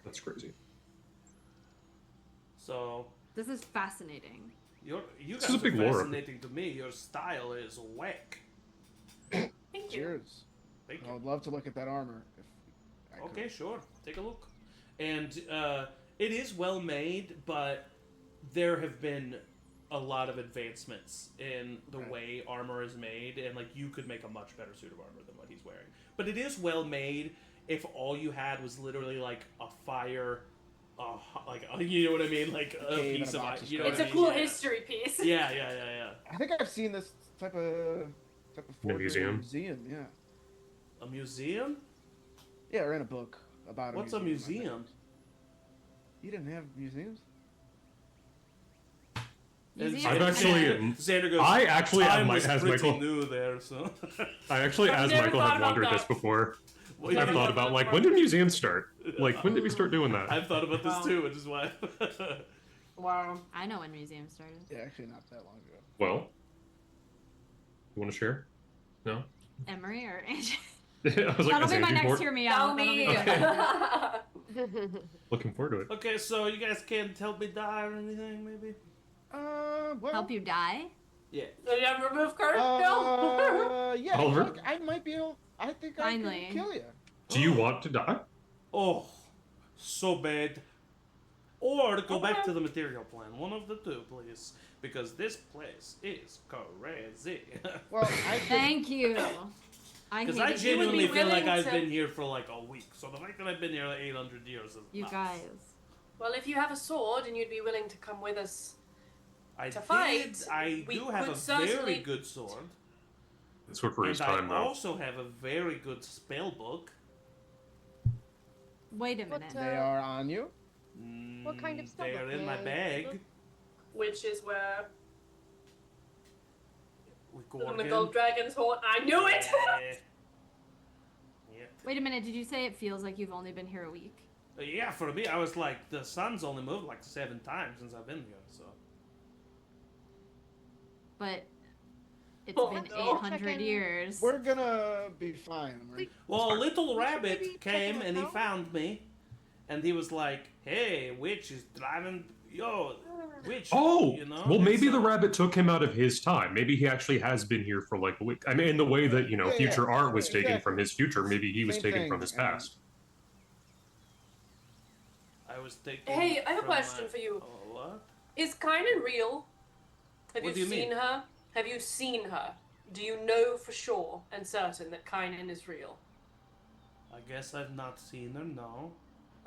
That's crazy. So This is fascinating. you This guys is a big are lore. fascinating to me. Your style is whack. Thank you. Cheers. Thank I you. would love to look at that armor. If I could. Okay, sure. Take a look. And it is well made, but there have been a lot of advancements in the Right. way armor is made, and like you could make a much better suit of armor than what he's wearing. But it is well made. If all you had was literally like a fire, you know what I mean, like a cave piece and a of box ice. of You know scraps. what It's I a mean? cool Yeah. history piece. Yeah. I think I've seen this type of In a forgery museum? museum, yeah. A museum? Yeah, or in a book about What's a a museum. I museum? think. You didn't have museums? Museums I've are actually- kinda- Xander goes. I actually Time have was as pretty Michael. new there, so. I actually, I've as never Michael, thought have about wondered this that. before. Well, I've yeah, thought about like when did museums start? Like when did we start doing that? I've thought about this Wow. too, which is why. Wow. I know when museums started. Yeah, actually not that long ago. Well, you want to share? No. Emory or Angie? I was like, That'll is be my Angie next bored? hear me Tell out. me. Looking forward to it. Okay, so you guys can't help me die or anything, maybe? Well. Help you die? Yeah. Did you have remove curse? No. Yeah, Oliver? I might be able. I think Finally. I can kill you. Do you want to die? Oh, so bad. Or go back to the material plan. One of the two, please. Because this place is crazy. Well, I think Thank you. I Because hate I it. genuinely feel like willing I've to- been here for like a week. So the fact that I've been here like 800 years is You nuts. guys. Well, if you have a sword and you'd be willing to come with us, I to did. fight, I we do have could a certainly- very good sword. It's what for his And time I though. also have a very good spell book. Wait a What, minute. they are on you. What kind of spell They are book, in my may I bag. which is where We go the again. gold dragon's horn. I knew it. Yeah. Wait a minute. Did you say it feels like you've only been here a week? Yeah, for me, I was like, the sun's only moved like 7 times since I've been here, so. But It's Oh, been no. 800 Check in. years. We're gonna be fine. Right? Well, a little We should rabbit maybe check came in and he with found me, and he was like, "Hey, witch is driving, witch." Oh, you know. well, And maybe so- the rabbit took him out of his time. Maybe he actually has been here for like a week. I mean, in the way that Yeah, future yeah, art was yeah, taken exactly. from his future, maybe he was Same taken thing, from his and- past. I was thinking. Hey, I have a from question my- for you. Oh, what? Is Kynan real? Have What you do you seen mean? her? Have you seen her? Do you know for sure and certain that Kynan is real? I guess I've not seen her. No.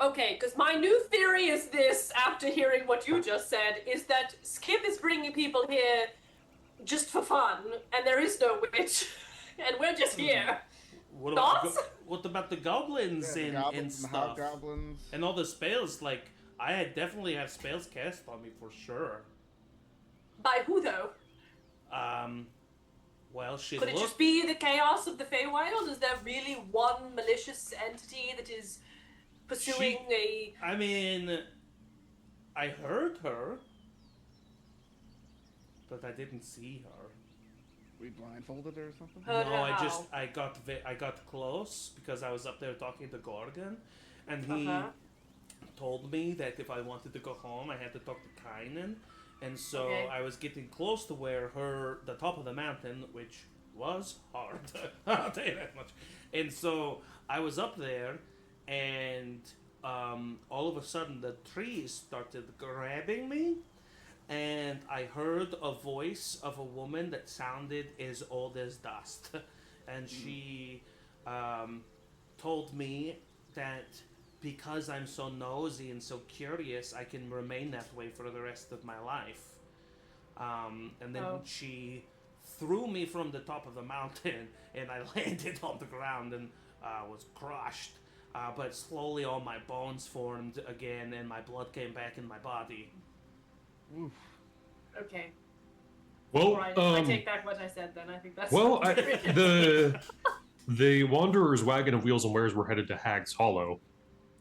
Okay, because my new theory is this, after hearing what you just said, is that Skip is bringing people here just for fun, and there is no witch, and we're just here. What Thoughts? what about the goblins Yeah, the and goblins and the stuff? hobgoblins. And all the spells, like, definitely have spells cast on me for sure. By who, though? Well, shit, Could it look. just be the chaos of the Feywild? Is there really one malicious entity that is pursuing I mean, I heard her, but I didn't see her. We blindfolded her or something. Heard No, her how? I got close because I was up there talking to Gorgon, and he Uh-huh. told me that if I wanted to go home, I had to talk to Kynan, and so Okay. I was getting close to where the top of the mountain, which was hard, I'll tell you that much. And so I was up there, and all of a sudden the trees started grabbing me. And I heard a voice of a woman that sounded as old as dust. And she told me that because I'm so nosy and so curious, I can remain that way for the rest of my life. And then Oh. she threw me from the top of the mountain, and I landed on the ground and was crushed. But slowly all my bones formed again, and my blood came back in my body. Oof. Okay. Well, Right, I take back what I said then. I think that's... the Wanderer's wagon of wheels and wares were headed to Hag's Hollow.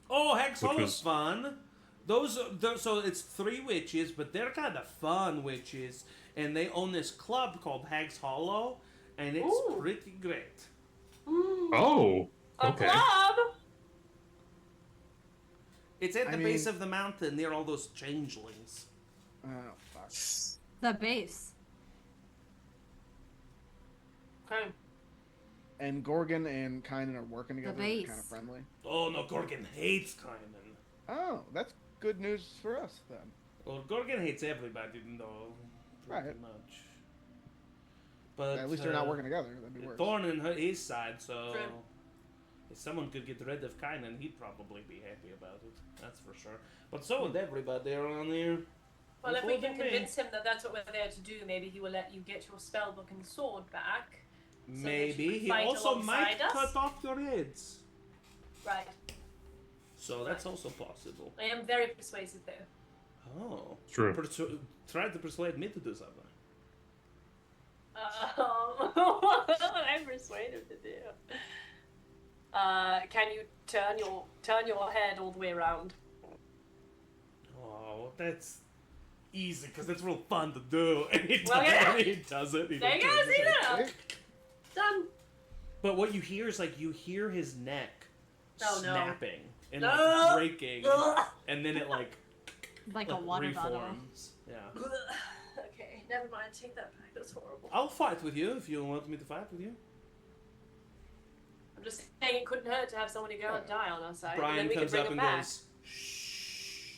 Oh, Hag's Which Hollow's was- fun. So it's 3 witches, but they're kind of fun witches, and they own this club called Hag's Hollow, and it's Ooh. pretty great. Oh, A okay. club? It's at I the mean- base of the mountain near all those changelings. Oh fuck. The base. Okay. And Gorgon and Kynan are working together. They're base. kind of friendly. Oh no, Gorgon hates Kynan. Oh, that's good news for us then. Well, Gorgon hates everybody, though. Pretty Right. much. But At least they're not working together. That'd be worse. Thorn in his side, so True. if someone could get rid of Kynan, he'd probably be happy about it. That's for sure. But so would everybody around here. Well, if we can including me. convince him that that's what we're there to do, maybe he will let you get your spellbook and sword back. that you Maybe can he fight also might alongside us? cut off your heads. Right. So that's also possible. I am very persuasive, though. Oh, True. Try to persuade me to do something. What I'm persuaded to do. Can you turn your head all the way around? Oh, that's easy because it's real fun to do. And he Well, yeah. he does it. He There you turns go, his see head. that? See? Done. But what you hear is like you hear his neck Oh, no. snapping and No. like breaking, Ugh. and then it like Like a water bottle. reforms. Yeah. Okay, never mind. Take that back. That's horrible. I'll fight with you if you want me to fight with you. I'm just saying it couldn't hurt to have somebody go and die on our side, and Brian then we can comes bring up him and back. goes, "Shh."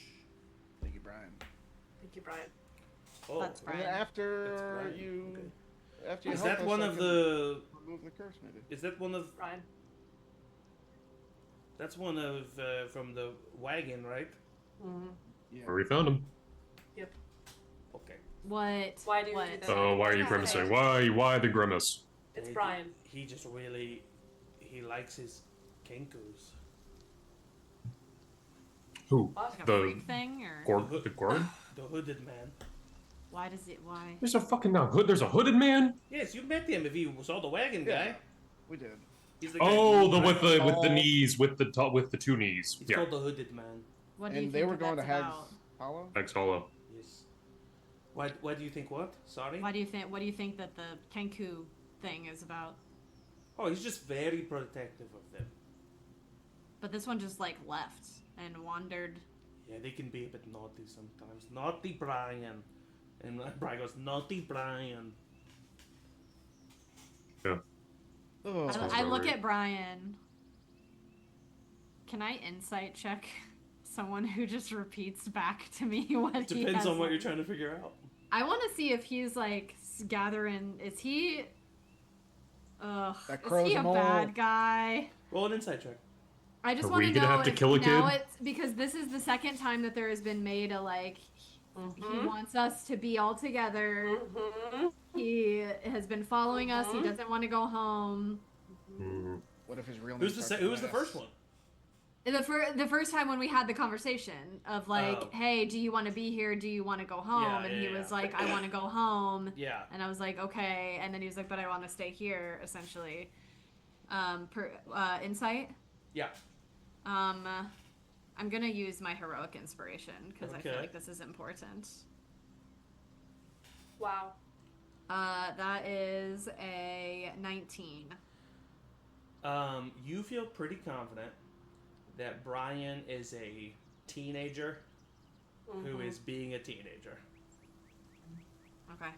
Thank you, Brian. Thank you, Brian. Oh, That's And then Brian. after That's Brian. you, Okay. after you Is help that us, one I of can the? remove the curse, maybe? Is that one of? Brian. That's one of from the wagon, right? Mm-hmm. Yeah. Where we found him. Okay. What? Why do you what? do this? Oh, why are you Yeah. grimacing? Why the grimace? It's He- Brian. He just really, he likes his kinkus. Who? What? Like a The freak thing, or The Gorg? The hooded man. why does it? Why? There's a fucking hood. There's a hooded man. Yes, you met him if you saw the wagon guy. Yeah. We did. He's the guy Oh, who- the with the Tall. knees, with the top, with the 2 knees. It's Yeah, called the hooded man. What do you And think they were going to that's Hag's about? Hollow. Hag's Hollow. Yes. Why do you think what? Sorry? What do you think that the Kenku thing is about? Oh, he's just very protective of them. But this one just like left and wandered. Yeah, they can be a bit naughty sometimes. Naughty Brian. And Brian goes, naughty Brian. Yeah. Oh, I look at Brian. Can I insight check someone who just repeats back to me what he Depends has on what you're learned? trying to figure out. I want to see if he's like gathering. Is he? Ugh. That Is crow's he a a mole. bad guy? Roll an insight check. I just Are want we to gonna know have to if kill a now kid? it's because this is the second time that there has been made a like. He Mhm. wants us to be all together. Mhm. He has been following us. He Mhm. doesn't want to go home. Mm. what if his real name Who was the starts with first S? one? The first time when we had the conversation of like, Oh. hey, do you want to be here? Do you want to go home? Yeah, and he yeah, was yeah. like, I want to go home. Yeah. And I was like, okay. And then he was like, but I want to stay here, essentially. Insight. Yeah. I'm gonna use my heroic inspiration because I feel Okay. like this is important. Wow. That is a 19. You feel pretty confident that Brian is a teenager who Mhm. is being a teenager. Okay.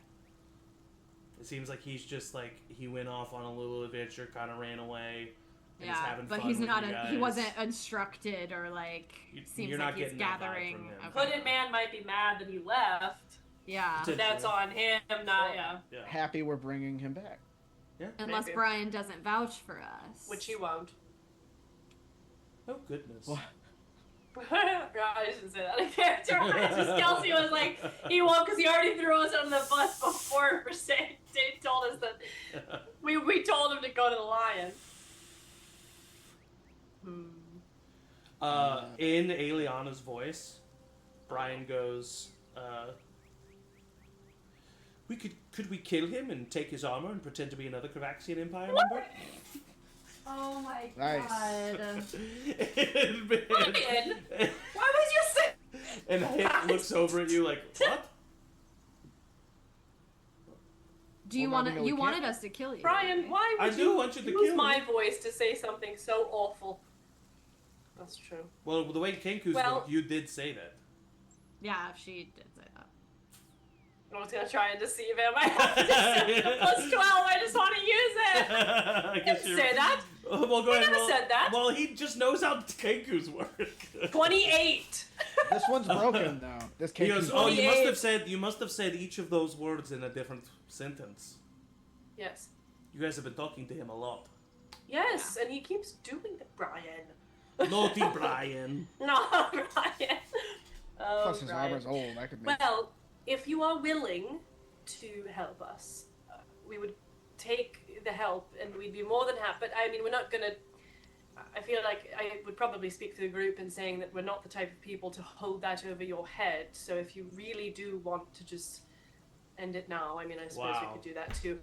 It seems like he's just like he went off on a little adventure, kind of ran away, and is Yeah, having but fun he's with not. you He guys. wasn't instructed or like. Seems You're like not he's getting that vibe gathering. from him. Okay. Hooded man might be mad that he left. Yeah. Potentially. That's on him, not yeah. Yeah. Happy we're bringing him back. Unless Maybe. Brian doesn't vouch for us. Which he won't. Oh goodness. What? I shouldn't say that in character. It's just Kelsey was like, he won't because he already threw us on the bus before Dave told us that we told him to go to the lion. In Aeliana's voice, Brian goes, could we kill him and take his armor and pretend to be another Cravaxian Empire member? Oh my Nice. god. Brian, why was you say? And Hip looks over at you like, what? Do you Well, want now we to? know You we wanted can't. us to kill you. Brian, why would I do you want you to use kill my me. voice to say something so awful? That's true. Well, the way Kenku's Well- look, you did say that. Yeah, she did say that. I was gonna try and deceive him. I have to set the plus 12. I just want to use it. I guess Didn't say that. Well, go I ahead. never Well, said that. Well, he just knows how Kenku's work. 28. This one's broken now. This He case goes, is oh, you must 28. have said each of those words in a different sentence. Yes. You guys have been talking to him a lot. Yes, and he keeps doing that, Brian. Naughty Brian. No, Brian. Oh, Plus his Brian. armor's old. I could make Well, if you are willing to help us, we would take the help, and we'd be more than happy. But I mean, we're not gonna. I feel like I would probably speak to the group in saying that we're not the type of people to hold that over your head. So if you really do want to just end it now, I mean, I suppose we Wow. could do that too.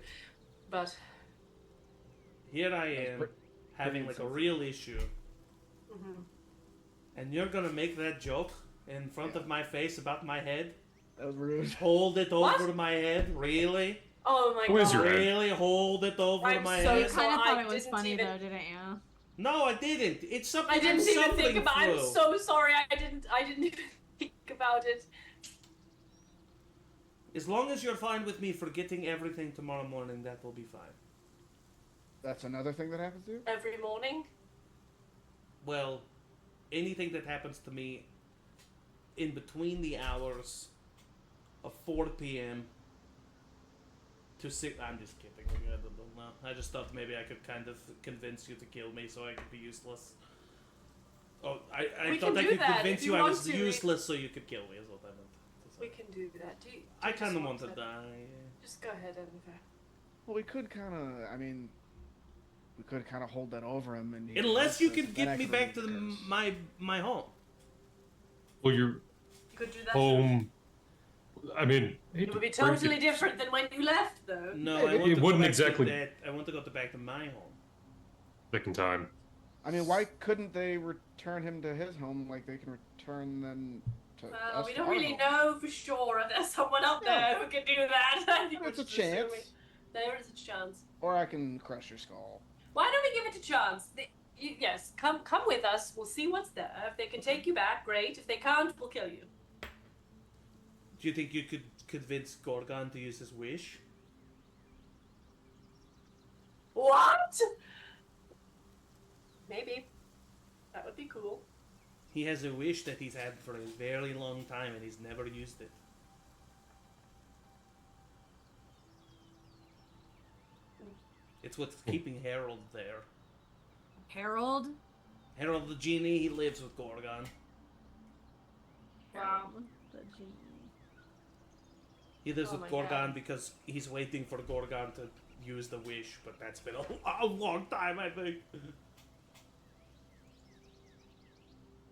But Here I am, having like a real issue, mhm. and you're gonna make that joke in front of my face about my head? that was rude. Hold it What? over my head? Really? Oh my Who is god. your head? Really? Hold it over I'm my so You head? sorry. kind of thought I it was didn't funny even- though, didn't you? No, I didn't. It's something I didn't I'm even think suffering about. I'm through. so sorry. I didn't even think about it. As long as you're fine with me forgetting everything tomorrow morning, that will be fine. That's another thing that happens to you? Every morning. Well, anything that happens to me in between the hours of 4 p.m. to 6... I'm just kidding. I don't know. I just thought maybe I could kind of convince you to kill me so I could be useless. Oh, I We thought can I do could that convince if you you I want was to. useless so you could kill me is what I meant to say. We can do that. Do you I just kind of want to to- die. Just go ahead and. Well, we could kind of. I mean, we could kind of hold that over him, and he Unless you then can I get me could back to remove the curse. my home. Well, your You could do that. home. I mean, It would be totally different than when you left, though. No, Yeah, I it want to go wouldn't back exactly- to that. I want to go back to my home. Second time. I mean, why couldn't they return him to his home like they can return them to Well, us. we to don't our really home. know for sure if there's someone up there who can do that. I think we're It's a just chance. assuming. There is a chance. Or I can crush your skull. Why don't we give it a chance? Yes, come with us. We'll see what's there. If they can take you back, great. If they can't, we'll kill you. Do you think you could convince Gorgon to use his wish? What? Maybe. That would be cool. He has a wish that he's had for a very long time and he's never used it. It's what's keeping Harold there. Harold? Harold the genie, he lives with Gorgon. Wow. The genie. He lives Oh with my Gorgon God. because he's waiting for Gorgon to use the wish, but that's been a long time, I think.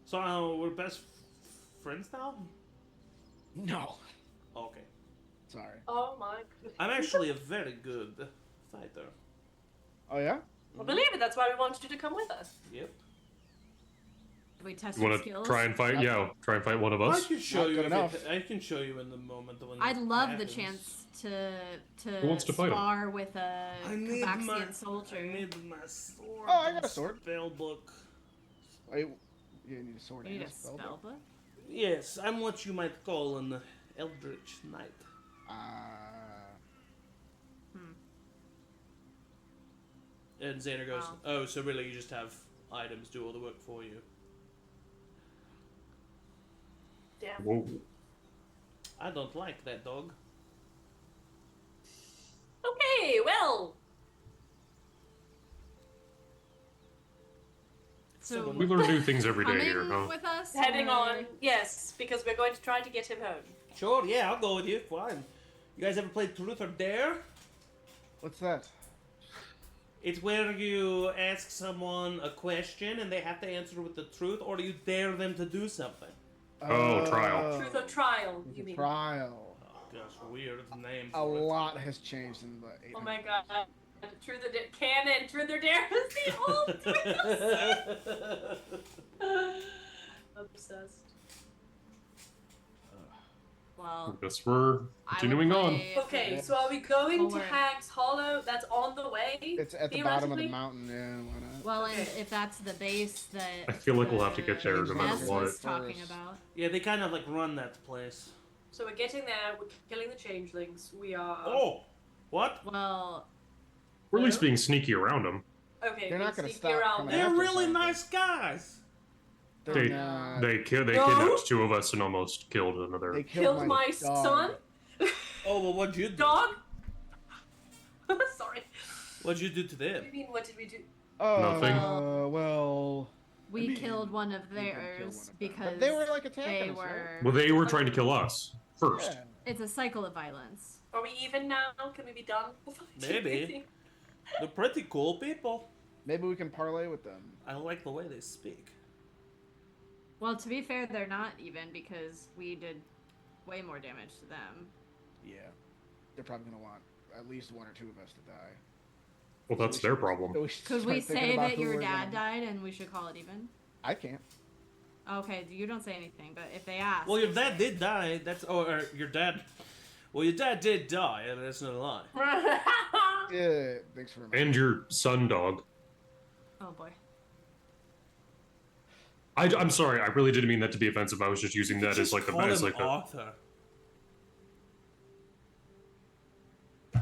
So we're best friends now? No. Okay. Sorry. Oh my goodness. I'm actually a very good fighter. Oh yeah? I believe it. That's why we wanted you to come with us. Yep. Do we test You your want to skills? try and fight? Yeah, try and fight one of I us. can show Not you. good enough. I can show you in the moment when. I'd it love happens. the chance to Who wants to fight him? spar with a I need Kabaxian my soldier. I need my sword. Oh, I got a and sword. Spell book. Wait, you need a sword You and need a a spell. spell book? Yes, I'm what you might call an eldritch knight. And Xander goes, Wow. "Oh, so really you just have items do all the work for you?" Damn. Whoa. I don't like that dog. Okay, well. So We learn new things every day coming here, huh? with us? Heading or- on. Yes, because we're going to try to get him home. Sure, yeah, I'll go with you. Fine. You guys ever played Truth or Dare? What's that? It's where you ask someone a question and they have to answer with the truth, or you dare them to do something. Oh, trial. Truth or trial, you mean? Trial. Oh gosh, weird name. A For it. lot has changed in the 800. Oh my god. Truth or Dare. Canon. Truth or Dare is the old Obsessed. Well, Guess we're I would continuing on. play Okay, Yes. so are we going to Forward. Hag's Hollow? That's on the way? It's at the bottom of the theoretically? mountain, yeah, why not? Well, and Okay. if that's the base that I feel like we'll have to get there no the matter Ness what. was talking First. about. Yeah, they kind of like run that place. So we're getting there, we're killing the changelings, we are... Oh, what? Well, We're at least being sneaky around them. Okay, They're we not gonna sneak stop around coming there. They're after really something. nice guys. They're They not. they No. kidnapped two of us and almost killed another. They Killed my dog. son? Oh, well, what'd you do? Dog? Sorry. What'd you do to What do them? you mean, what did we do? Nothing. Well, we I mean, killed one of we did kill one theirs of them. because But they were like attacking they us, right? were. Well, they were trying to kill us first. Yeah. It's a cycle of violence. Are we even now? Can we be done? Maybe. They're pretty cool people. Maybe we can parlay with them. I like the way they speak. Well, to be fair, they're not even because we did way more damage to them. Yeah. They're probably gonna want at least one or two of us to die. Well, that's their problem. So should Could start we thinking say about that who your we're dad gonna- died and we should call it even? I can't. Okay, you don't say anything, but if they ask. Well, your you dad say. did die. That's or your dad. Well, your dad did die, and that's not a lie. Yeah. Thanks for reminding. And your son dog. Oh boy. I'm sorry. I really didn't mean that to be offensive. I was just using that as like a Call as him like a. Arthur. I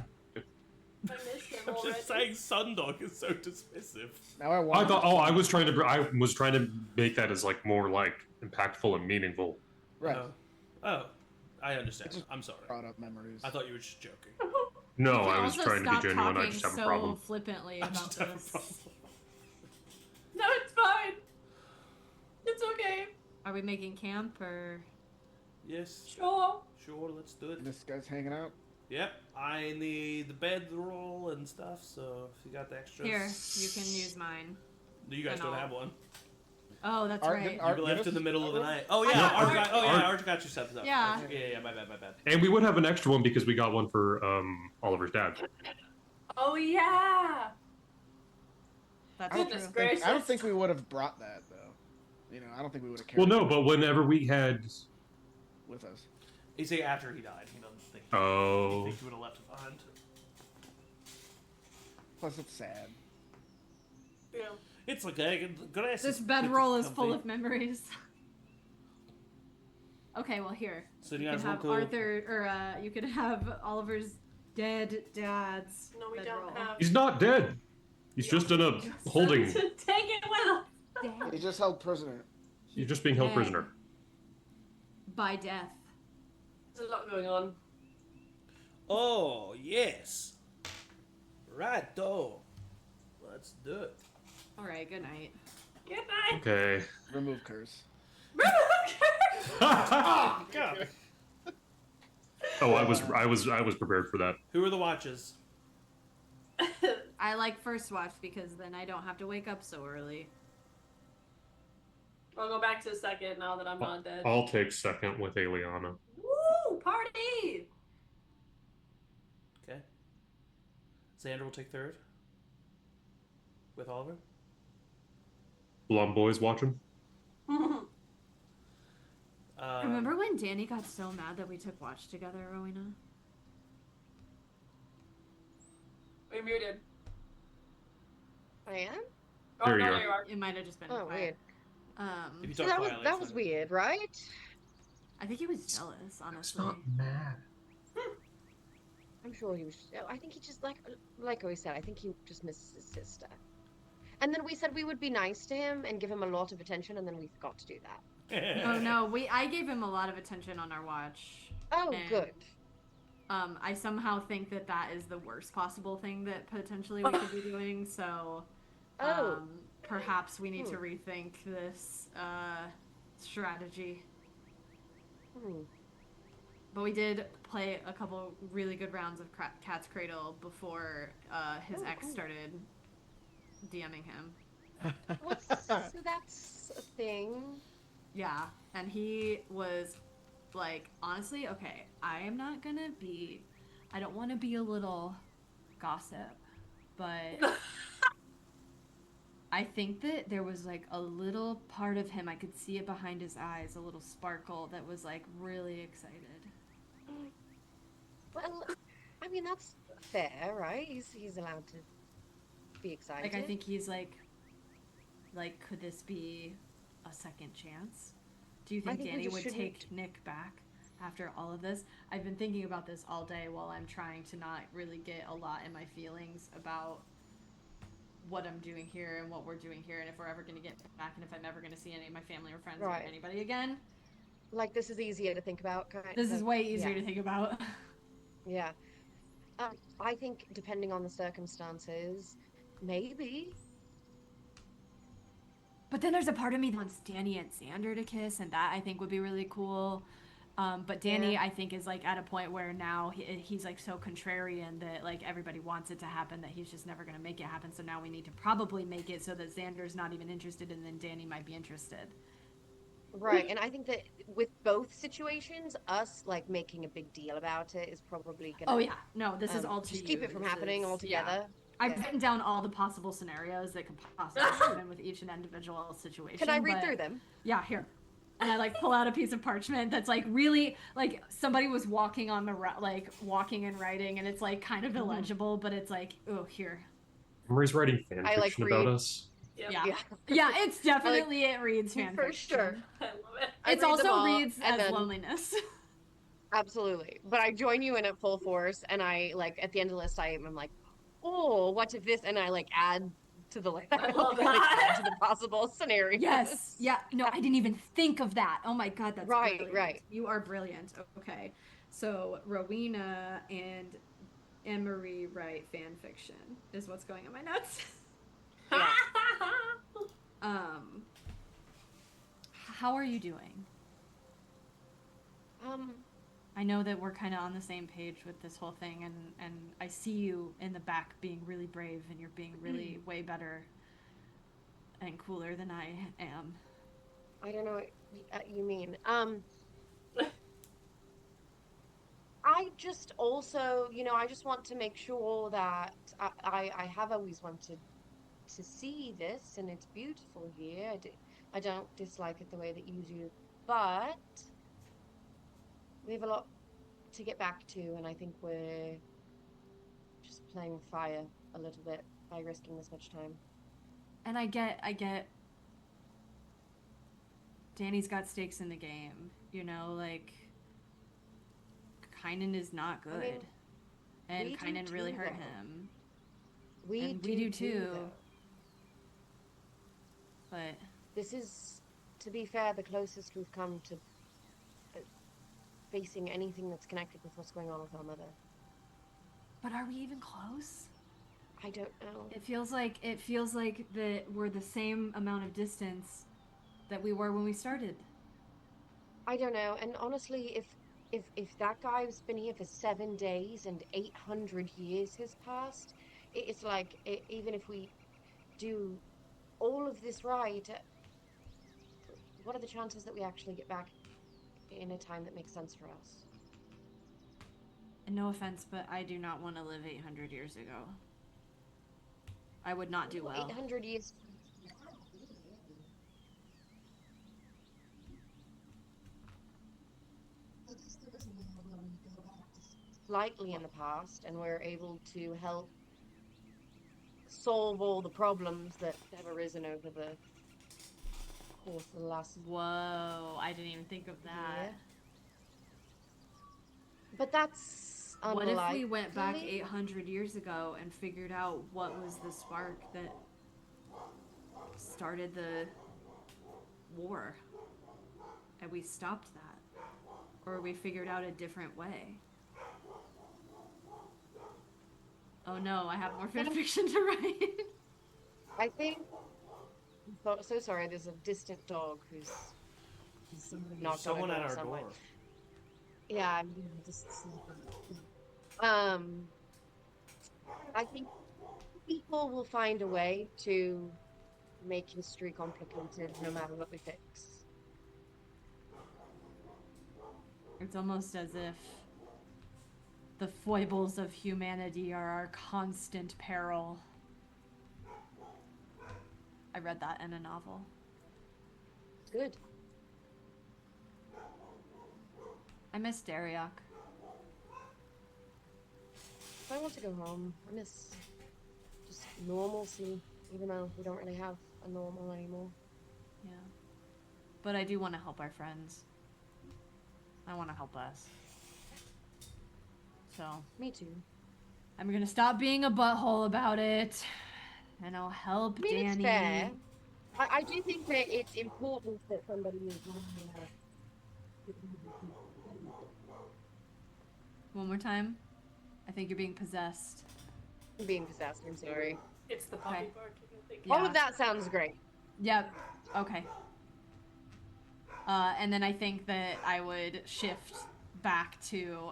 miss him I'm already. just saying, son dog is so dismissive. Now I I want. thought. Oh, I was trying to make that as like more like impactful and meaningful. Right. Oh, I understand. Just- I'm sorry. Brought up memories. I thought you were just joking. No, You can I was also trying to be stop genuine. I talking just have so a problem. flippantly I about just have a this. problem. No, it's fine. It's okay. Are we making camp or? Yes, Sure. sure, let's do it. This guy's hanging out. Yep, I need the bedroll and stuff, so if you got the extras. Here, you can use mine. You guys and don't I'll- have one. Oh, that's Art right. didn't- You Art were get left us in the middle of the a night. Oh yeah, got Art Art. got, oh yeah, Art- Art got you stuff. Yeah. Yeah, my bad. And we would have an extra one because we got one for Oliver's dad. Oh, yeah. That's I don't, Goodness true. gracious. I don't think we would have brought that though. You know, I don't think we would have cared. Well, no, but whenever we had with us. You say after he died. He doesn't think. Oh. He thinks he would have left it behind. Plus, it's sad. Yeah. It's okay. Grass This is bedroll is comfy. full of memories. Okay, well here. So You you could guys have will go. Arthur, or you could have Oliver's dead dad's No, we bedroll. don't have. He's not dead. He's just in a holding. To take it with us. Dead He's just held prisoner. He's just being held Dead. prisoner. by death. There's a lot going on. Oh yes. Right though. Let's do it. All right, good night. Good night. Okay. Remove curse. Oh God. Oh, I was prepared for that. Who are the watches? I like first watch because then I don't have to wake up so early. I'll go back to second now that I'm not dead. I'll take second with Aeliana. Woo! Party! Okay. Xander will take third. With Oliver. Blonde boys watching. Remember when Danny got so mad that we took watch together, Rowina? We're muted. I am? Oh, There no, you there are. you are. It might have just been Oh, quiet. If you So talk that was quietly, that it's was fine. weird, right? I think he was jealous, honestly. mad. I'm sure he was. I think he just like we said. I think he just misses his sister. And then we said we would be nice to him and give him a lot of attention, and then we forgot to do that. Oh no, I gave him a lot of attention on our watch. Oh, And- good. I somehow think that that is the worst possible thing that potentially we could be doing. So, Oh. perhaps we need to rethink this strategy. Hmm. But we did play a couple really good rounds of Cat's Cradle before his ex cool. started DMing him. So that's a thing. Yeah, and he was like, honestly, okay, I don't want to be a little gossip, but I think that there was like a little part of him, I could see it behind his eyes, a little sparkle that was like really excited. Well, I mean that's fair, right? He's allowed to be excited. Like, I think he's like, could this be a second chance? Do you I think think we Danny just would shouldn't- take Nick back after all of this? I've been thinking about this all day while I'm trying to not really get a lot in my feelings about what I'm doing here and what we're doing here, and if we're ever going to get back, and if I'm ever going to see any of my family or friends Right. or anybody again. Like this is easier to think about. This is way easier to think about. Yeah. I think depending on the circumstances, maybe. But then there's a part of me that wants Danny and Xander to kiss, and that I think would be really cool. But Danny, Yeah. I think, is like at a point where now he's like so contrarian that like everybody wants it to happen that he's just never going to make it happen. So now we need to probably make it so that Xander's not even interested, and then Danny might be interested. Right, and I think that with both situations, us like making a big deal about it is probably gonna. Oh yeah, no, this is all to just you. keep it from This happening is- altogether. I've Yeah. written down all the possible scenarios that could possibly happen with each and individual situation. Can I read but- through them? Yeah, here. And I like pull out a piece of parchment that's like really like somebody was walking on the walking and writing, and it's like kind of illegible, but it's like, oh, here. Emory's writing fan I, like, fiction about read- us. Yep. Yeah. Yeah. Yeah, it's definitely it reads fan For fiction. sure. I love it. I It's read them also all, reads and as then- loneliness. Absolutely. But I join you in at full force, and I like at the end of the list, I'm like, oh, what if this? And I like add to the list. I love like, that. add to the possible scenarios. Yes. Yeah. No, I didn't even think of that. Oh my god, that's Right, brilliant. right. You are brilliant. Okay. So Rowina and Emory write fan fiction is what's going on my notes. How are you doing? I know that we're kind of on the same page with this whole thing, and I see you in the back being really brave, and you're being really way better and cooler than I am. I don't know what you mean. I just also, I just want to make sure that I have always wanted to see this, and it's beautiful here. I don't dislike it the way that you do, but We have a lot to get back to, and I think we're just playing with fire a little bit by risking this much time. And I get Danny's got stakes in the game, you know, like Kynan is not good. I mean, and we Kynan do really too, hurt though. him. We And we do too. though. But This is, to be fair, the closest we've come to facing anything that's connected with what's going on with our mother. are we even close? I don't know. It feels like that we're the same amount of distance that we were when we started. I don't know. And honestly, if that guy's been here for 7 days and 800 years has passed, it's like even if we do all of this right, what are the chances that we actually get back in a time that makes sense for us? And no offense, but I do not want to live 800 years ago. I would not do well. 800 years. Slightly in the past, and we're able to help solve all the problems that have arisen over the course of the last. Whoa, I didn't even think of that. Yeah. But that's What if we unlikely. went back 800 years ago and figured out what was the spark that started the war? And we stopped that? Or we figured out a different way? Oh no, I have more fanfiction to write. I think. So sorry. There's a distant dog who's knocked on Someone a at door our somewhere. door. Yeah, I'm just. I think people will find a way to make history complicated, no matter what we fix. It's almost as if the foibles of humanity are our constant peril. I read that in a novel. Good. I miss Dariok. I want to go home. I miss just normalcy, even though we don't really have a normal anymore. Yeah. But I do want to help our friends. I want to help us. So, Me too. I'm gonna stop being a butthole about it. And I'll help I mean, Danny. it's fair. I do think that it's important that somebody is One more time. I think you're being possessed. being possessed. I'm sorry. It's the puppy Okay. barking, I think. Yeah. All of that sounds great. Yep. Okay. And then I think that I would shift back to,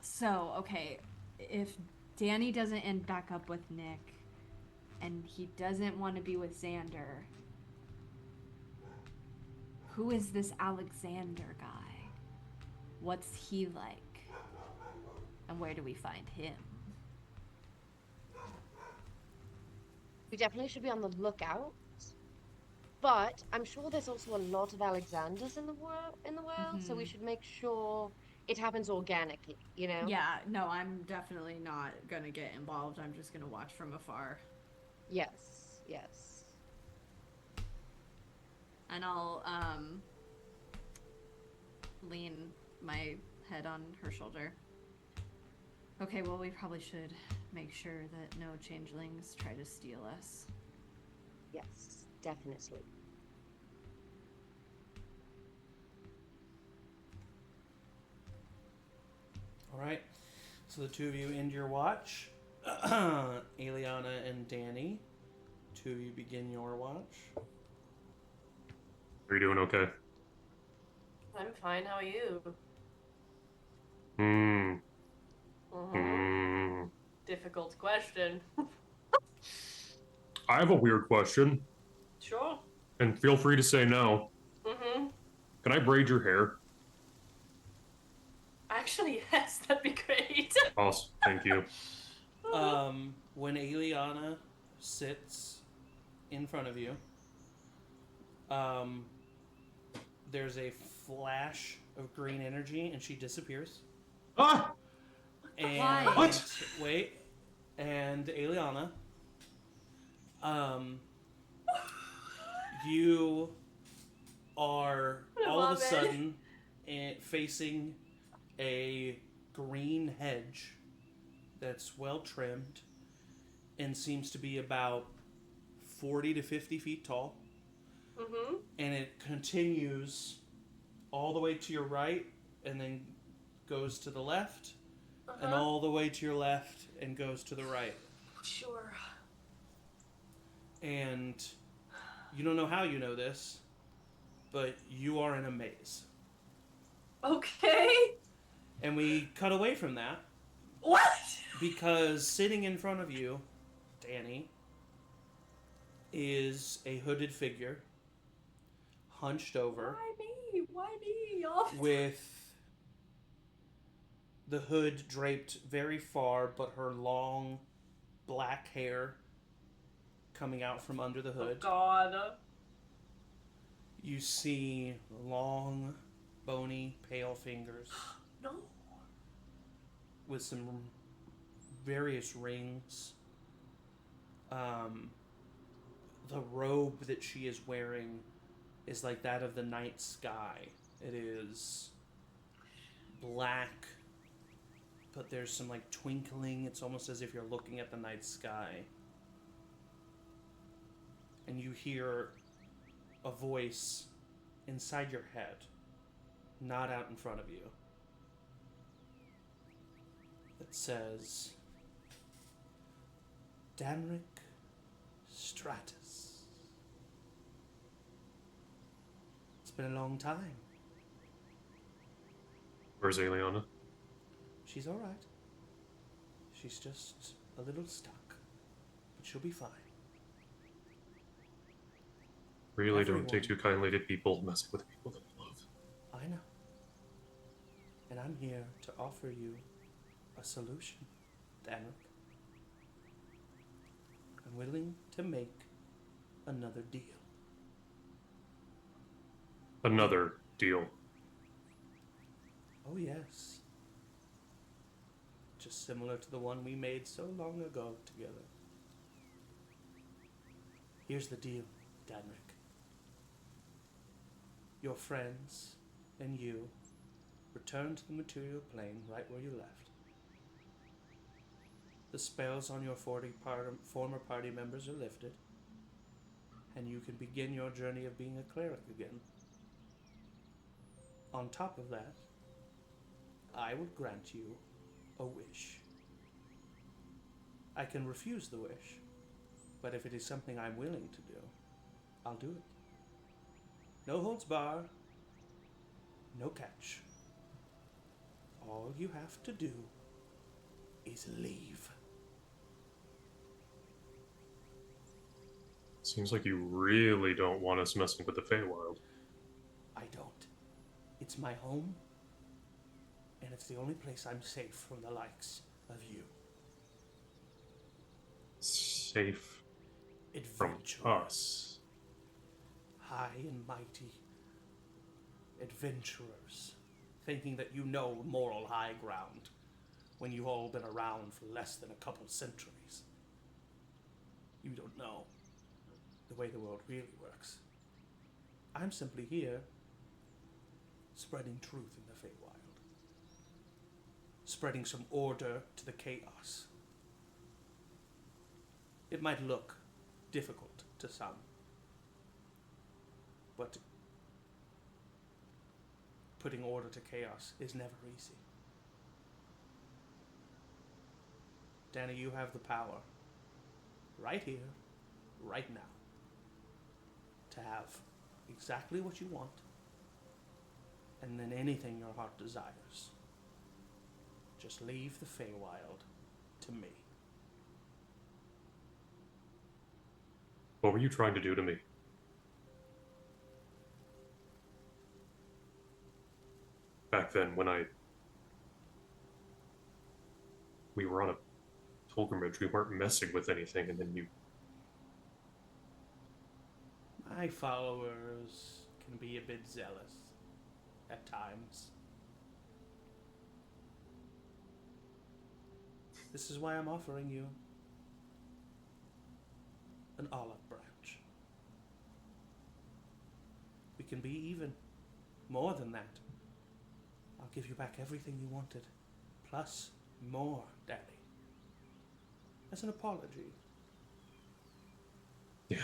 so, okay, if Danny doesn't end back up with Nick, and he doesn't want to be with Xander, who is this Alexander guy? What's he like? And where do we find him? We definitely should be on the lookout. But I'm sure there's also a lot of Alexanders in the world, so we should make sure it happens organically, you know? Yeah, no, I'm definitely not gonna get involved. I'm just gonna watch from afar. Yes, yes. And I'll lean my head on her shoulder. Okay, well, we probably should make sure that no changelings try to steal us. Yes, definitely. All right. So the two of you end your watch. Aeliana and Danny. Two of you begin your watch. Are you doing okay? I'm fine. How are you? Difficult question. I have a weird question, Sure. and feel free to say no. Can I braid your hair? Actually, yes, that'd be great. Awesome, thank you. When Aeliana sits in front of you, there's a flash of green energy, and she disappears. Ah! And Why? What? Wait, and Aeliana, you are all of a sudden facing a green hedge that's well trimmed and seems to be about 40 to 50 feet tall. Mm-hmm. And it continues all the way to your right and then goes to the left and all the way to your left and goes to the right. Sure. And you don't know how you know this, but you are in a maze. Okay. And we cut away from that What? because sitting in front of you, Danny, is a hooded figure, hunched over, Why me? Why me? All the with the hood draped very far, but her long black hair coming out from under the Oh hood. God. You see long, bony, pale fingers No. with some various rings. The robe that she is wearing is like that of the night sky. It is black, but there's some like twinkling. It's almost as if you're looking at the night sky. And you hear a voice inside your head, not out in front of you, that says, Danrek, Stratus. It's been a long time. Where's Aeliana? She's alright. She's just a little stuck, but she'll be fine. Really Everyone. don't take too kindly to people messing with people that you love. I know. And I'm here to offer you a solution, Danrek. I'm willing to make another deal. Another deal. Oh, yes. Just similar to the one we made so long ago together. Here's the deal, Danrek. Your friends and you return to the material plane right where you left. The spells on your former party members are lifted, and you can begin your journey of being a cleric again. On top of that, I will grant you a wish. I can refuse the wish, but if it is something I'm willing to do, I'll do it. No holds barred, no catch. All you have to do is leave. Seems like you really don't want us messing with the Feywild. I don't. It's my home, and it's the only place I'm safe from the likes of you. Safe from Adventurers. us. High and mighty adventurers, thinking that you know moral high ground when you've all been around for less than a couple centuries. You don't know the way the world really works. I'm simply here spreading truth in the Feywild, spreading some order to the chaos. It might look difficult to some, but putting order to chaos is never easy. Danny, you have the power, right here, right now, to have exactly what you want, and then anything your heart desires. Just leave the Feywild to me. What were you trying to do to me? Back then, when we were on a pilgrimage, we weren't messing with anything, and then you... My followers can be a bit zealous. at times. This is why I'm offering you an olive branch. We can be even. More than that. I'll give you back everything you wanted. Plus more, Daddy. As an apology. Yeah.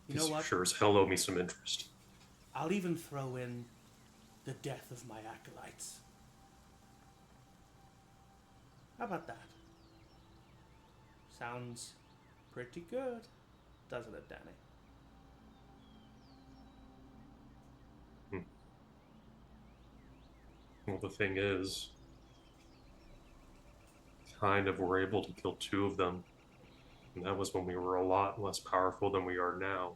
You know what? Sure as hell owe me some interest. I'll even throw in the death of my acolytes. How about that? Sounds pretty good, doesn't it, Danny? Well, the thing is, kind of were able to kill 2 of them. And that was when we were a lot less powerful than we are now.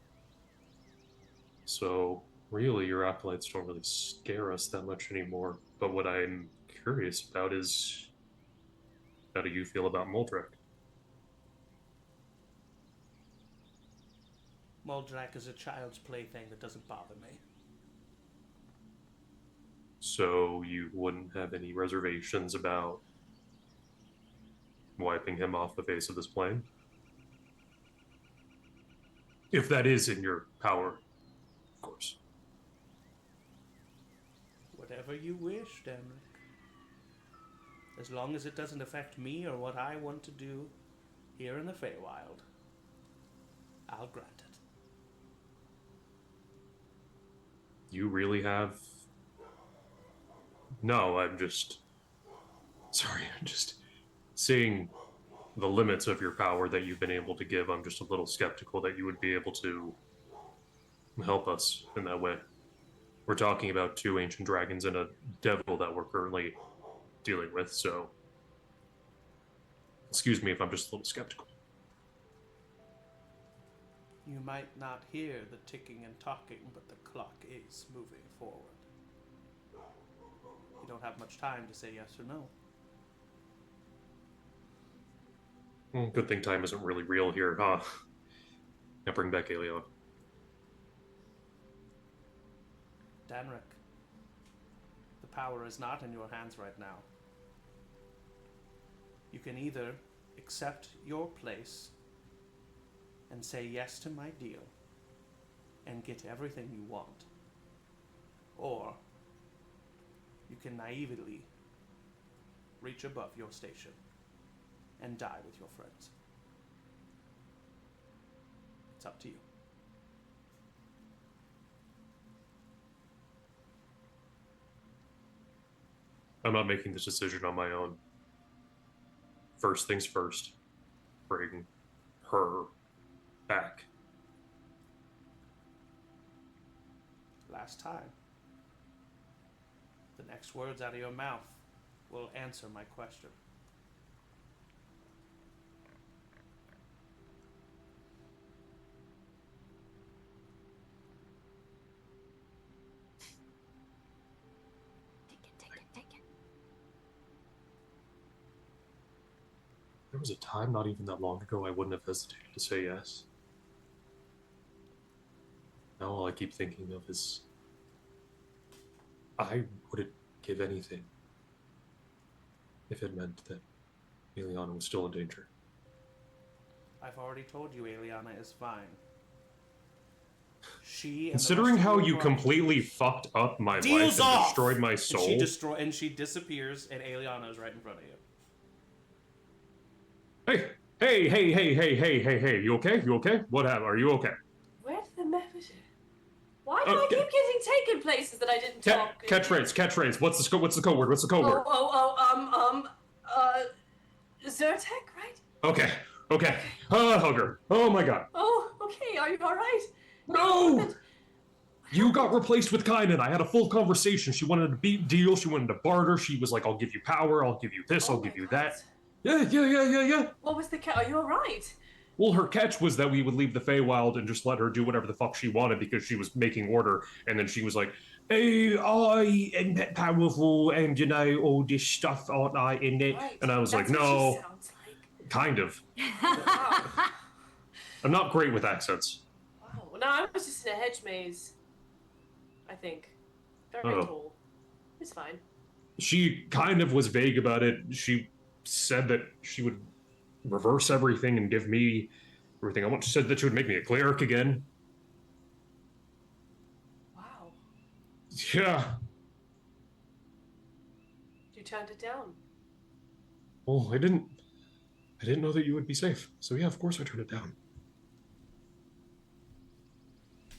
So, really, your acolytes don't really scare us that much anymore. But what I'm curious about is, how do you feel about Moldrek? Moldrak is a child's plaything that doesn't bother me. So you wouldn't have any reservations about wiping him off the face of this plane? If that is in your power, of course. Whatever you wish, Danrek. As long as it doesn't affect me or what I want to do here in the Feywild, I'll grant it. You really have... No, I'm just... Sorry, I'm just seeing the limits of your power that you've been able to give. I'm just a little skeptical that you would be able to help us in that way. We're talking about 2 ancient dragons and a devil that we're currently dealing with, so... Excuse me if I'm just a little skeptical. You might not hear the ticking and talking, but the clock is moving forward. You don't have much time to say yes or no. Good thing time isn't really real here, huh? Now bring back Aeliana. Danrek, the power is not in your hands right now. You can either accept your place and say yes to my deal and get everything you want, or you can naively reach above your station and die with your friends. It's up to you. I'm not making this decision on my own. First things first, bring her back. Last time. The next words out of your mouth will answer my question. Take it. There was a time not even that long ago I wouldn't have hesitated to say yes. Now all I keep thinking of is I wouldn't give anything if it meant that Aeliana was still in danger. I've already told you Aeliana is fine. She, Considering how you completely fucked up my life and destroyed my soul. And she disappears, and Aeliana is right in front of you. Hey, you okay? You okay? What happened? Are you okay? Where did the method? Why do I keep getting taken places that I didn't talk? Catchphrase. What's the code word? Zyrtec, right? Okay. Hugger. Oh my god. Oh, okay. Are you all right? No! You got replaced with Cullinan. I had a full conversation. She wanted a deal. She wanted to barter. She was like, I'll give you power. I'll give you this. I'll give you that. Yeah. What was the Are you all right? Well, her catch was that we would leave the Feywild and just let her do whatever the fuck she wanted because she was making order. And then she was like, hey, I am that powerful and, you know, all this stuff, aren't I, in it? Right. And I was That's like, what no. she sounds like. Kind of. Wow. I'm not great with accents. Wow. No, I was just in a hedge maze, I think. Very Oh. tall. It's fine. She kind of was vague about it. She said that she would reverse everything and give me everything I want. She said that she would make me a cleric again. Wow. Yeah. You turned it down. Well, I didn't know that you would be safe. So yeah, of course I turned it down.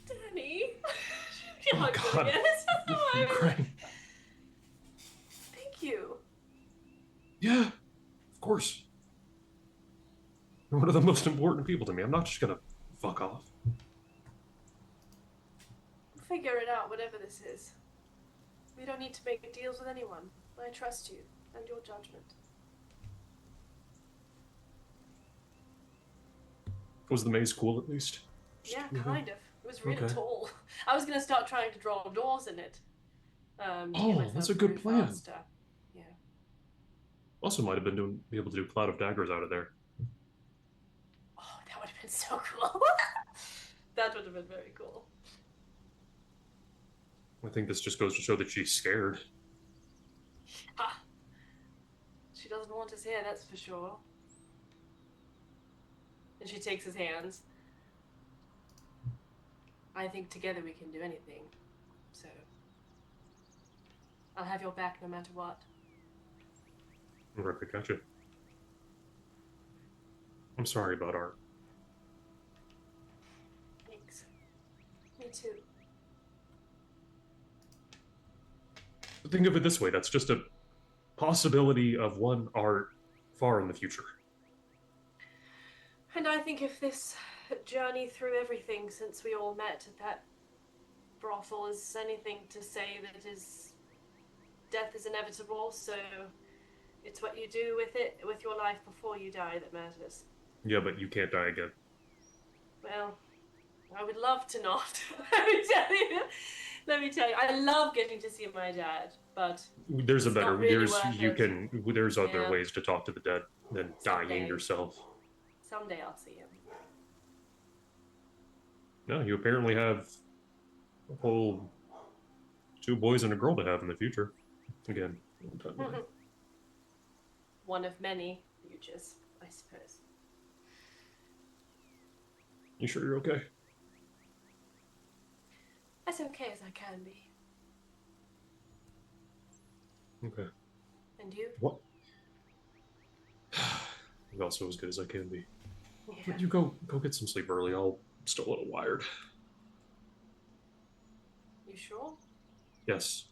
Danny. You're Oh, not God. good again. I'm crying. Thank you. Yeah, of course. You're one of the most important people to me. I'm not just gonna fuck off. Figure it out, whatever this is. We don't need to make deals with anyone. I trust you and your judgment. Was the maze cool at least? Yeah, kind of. It was really Okay. tall. I was gonna start trying to draw doors in it. To get Oh, myself that's a good through plan. faster. Yeah. Also, might have be able to do Cloud of Daggers out of there. Oh, that would have been so cool. That would have been very cool. I think this just goes to show that she's scared. Ha! She doesn't want us here, that's for sure. And she takes his hands. I think together we can do anything. So I'll have your back no matter what. Right, I gotcha. I'm sorry about Art. Thanks. Me too. Think of it this way, that's just a possibility of one Art far in the future. And I think if this journey through everything since we all met at that brothel is anything to say that death is inevitable, so it's what you do with it, with your life before you die that matters. Yeah, but you can't die again. Well, I would love to not. Let me tell you, I love getting to see my dad, but There's a it's better not really there's worth you it. can there's other Yeah. ways to talk to the dead than dying Someday. yourself. Someday I'll see him. No, you apparently have a whole 2 boys and a girl to have in the future. Again. One of many futures, I suppose. You sure you're okay? As okay as I can be. Okay. And you? What? I'm also as good as I can be. Yeah. But you go get some sleep early. I'm still a little wired. You sure? Yes.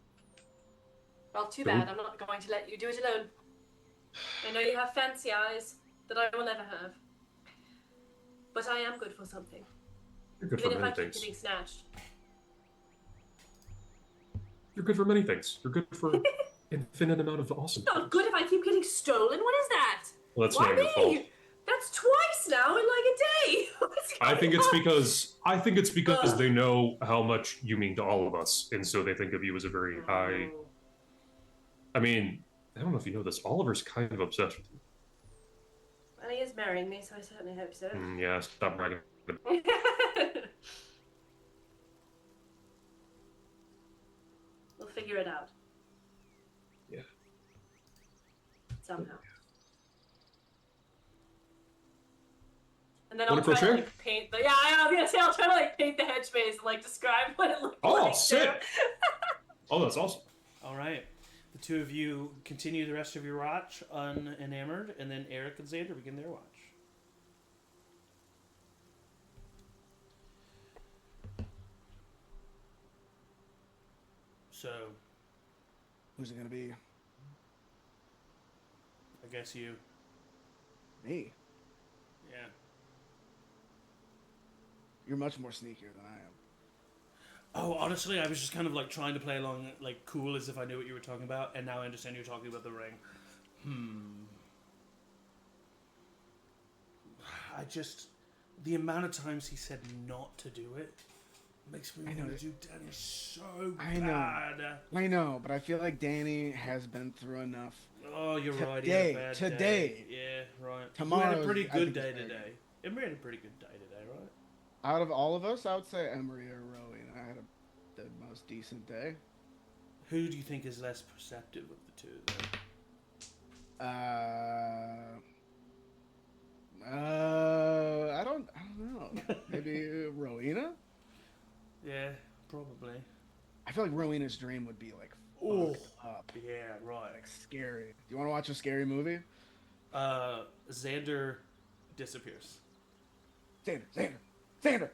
Well, too Don't- bad. I'm not going to let you do it alone. I know you have fancy eyes that I will never have. But I am good for something. You're good Even for if I many keep things. getting snatched. You're good for many things. You're good for infinite amount of awesome Not things. good if I keep getting stolen. What is that? Well, that's Why not your me? fault. That's twice now in like a day. What's I think going it's because Ugh. they know how much you mean to all of us, and so they think of you as a very on? high. I mean, I don't know if you know this. Oliver's kind of obsessed with you. Well, he is marrying me, so I certainly hope so. Yeah, stop bragging. We'll figure it out. Yeah. Somehow. And then Wanna I'll try to crochet? like paint the I was gonna say I'll try to like paint the hedge maze and like describe what it looks Oh, like. sick! Oh, that's awesome. All right. The two of you continue the rest of your watch unenamored, and then Eric and Xander begin their watch. So, Who's it gonna be? I guess you. Me. Yeah. You're much more sneakier than I am. Oh, honestly, I was just kind of like trying to play along like cool as if I knew what you were talking about, and now I understand you're talking about the ring. I just the amount of times he said not to do it makes me I know. want to do Danny so I know. bad. I know, but I feel like Danny has been through enough. Oh, you're right. He Today- had a bad today. day. Yeah, right. You had Tomorrow's- a pretty I good think day it's very today. Emery had a pretty good day today, right? Out of all of us, I would say Emory or Rowina had the most decent day. Who do you think is less perceptive of the two, then? I don't know. Maybe Rowina? Yeah, probably. I feel like Rowena's dream would be like Oh, fucked up, yeah, right. like scary. Do you want to watch a scary movie? Xander disappears. Xander!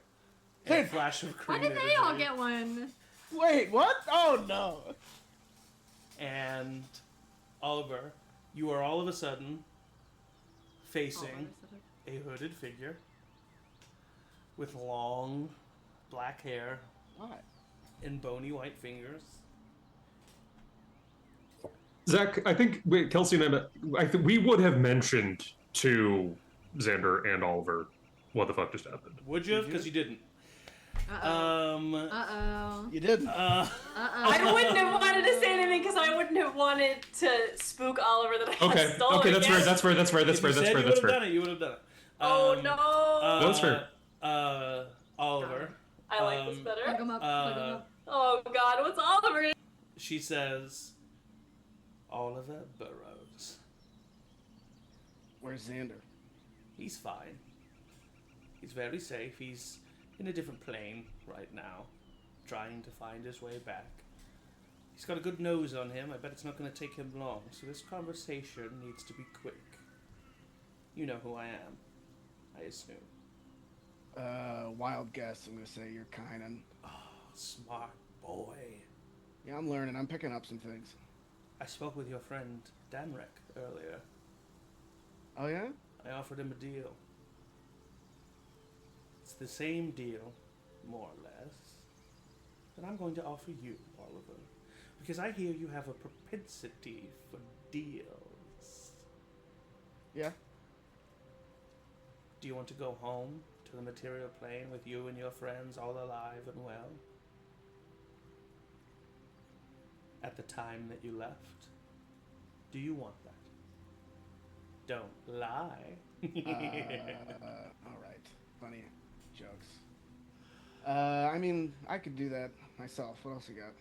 And a flash of Why green did they all energy. get one? Wait, what? Oh no! And Oliver, you are all of a sudden facing a hooded figure with long black hair Why? and bony white fingers. Zach, I think Kelsey and I think we would have mentioned to Xander and Oliver what the fuck just happened. Would you? Because you didn't. Uh-oh. You didn't. I wouldn't have wanted to say anything because I wouldn't have wanted to spook Oliver that I Okay, had stolen okay, that's again. fair, that's fair, that's fair, that's If fair, you that's said fair, you that's would have fair. done it, you would have done it. Oh no! That's fair. Oliver. I like this better. Plug 'em up, plug 'em up. Oh God, what's Oliver? She says, Oliver Burroughs. Where's Xander? He's fine. He's very safe. He's in a different plane right now, trying to find his way back. He's got a good nose on him. I bet it's not going to take him long. So this conversation needs to be quick. You know who I am, I assume. Wild guess. I'm gonna say you're Cullinan. Oh, smart boy. Yeah, I'm learning. I'm picking up some things. I spoke with your friend Danrek earlier. Oh yeah? I offered him a deal. It's the same deal, more or less, that I'm going to offer you, Oliver. Because I hear you have a propensity for deals. Yeah. Do you want to go home to the material plane with you and your friends all alive and well? At the time that you left? Do you want that? Don't lie. All right. Funny jokes. I mean, I could do that myself. What else you got?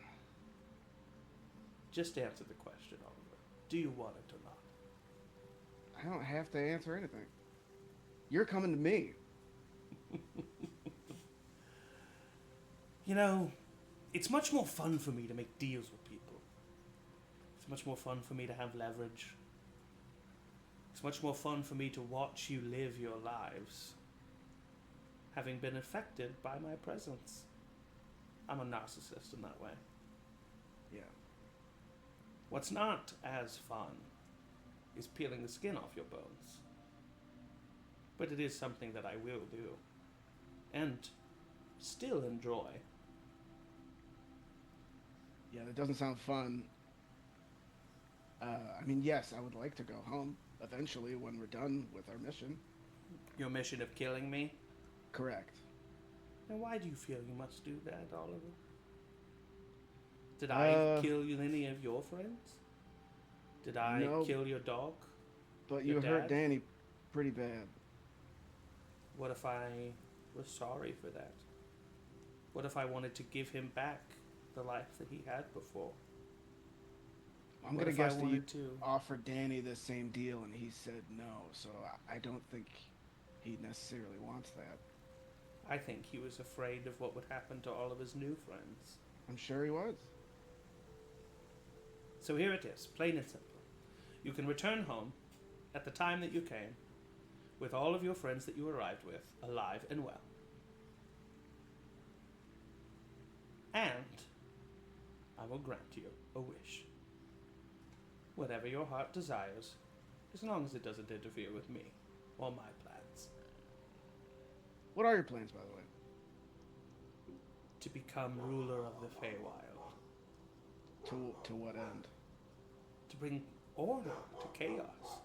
Just answer the question, Oliver. Do you want it or not? I don't have to answer anything. You're coming to me. You know, it's much more fun for me to make deals with people. It's much more fun for me to have leverage. It's much more fun for me to watch you live your lives, having been affected by my presence. I'm a narcissist in that way. Yeah. What's not as fun is peeling the skin off your bones. But it is something that I will do. And still enjoy. Yeah, that doesn't sound fun. I mean, yes, I would like to go home eventually when we're done with our mission. Your mission of killing me? Correct. And why do you feel you must do that, Oliver? Did I kill any of your friends? Did I No. kill your dog? But Your you hurt dad? Danny pretty bad. What if I was sorry for that? What if I wanted to give him back the life that he had before? I'm What gonna if I guess that you wanted to? offered Danny the same deal and he said no, so I don't think he necessarily wants that. I think he was afraid of what would happen to all of his new friends. I'm sure he was. So here it is, plain and simple. You can return home at the time that you came, with all of your friends that you arrived with, alive and well. And I will grant you a wish. Whatever your heart desires, as long as it doesn't interfere with me or my plans. What are your plans, by the way? To become ruler of the Feywild. To what end? To bring order to chaos.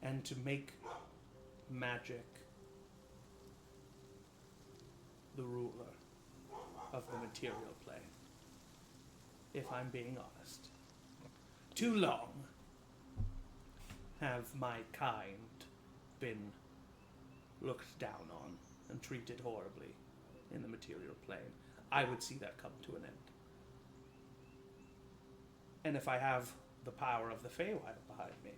And to make magic the ruler of the material plane. If I'm being honest. Too long have my kind been looked down on and treated horribly in the material plane. I would see that come to an end. And if I have the power of the Feywild behind me,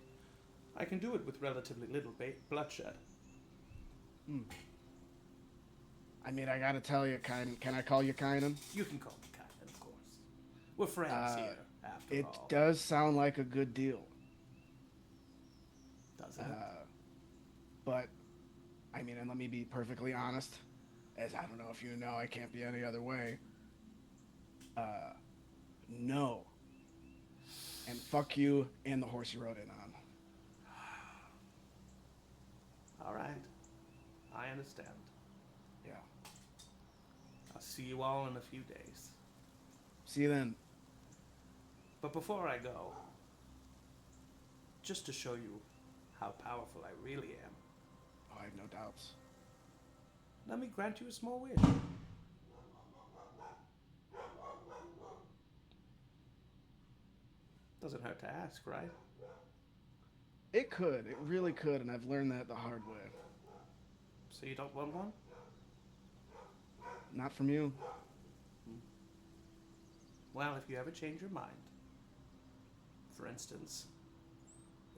I can do it with relatively little bloodshed. I mean, I gotta tell you, Kynan. Can I call you Kynan? You can call me Kynan, of course. We're friends here, after It all. does sound like a good deal. Doesn't it? But, I mean, and let me be perfectly honest, as I don't know if you know, I can't be any other way. No. And fuck you and the horse you rode in on. All right. I understand. Yeah. I'll see you all in a few days. See you then. But before I go, just to show you how powerful I really am, Oh, I have no doubts. let me grant you a small wish. Doesn't hurt to ask, right? It could. It really could, and I've learned that the hard way. So you don't want one? Not from you. Well, if you ever change your mind, for instance,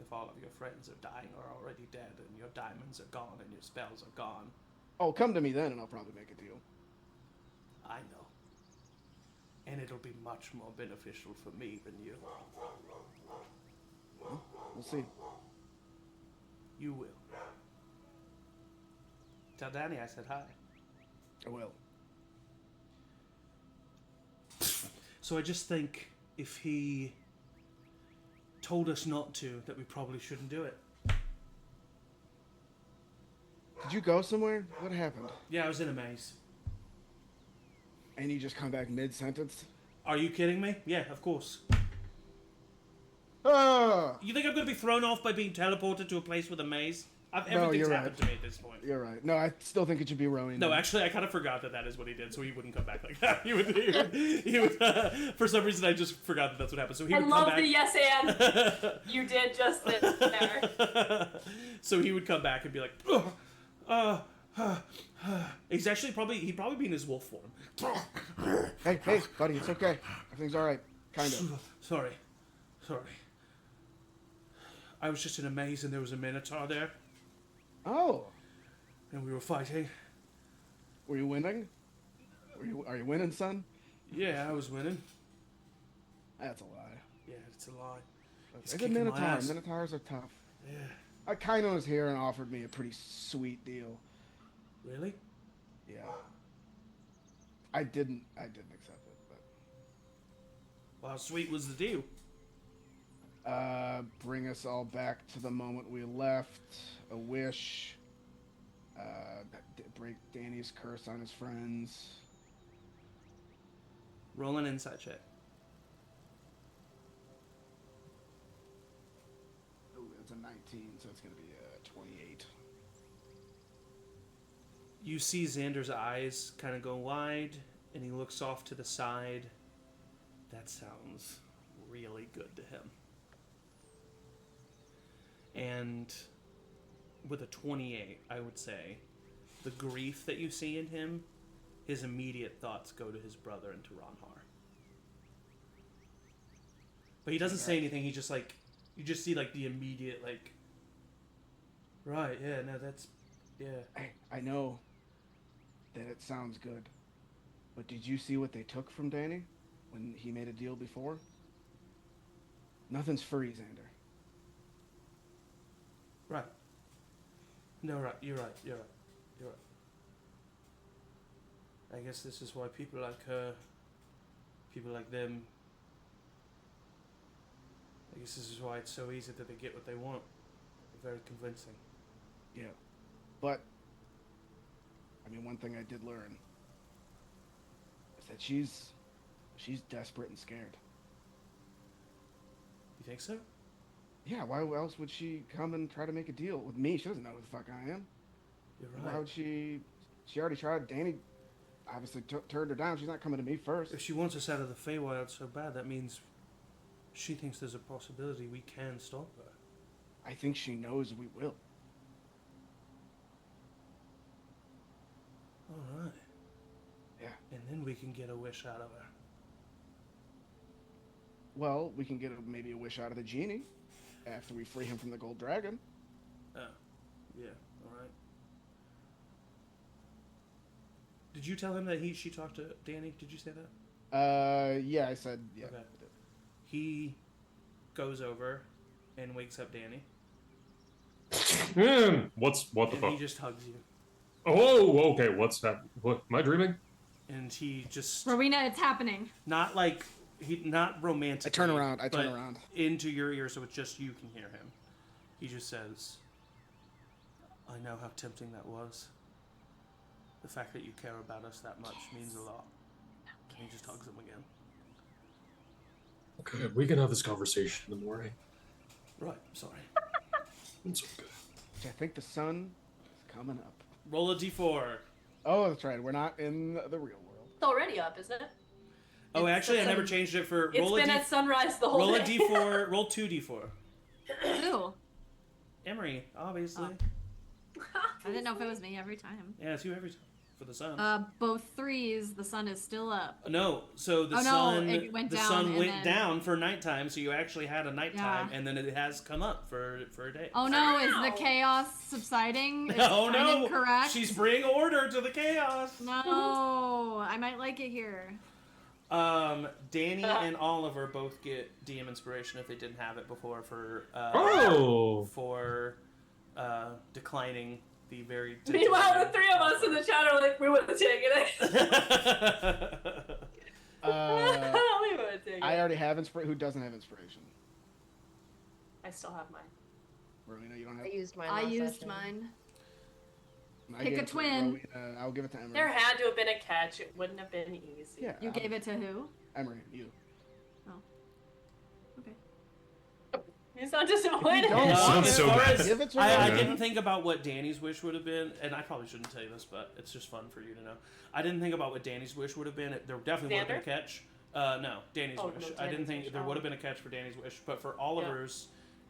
if all of your friends are dying or already dead and your diamonds are gone and your spells are gone, Oh, come to me then, and I'll probably make a deal. I know. And it'll be much more beneficial for me than you. We'll see. You will. Tell Danny I said hi. I will. So I just think if he told us not to, that we probably shouldn't do it. Did you go somewhere? What happened? Yeah, I was in a maze. And you just come back mid-sentence? Are you kidding me? Yeah, of course. Ah! You think I'm going to be thrown off by being teleported to a place with a maze? No, Everything's you're happened right. to me at this point. You're right. No, I still think it should be Rowina. No, actually, I kind of forgot that is what he did, so he wouldn't come back like that. He would for some reason, I just forgot that that's what happened. So he I would love come back. the yes and you did just this there. So he would come back and be like, he's actually he'd probably be in his wolf form. Hey, buddy, it's okay. Everything's all right. Kind of. Sorry. I was just in a maze and there was a minotaur there, Oh, and we were fighting. were you winning? Are you winning, son? Yeah, I was winning. That's a lie. Yeah, it's a lie. He's It's a kicking my minotaur. ass. Minotaurs are tough. Yeah. I kind of was here and offered me a pretty sweet deal. Really? Yeah. I didn't accept it, but Well, how sweet was the deal? bring us all back to the moment we left. A wish. Break Danny's curse on his friends. Roll an insight check. Oh, it's a 19, so it's gonna be a 28. You see Xander's eyes kind of go wide, and he looks off to the side. That sounds really good to him. And with a 28, I would say, the grief that you see in him, his immediate thoughts go to his brother and to Ronhar. But he doesn't say anything, he just like, you just see like the immediate like, right, yeah, no, that's, yeah. I know that it sounds good, but did you see what they took from Danny when he made a deal before? Nothing's free, Xander. Right. No, right. You're right. I guess this is why people like her, people like them, I guess this is why it's so easy that they get what they want. Very convincing. Yeah. But, I mean, one thing I did learn is that she's desperate and scared. You think so? Yeah, why else would she come and try to make a deal with me? She doesn't know who the fuck I am. You're Why right. would she already tried. Danny obviously turned her down. She's not coming to me first. If she wants us out of the Feywild so bad, that means she thinks there's a possibility we can stop her. I think she knows we will. All right. Yeah. And then we can get a wish out of her. Well, we can get maybe a wish out of the genie after we free him from the gold dragon. Oh, yeah, all right. Did you tell him that she talked to Danny? Did you say that? Yeah, I said yeah. Okay. He goes over and wakes up Danny. What the And fuck? he just hugs you. Oh, okay. What's happening? What? Am I dreaming? And he just Rowena, it's happening. not like not romantic. I turn around. Into your ear, so it's just you can hear him. He just says, "I know how tempting that was. The fact that you care about us that much means a lot." And he just hugs him again. Okay, we can have this conversation in the morning. Right. Sorry. It's okay. I think the sun is coming up. Roll a d4. Oh, that's right. We're not in the real world. It's already up, isn't it? Oh, It's actually, I at never seven- changed it for It's roll a been d. at sunrise the whole Roll a day. d4. Roll 2d4. Ooh. Emory, obviously. I didn't know if it was me every time. Yeah, it's you every time for the sun. Both threes, the sun is still up. No, so the Oh, no, sun it went the down sun and went then- down for nighttime, so you actually had a nighttime, Yeah. and then it has come up for a day. Oh no, is Wow. the chaos subsiding? Is Oh Tynan no! correct? She's bringing order to the chaos. No, I might like it here. Danny and Oliver both get DM inspiration if they didn't have it before for declining the very. Meanwhile, the three of us in the chat are like, we would have taken it. We would have taken I it. already have inspiration. Who doesn't have inspiration? I still have mine. Rowena, you don't have. I used mine. I last used session. mine. I Pick gave a it to twin. Rowena. I'll give it to Emory. There had to have been a catch. It wouldn't have been easy. Yeah. You gave it to who? Emory, you. Okay. He's not disappointed. don't You sound as so far bad. as- Give it to I Rowena. didn't think about what Danny's wish would have been, and I probably shouldn't tell you this, but it's just fun for you to know. I didn't think about what Danny's wish would have been. There definitely would have been a catch. No, Danny's Oh, wish. no, I didn't Danny's think wish, there oh. would have been a catch for Danny's wish, but for Oliver's,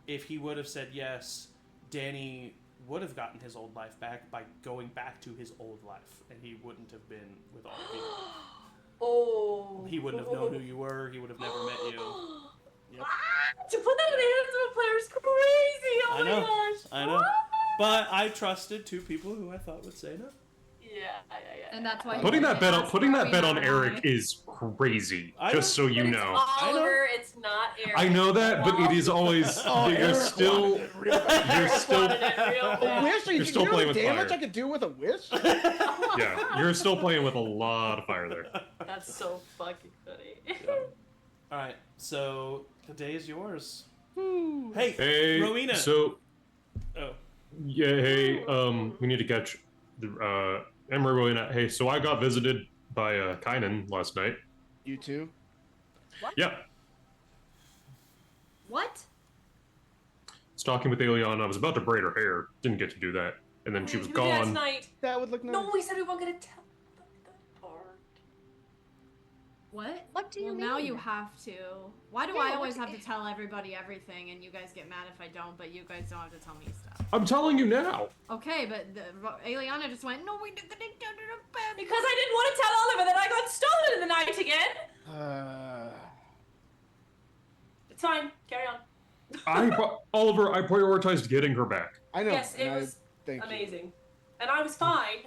if he would have said yes, Danny would have gotten his old life back by going back to his old life, and he wouldn't have been with all of you. Oh. He wouldn't have known who you were. He would have never met you. Yep. To put that in the hands of a player is crazy. Oh I my know. gosh. I know. What? But I trusted two people who I thought would say no. Yeah. And that's why Putting that bet on Rowena Eric and is crazy. I Just so you But know. It's Oliver, it's not Eric. I know that, but it is always you're Eric still wanted it real bad. you're still Wanted it real A bad. wish? You're You still know playing the with damage fire. I could do with a wish? yeah, you're still playing with a lot of fire there. That's so fucking funny. All right, so the day is yours. Hey, Hey, Rowena. so Oh, yeah, hey, we need to catch the Emory Rowena. Hey, so I got visited by Cullinan last night. You too? Yeah, What? I was talking with Aeliana. I was about to braid her hair. Didn't get to do that, and then she was We did that gone. tonight. That would look nice. No, we said we weren't gonna tell that part. What? What do you Well, mean? now you have to. Why do Yeah, I what always do- have to tell everybody everything and you guys get mad if I don't, but you guys don't have to tell me stuff? I'm telling you now. Okay, but Aeliana just went, no, we didn't. Because I didn't want to tell Oliver that I got stolen in the night again. It's fine. Carry on. Oliver, I prioritized getting her back. I know. Yes, it and was thank you. amazing. And I was fine.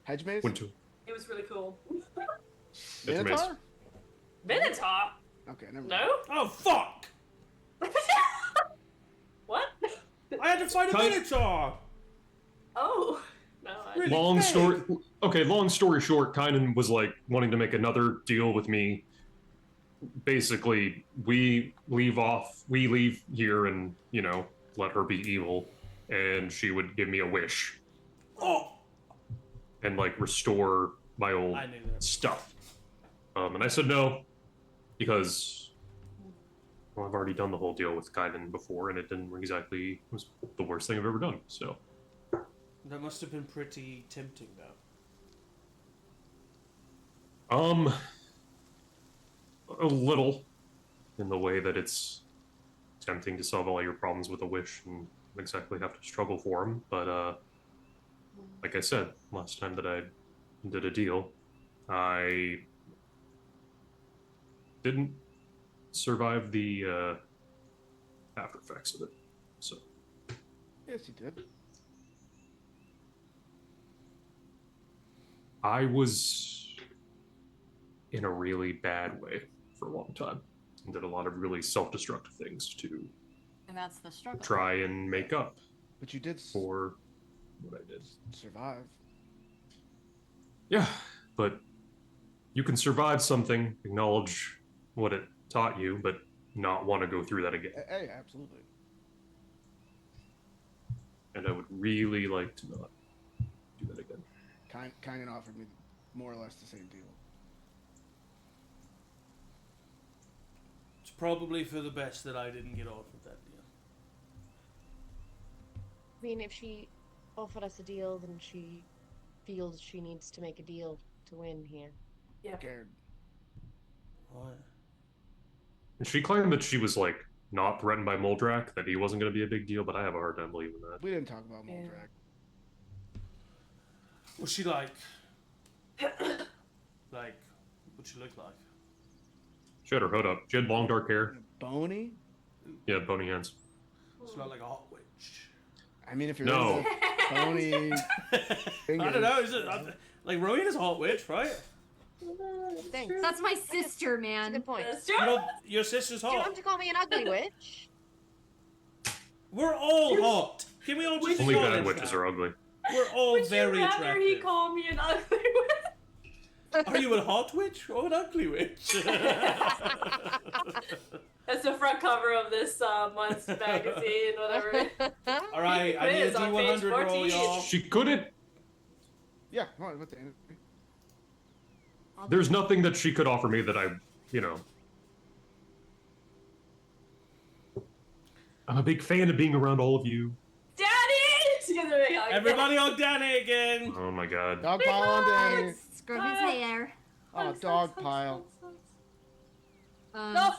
Hedge maze? Went to It was really cool. Minotaur? Minotaur? Okay, never mind. No? oh fuck! What? I had to fight a Cut. Minotaur. Oh. No, I Really? long big. story. Okay, long story short, Cullinan was like wanting to make another deal with me. Basically, we leave here and let her be evil, and she would give me a wish Oh, and like restore my old I knew that. stuff. And I said no because I've already done the whole deal with Cullinan before, and it didn't exactly. It was the worst thing I've ever done. So. That must have been pretty tempting, though. A little, in the way that it's tempting to solve all your problems with a wish and exactly have to struggle for them. But like I said, last time that I did a deal, I didn't survive the after effects of it. So Yes, you did. I was in a really bad way for a long time and did a lot of really self-destructive things to And that's the struggle. try and make up But you did for what I did. survive. Yeah, but you can survive something, acknowledge what it taught you, but not want to go through that again. Hey, absolutely. And I would really like to not do that again. Kind offered me more or less the same deal. It's probably for the best that I didn't get off with that deal. I mean, if she offered us a deal, then she feels she needs to make a deal to win here. Yeah. Scared. Why? And she claimed that she was like not threatened by Moldrak, that he wasn't going to be a big deal, but I have a hard time believing that. We didn't talk about Yeah. Moldrak. What's she like? Like, what'd she look like? She had her hood up. She had long dark hair. Bony? Yeah, bony hands. She looked like a hot witch. I mean, if you're No. into bony I don't know. Is it like Rowina's a hot witch, right? Thanks. That's my sister, That's a man. good point. That's You true. know, your sister's You don't hot. have to call me an ugly witch. We're all hot. Can we all just Only bad acknowledge witches that? are ugly. We're all Would very you rather he attractive. call me an ugly witch? Are you a hot witch or an ugly witch? That's the front cover of this month's magazine, whatever. All right, I need a Quiz on D100 page roll, 14. y'all. She couldn't. Yeah, come on, what the There's nothing that she could offer me that I, you know. I'm a big fan of being around all of you. Daddy! Together, Everybody on Danny again. Oh my god. Dog pile on Danny. Scrub his hair. Oh, dog pile. No!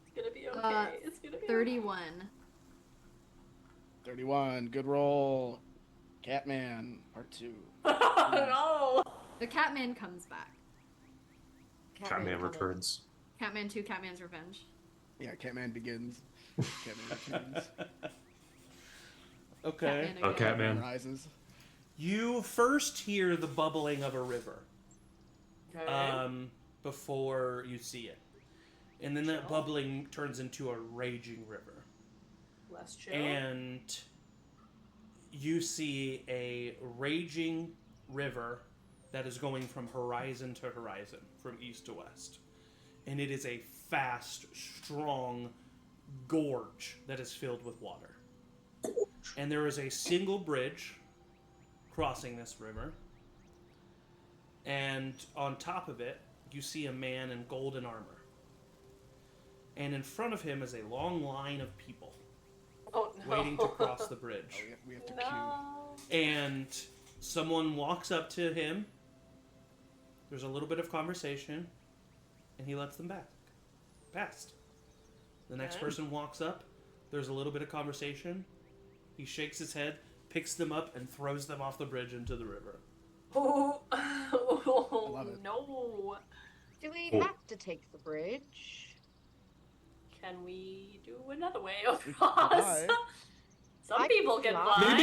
It's gonna be okay. It's gonna be 31. 31, good roll. Catman, part 2. Okay. No! The Catman comes back. Catman returns. Catman 2, Catman's Revenge. Yeah, Catman begins. Catman returns. Okay. Catman Oh, again. Catman. Rises. You first hear the bubbling of a river Okay. before you see it. And then that bubbling turns into a raging river. Less chill. And you see a raging river that is going from horizon to horizon, from east to west. And it is a fast, strong gorge that is filled with water. And there is a single bridge crossing this river. And on top of it, you see a man in golden armor. And in front of him is a long line of people Oh no. waiting to cross the Oh, bridge. we have to No. And someone walks up to him. There's a little bit of conversation, and he lets them past. The next Okay. person walks up. There's a little bit of conversation. He shakes his head, picks them up, and throws them off the bridge into the river. Oh, love it. no. Do we Oh. have to take the bridge? Can we do another way across? fly. Some I people can can fly. fly.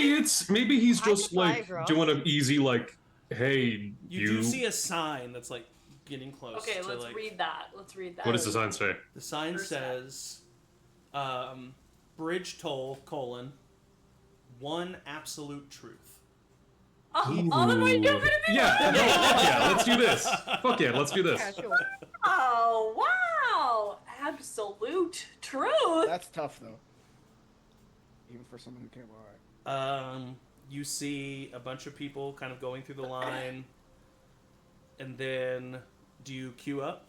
Maybe he's I just could fly, like bro. doing an easy like, hey, You do see a sign that's like getting close. Okay, to, let's like, read that. Let's read that. What does the sign say? The sign First step. says, "Bridge toll: one absolute truth." Oh, the way Ooh. Yeah, no, fuck yeah, let's do this. Fuck yeah, let's do this. Yeah, sure. Oh, wow. Absolute truth. That's tough, though. Even for someone who can't lie. You see a bunch of people kind of going through the line, and then do you queue up?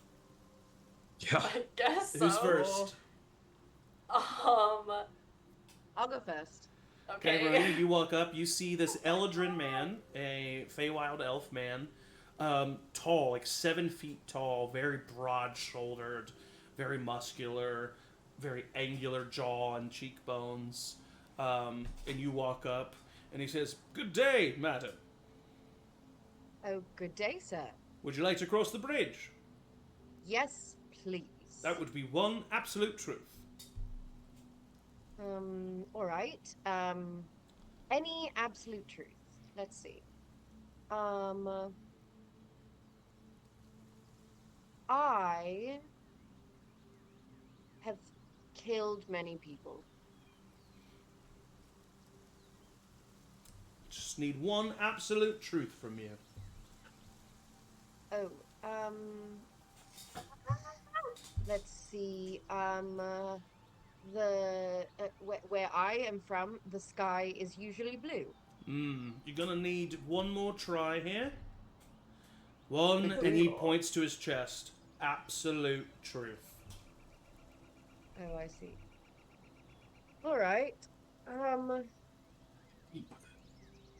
Yeah. I guess so. Who's first? I'll go first. Okay, Okay. Rowina, you walk up. You see this Eldrin man, a Feywild elf man, tall, like 7 feet tall, very broad-shouldered, very muscular, very angular jaw and cheekbones. And you walk up, and he says, "Good day, madam." Oh, good day, sir. Would you like to cross the bridge? Yes, please. That would be one absolute truth. All right. Any absolute truth. Let's see. I have killed many people. Just need one absolute truth from you. Oh, let's see. Where I am from, the sky is usually blue. You're gonna need one more try here. One, Okay. and he points to his chest. Absolute truth. Oh, I see. All right.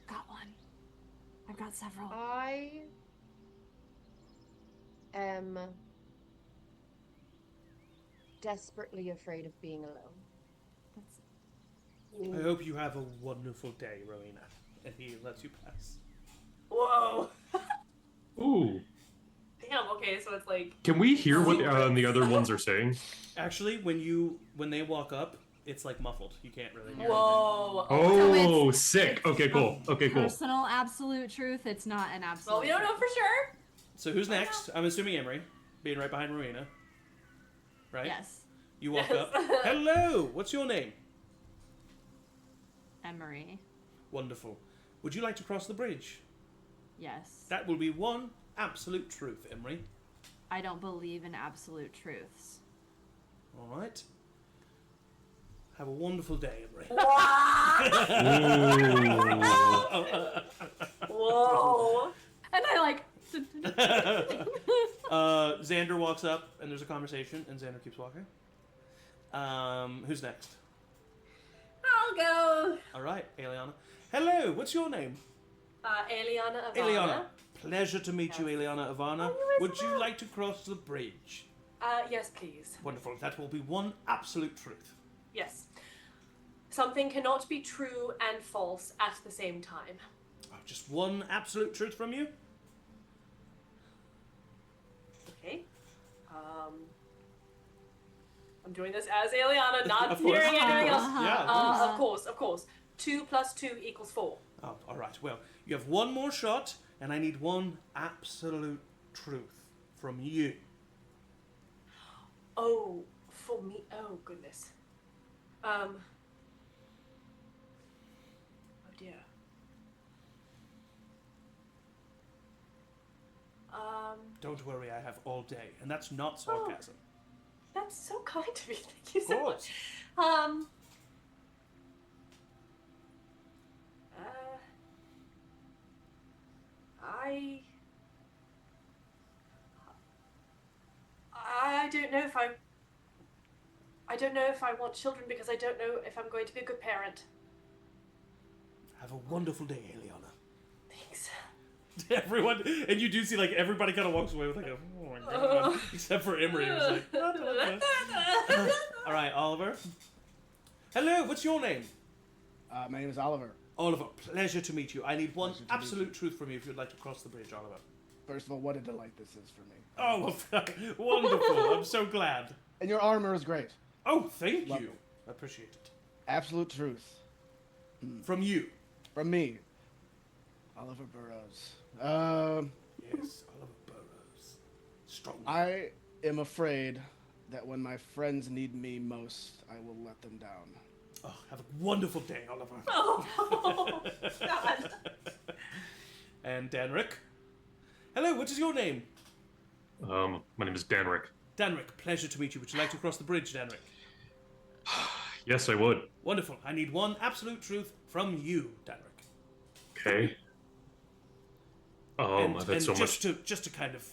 Got one. I've got several. I am desperately afraid of being alone. That's I hope you have a wonderful day, Rowina. And he lets you pass. Whoa. Ooh. Damn. Okay, so it's like. Can we hear what the other ones are saying? Actually, when they walk up, it's like muffled. You can't really hear Whoa. Oh, sick. Okay, cool. Okay, cool. personal absolute truth. It's not an absolute. Well, we don't know for sure. anything. So who's next? I'm assuming Emory, being right behind Rowina. Right? Yes, You walk Yes. up. Hello! What's your name? Emory. Wonderful. Would you like to cross the bridge? Yes. That will be one absolute truth, Emory. I don't believe in absolute truths. Alright. Have a wonderful day, Emory. Whoa. And I like. Xander walks up, and there's a conversation, and Xander keeps walking. Who's next? I'll go. Alright, Aeliana. Hello, what's your name? Aeliana Avarna. Aeliana. Pleasure to meet you, Aeliana Avarna. Oh, you as Would you well. like to cross the bridge? Yes, please. Wonderful. That will be one absolute truth. Yes. Something cannot be true and false at the same time. Oh, just one absolute truth from you? Okay. I'm doing this as Aeliana, not Of course, hearing anything of else. course. Yeah, of course. Of course, of course. 2 + 2 = 4. Oh, alright. Well, you have one more shot, and I need one absolute truth from you. Oh, for me. Oh, goodness. Oh, dear. Don't worry, I have all day. And that's not sarcasm. That's so kind of you. Thank you Of so course. much. I don't know if I don't know if I want children because I don't know if I'm going to be a good parent. Have a wonderful day, Aeliana. Thanks. Everyone, and you do see, like, everybody kind of walks away with, like, a, oh my god. Except for Emory, who's like, "Da, da, da." Alright, Oliver. Hello, what's your name? My name is Oliver. Oliver, pleasure to meet you. I need one Pleasure to meet absolute truth from you if you'd like to cross the bridge, Oliver. First of all, what a delight this is for me. Oh, wonderful. I'm so glad. And your armor is great. Oh, thank Love you. it. I appreciate it. Absolute truth. From you. From me, Oliver Burroughs. Yes, Oliver Burroughs. Strong. I am afraid that when my friends need me most, I will let them down. Oh, have a wonderful day, Oliver. Oh, God. And Danrek. Hello, what is your name? My name is Danrek. Danrek, pleasure to meet you. Would you like to cross the bridge, Danrek? Yes, I would. Wonderful. I need one absolute truth from you, Danrek. Okay. and I've had so much. just to kind of,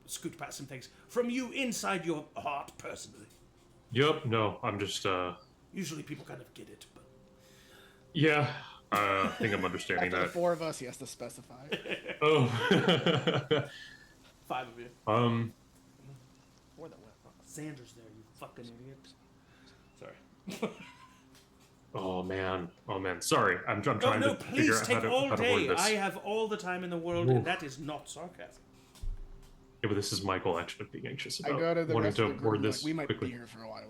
scoot past some things. From you inside your heart, personally. Yep. No, I'm just. Usually people kind of get it, but... Yeah. I think I'm understanding After the that. 4 of us, he has to specify. Oh. 5 of you. Or that went. Xander's there, you fucking idiot. Sorry. Oh man. Sorry, I'm trying Oh no, to figure please out take all how to day. word this. I have all the time in the world, Oof. and that is not sarcasm. Yeah, but this is Michael actually being anxious I about go to the wanting rest of to the group word and be this like, we might be quickly. here for a while.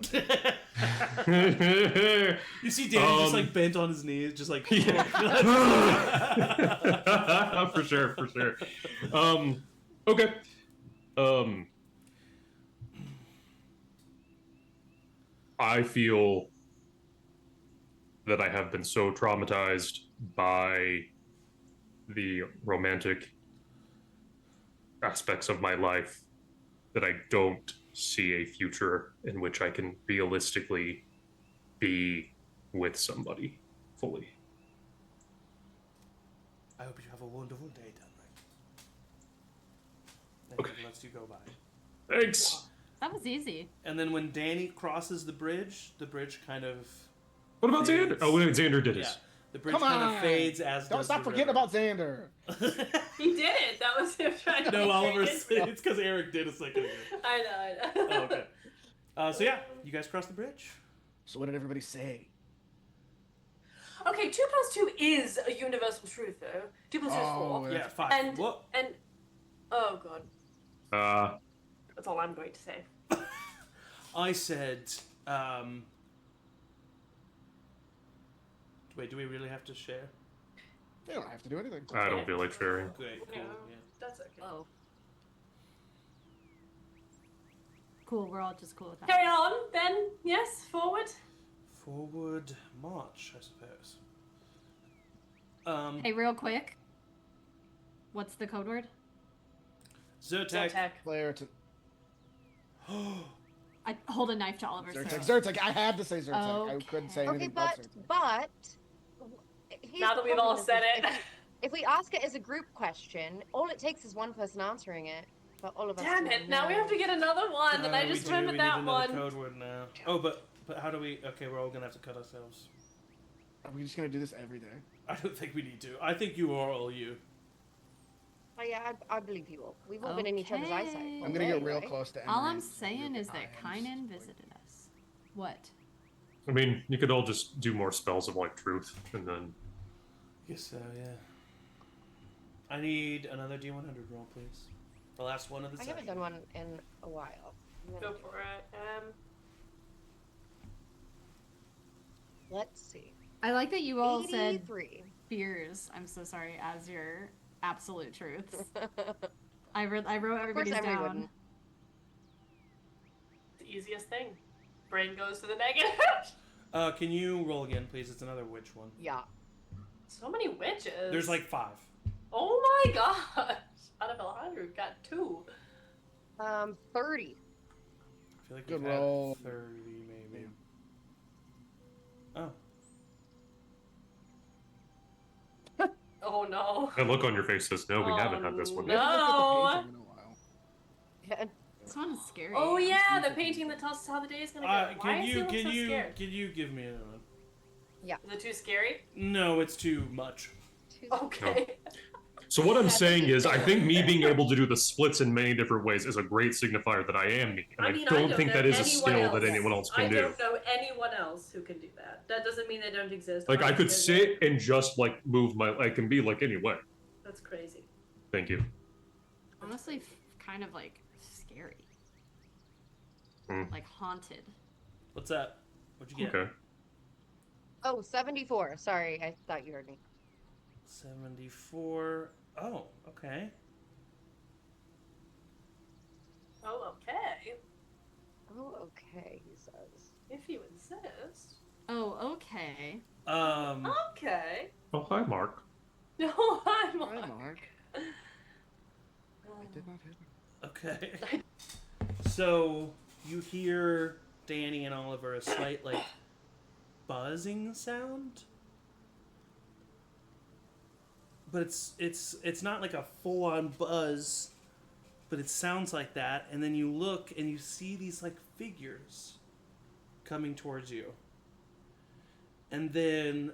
You see Danny just like bent on his knees, just like Yeah. for sure. Okay. I feel that I have been so traumatized by the romantic aspects of my life that I don't see a future in which I can realistically be with somebody fully. I hope you have a wonderful day, Danrek. And Okay. he lets you go by. Thanks. That was easy. And then when Danny crosses the bridge kind of What about fades. Xander? Oh, wait, Xander did Yeah, his. the bridge Come kind on. of fades as Don't does stop the forgetting river. about Xander. He did it. That was him trying to. No, Oliver, make it. it's because Eric did a second ago. I know. Oh, okay. So yeah, you guys cross the bridge. So what did everybody say? Okay, 2 + 2 is a universal truth, though. 2 + 2 is 4. Oh, Yeah, that's- 5. And What? oh god, that's all I'm going to say. I said, wait, do we really have to share? They don't have to do anything. I don't feel like sharing. Great, cool, Yeah, yeah. that's okay. Oh. Cool, we're all just cool with that. Carry on, then. Yes, forward. Forward march, I suppose. Hey, real quick. What's the code word? Zyrtec. Zyrtec. Claire to I hold a knife to Oliver's Zyrtec. throat. Zyrtec. I had to say Zyrtec. I couldn't say Okay, anything but here's Now the that we've all problem said is it. if we ask it as a group question, all it takes is one person answering it, but all of us. Damn to it! Now we know. have to get another one, and I we just do. remembered We that need another one. code word now. Oh, but how do we? Okay, we're all gonna have to cut ourselves. Are we just gonna do this every day? I don't think we need to. I think you are all you. Oh yeah, I believe you all. We've all been in each other's eyesight. Okay. I'm gonna get Okay, real right? close to. All Emory I'm and saying do is that times, Kynan like- visited us. What? I mean, you could all just do more spells of like truth, and then Guess so, yeah. I need another D100 roll, please. The last one of the I session. haven't done one in a while. Go for it. Let's see. I like that you all said 83. fears. I'm so sorry, as your absolute truths. I wrote Of course, everybody's Emory down. wouldn't. The easiest thing. Brain goes to the negative. Can you roll again, please? It's another witch one. Yeah. So many witches. There's like 5. Oh my gosh! Out of 100, got 2. 30. I feel like Good we've had roll. 30, maybe. Oh. Oh no. that look on your face says, no, we haven't had this one no. yet. I haven't looked at the painting in a while. Yeah. This one's scary. Oh yeah, the painting that tells us how the day is gonna go. Why Can is he look so scared? can you give me another one? Is it too scary? No, it's too much. Okay. So what I'm saying is, I think me being able to do the splits in many different ways is a great signifier that I am me, and I, mean, don't think know that is a anyone skill else. that anyone else can I do. don't know anyone else who can do that. That doesn't mean they don't exist. Like I could Honestly, sit and just like move my, I can be like anyway. That's crazy. Thank you. Honestly, kind of like scary. Hmm. Like haunted. What's that? What'd you get? Okay. Oh, 74. Sorry, I thought you heard me. 74. Oh, okay. Oh, okay. Oh, okay, he says. If you insist. Oh, okay. Okay. Oh, hi, Mark. No, I'm Hi, on. Mark. I did not hit him. Okay. So you hear Danny and Oliver a slight like buzzing sound, but it's not like a full on buzz, but it sounds like that. And then you look and you see these like figures coming towards you, and then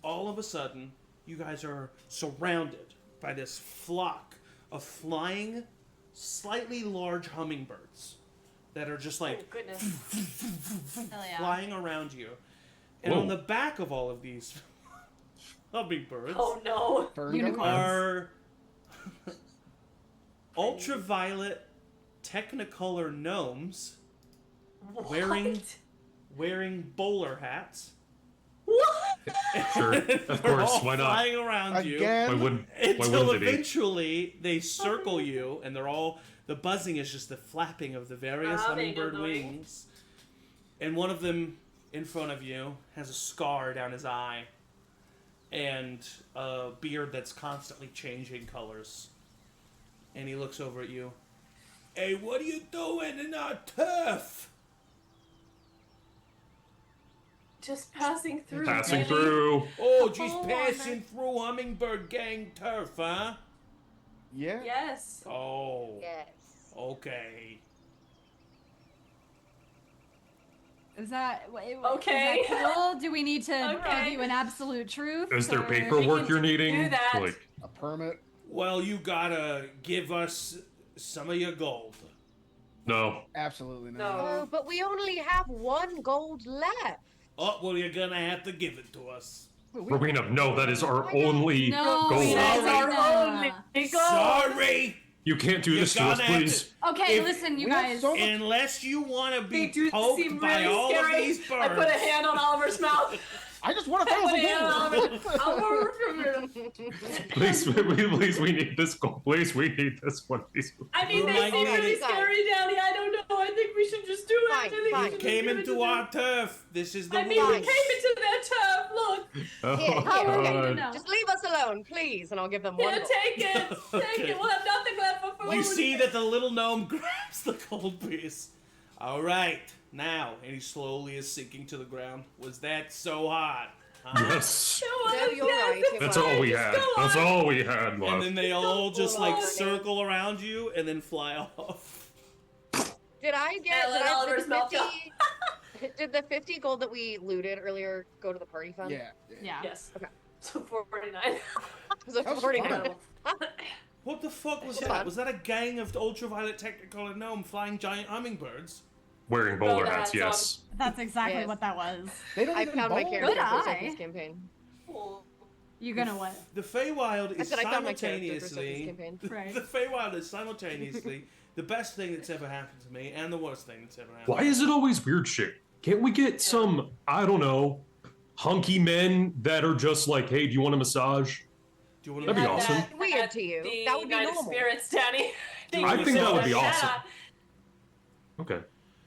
all of a sudden you guys are surrounded by this flock of flying, slightly large hummingbirds that are just like Oh, goodness. Hell yeah. flying around you. And Whoa. on the back of all of these hummingbirds Oh no. Fern Unicorns. are ultraviolet Technicolor gnomes wearing bowler hats. What? Sure, of They're course, all why not? flying around you Again? Why wouldn't until it be? eventually they circle you, and they're all the buzzing is just the flapping of the various Humming, hummingbird annoying. wings. And one of them in front of you has a scar down his eye and a beard that's constantly changing colors. And he looks over at you. Hey, what are you doing in our turf? Just passing through. Passing Danny. through. Oh, just Oh, passing through hummingbird gang turf, huh? Yeah. Yes. Oh, Yes. okay. Is that Okay. Is that cool? Do we need to Okay. give you an absolute truth? Is there or- paperwork you're needing? do that. Like, A permit. Well, you gotta give us some of your gold. no. Absolutely not. No. Oh, but we only have 1 gold left. Oh, well, you're gonna have to give it to us. Rowina, no, that is our only No, goal. That's our Sorry. only goal. Sorry! You can't do You're this to us, gonna have please. Okay, If listen, you we have guys. so much- Unless you want to They be do poked seem by really all scary. of these birds. I put a hand on Oliver's mouth. I just want I put a $1,000 hand on gold. Oliver's Please, we need this goal. Please, we need this one. Please. I mean, they Remind seem me. really Guys. scary, Daddy. I don't know. I think we should just do it. Fine, I think we fine. You should came give it into to our them. turf. This is the I mean, we rules. came into their turf. Look. Oh, Here, How are we okay. gonna God. know? Just leave us alone, please, and I'll give them 1 Here, gold. take it. Take Okay. it. We'll have nothing left for food. You see that the little gnome grabs the gold piece. All right, now, and he slowly is sinking to the ground. Was that so hot? Huh? Yes. No, you're right, it That's was. all we Just had. go That's on. all we had And left. then they all just like on. circle around you and then fly off. Did I get Ellen did I- Oliver's did melt 50 Did the 50 gold that we looted earlier go to the party fund? Yeah. Yeah. Yes. Okay. So 449. Was it That was 49? What the fuck was It's that? fun. Was that a gang of ultraviolet technicolor gnome flying giant hummingbirds? Wearing bowler Bowler hats, hats, yes. That's exactly Yes. what that was. They don't I even found my bowl. character Good for eye. this campaign. You gonna what? The Feywild I is said I found my character for this simultaneously campaign. Right. the Feywild is simultaneously the best thing that's ever happened to me and the worst thing that's ever happened. Why is it always weird shit? Can't we get some, I don't know, hunky men that are just like, hey, do you want a massage? Do you want That'd be to awesome. Weird to you. The That would be United normal. Spirits, Danny. I think that would be Yeah. awesome. Okay.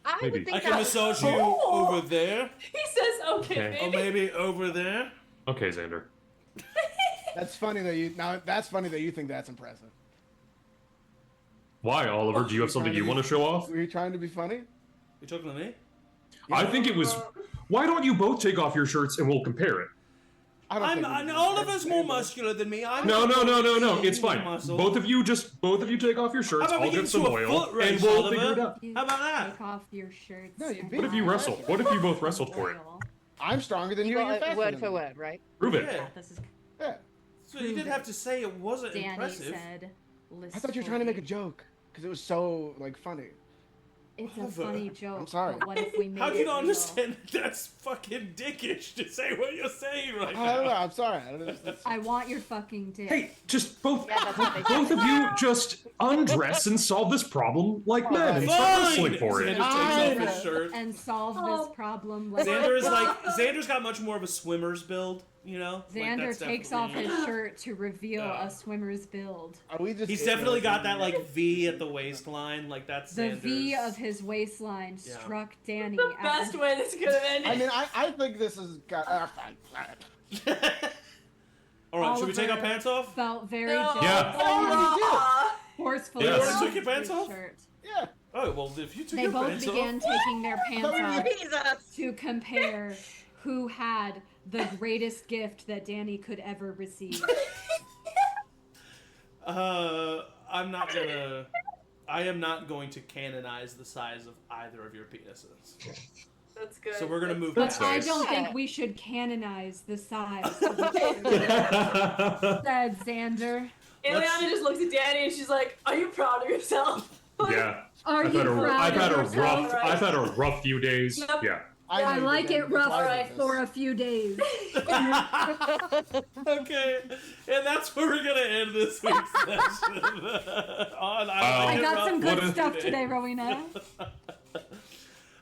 I Maybe. would think I can that massage you Oh. over there, He says, okay, Okay. or baby. maybe over there. Okay, Xander. That's funny that you think that's impressive. Why, Oliver? Do you have something you want to show off? Were you trying to be funny? You talking to me? I think it was. Why don't you both take off your shirts and we'll compare it? I don't think I'm we- Oliver's more muscular than me. I'm No, not no. really It's fine. muscle. Both of you take off your How shirts. about we I'll get get some into a oil, foot race, and we'll Oliver? figure it out. How about that? Take off your shirts. No, you and beat What if you not wrestle? What if you both wrestled for it? oil. I'm stronger than you. you and you're got faster word than for me. word, right? Prove it. Yeah. This is Yeah. So you didn't have to say it wasn't Danny impressive. said. I thought you were trying to make a joke because it was so like funny. It's a Oliver, funny joke. I'm sorry. But what if we made How do you it not real? understand that that's fucking dickish to say what you're saying right I don't know. now? I'm sorry. I don't know. It's- I want your fucking dick. Hey, just both Yeah, that's what they both said. of you just undress and solve this problem like men and start wrestling for Xander it. takes off his Fine. shirt. And solve Oh. this problem. Like Xander's got much more of a swimmer's build, you know? Like, Xander that's takes definitely- off his shirt to reveal Yeah. a swimmer's build. Are we just? He's definitely got that like V at the waistline, like that's The Xander's. V of his waistline Yeah. struck Danny. The best way this could have ended. I mean, I think this has got. Fine. All right, should we take our Oliver pants off? Felt very No. Yeah. Aw. forcefully. Yes. You already on took your pants his off? shirt. Yeah. Oh well, if you took They your both pants began off, taking their pants off Jesus! to compare who had the greatest gift that Danny could ever receive. I'm not gonna. I am not going to canonize the size of either of your penises. That's good. So we're gonna move That's past. I nice. don't think we should canonize the size of the shirt, said Xander. Aeliana just looks at Danny and she's like, "Are you proud of yourself?" Yeah. Are I've you had a proud I've had of a yourself? rough I've had a rough few days. Yep. Yeah. I know like you it did. That's rough why I did for this. a few days. Okay, and that's where we're gonna end this week's session. On I got some What good a- stuff today, Rowena.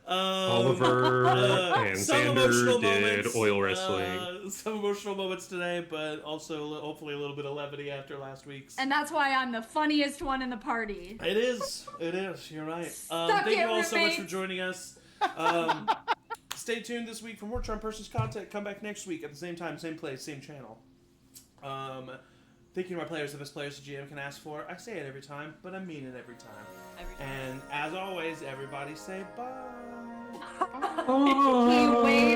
Oliver and some Xander emotional did moments, oil wrestling. some emotional moments today, but also hopefully a little bit of levity after last week's. And that's why I'm the funniest one in the party. It is. You're right. Suck Thank it, you all so much for roommates. joining us. Stay tuned this week for more CharmedPersons content. Come back next week at the same time, same place, same channel. Thank you to my players, the best players the GM can ask for. I say it every time, but I mean it every time. And as always, everybody say bye. He waves